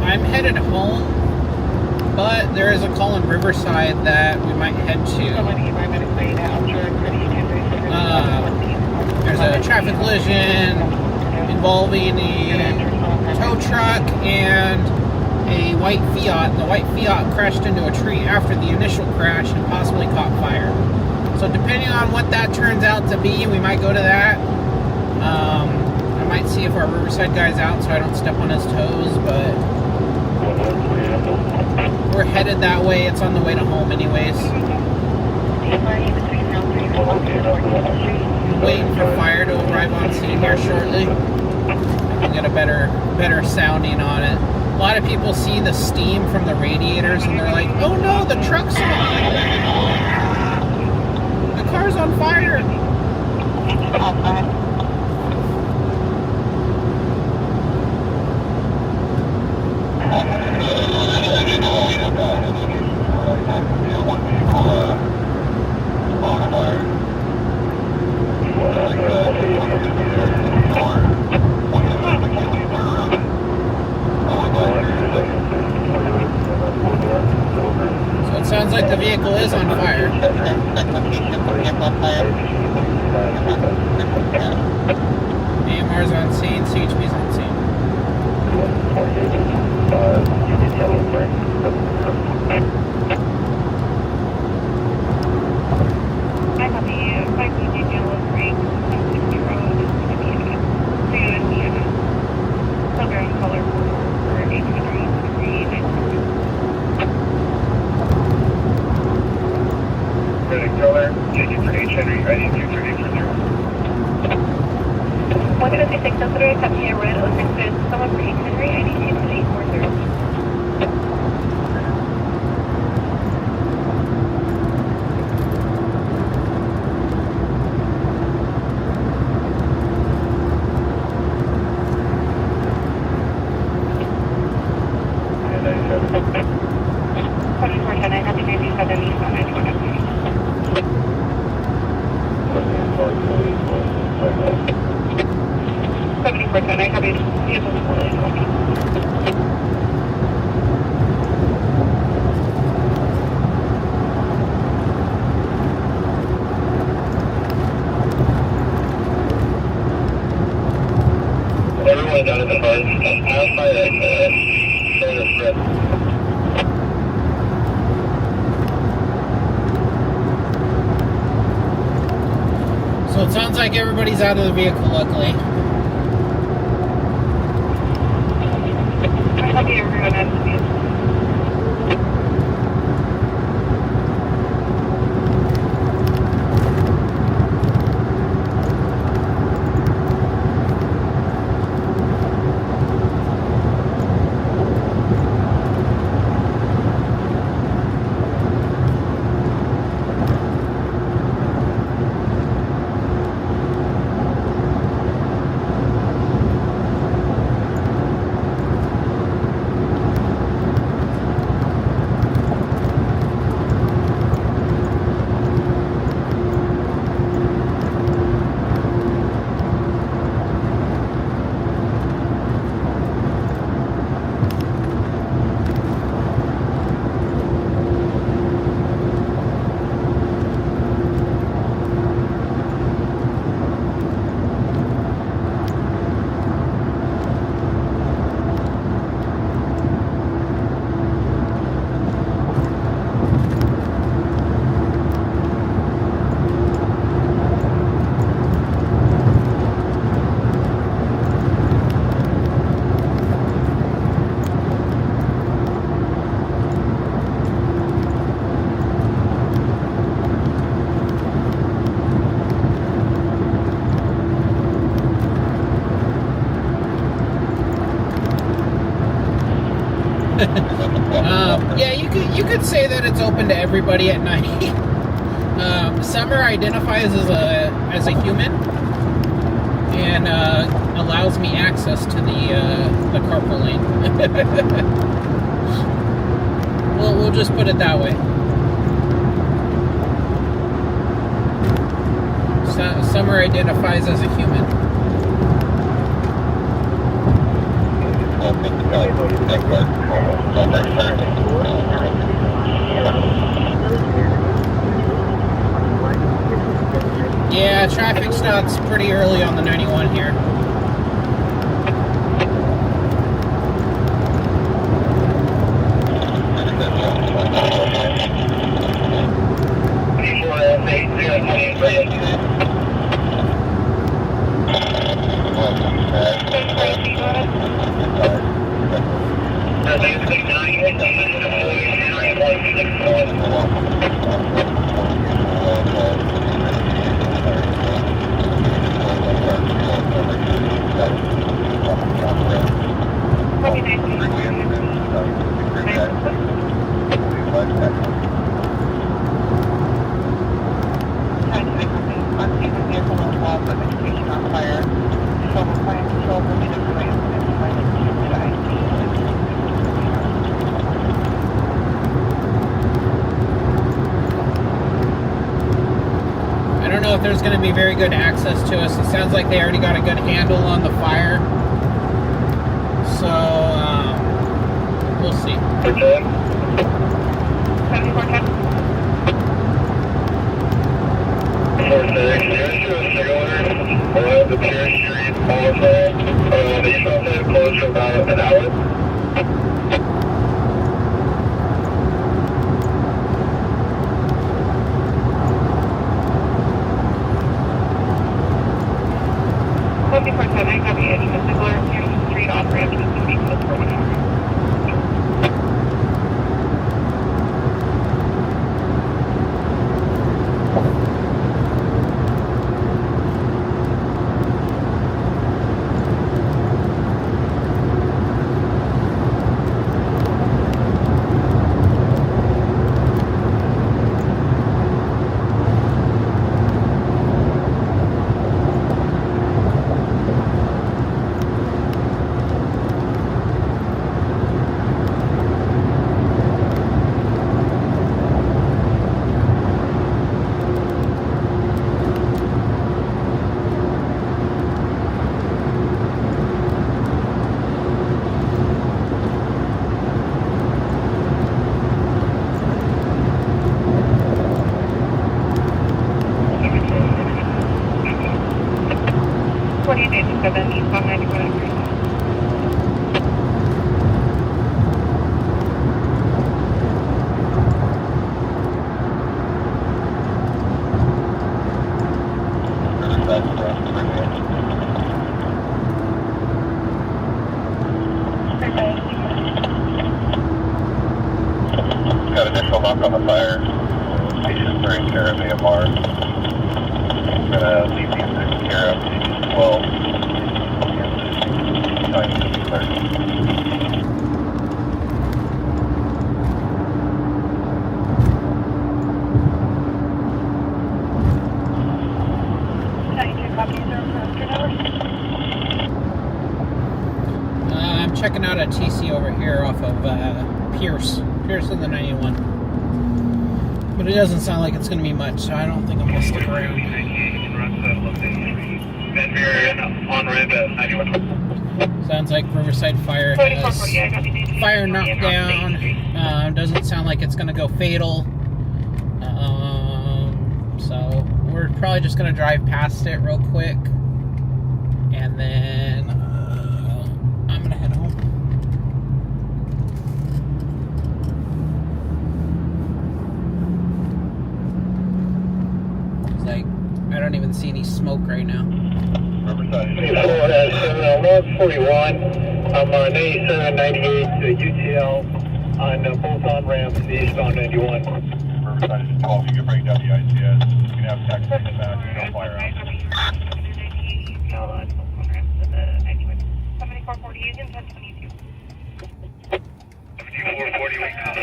I'm headed home, but there is a call in Riverside that we might head to. There's a traffic collision involving a tow truck and a white Fiat. The white Fiat crashed into a tree after the initial crash and possibly caught fire. So depending on what that turns out to be, we might go to that. I might see if our Riverside guy's out so I don't step on his toes, but we're headed that way. It's on the way to home anyways. Waiting for fire to arrive on scene here shortly. We'll get a better sounding on it. A lot of people see the steam from the radiators and they're like, oh no, the truck's on. The car's on fire. So it sounds like the vehicle is on fire. AMR's on scene, CHP's on scene. I have the 5 yellow brake, 60 road, is going to be a silver in color for 803. Red color, checking for H Henry, ID 23840. 156 Sensitor, copy a red 06 someone for H Henry, ID 23840. Everyone out of the bus, outside of So it sounds like everybody's out of the vehicle, luckily. Copy everyone out of the vehicle. Yeah, you could say that it's open to everybody at night. Summer identifies as a human and allows me access to the carpool lane. We'll just put it that way. Summer identifies as a human. Yeah, traffic stops pretty early on the 91 here. I don't know if there's going to be very good access to us. It sounds like they already got a good handle on the fire. So, we'll see. Okay. 7410. We'll have the Pier Street also. The eastbound side closed for about an hour. I copy it. The Sigler Pier Street off ramp is going to be closed for 1 hour. Got initial lock on the fire. Stations are in care of AMR. I'm gonna leave these taken care of. Station 12. Time to be clear. I'm checking out a TC over here off of Pierce in the 91. But it doesn't sound like it's going to be much, so I don't think I'm going to stick around. On ramp at 91. Sounds like Riverside Fire has fire knocked down. Doesn't sound like it's going to go fatal. So we're probably just going to drive past it real quick. And then I'm going to head home. It's like, I don't even see any smoke right now. Riverside. 141. I'm on 87, 98 to UTL on both on ramps, the eastbound 91. Riverside is 12. You can break down the ICS. You can have taxi in the back. You can fire out. 7440 is in 1022. 7440, wake up.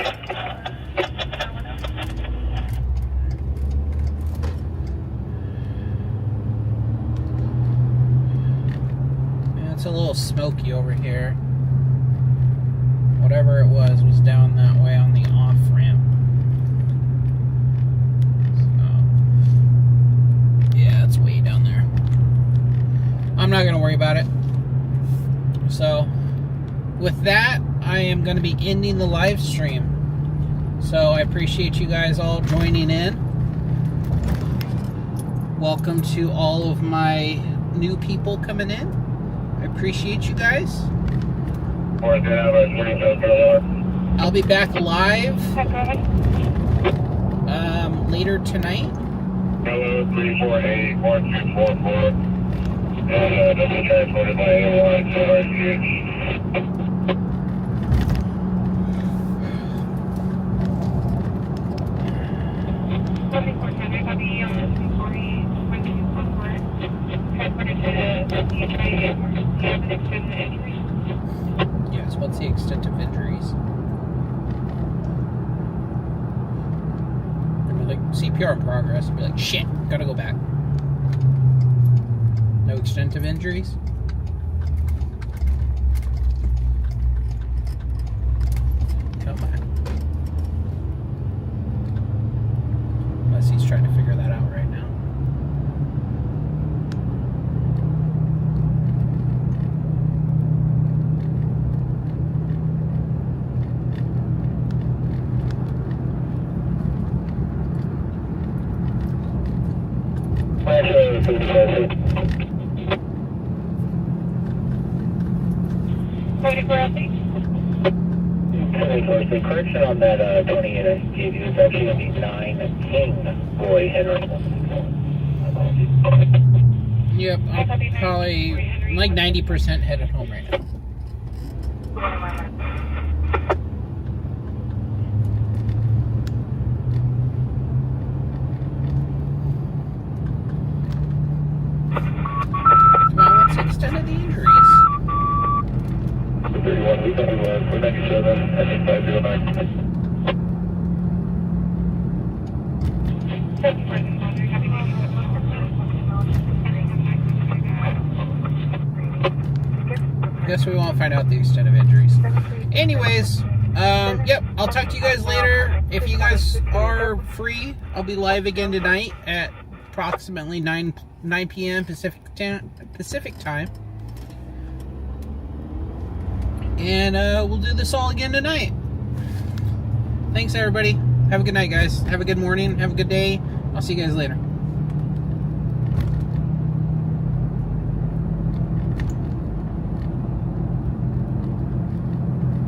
It's a little smoky over here. Whatever it was down that way on the off ramp. So, yeah, it's way down there. I'm not gonna worry about it. So, with that, I am gonna be ending the live stream. So I appreciate you guys all joining in. Welcome to all of my new people coming in. I appreciate you guys. I'll be back live later tonight. Hello, 348-1244. And this is transported by airline to RCH. CPR in progress. I'll be like, shit, gotta go back. No extensive injuries? Come on. Unless he's trying to figure that out right now. The correction on that 28 I gave you is actually going to be 9 King Boy Henry. Yep, I'm probably like 90% headed home right now. Come on, what's the extent of the injuries? 31, we thought it was 497, I think 509. Guess we won't find out the extent of injuries. Anyways, yep, I'll talk to you guys later. If you guys are free, I'll be live again tonight at approximately 9 p.m. Pacific time. And we'll do this all again tonight. Thanks, everybody. Have a good night, guys. Have a good morning. Have a good day. I'll see you guys later.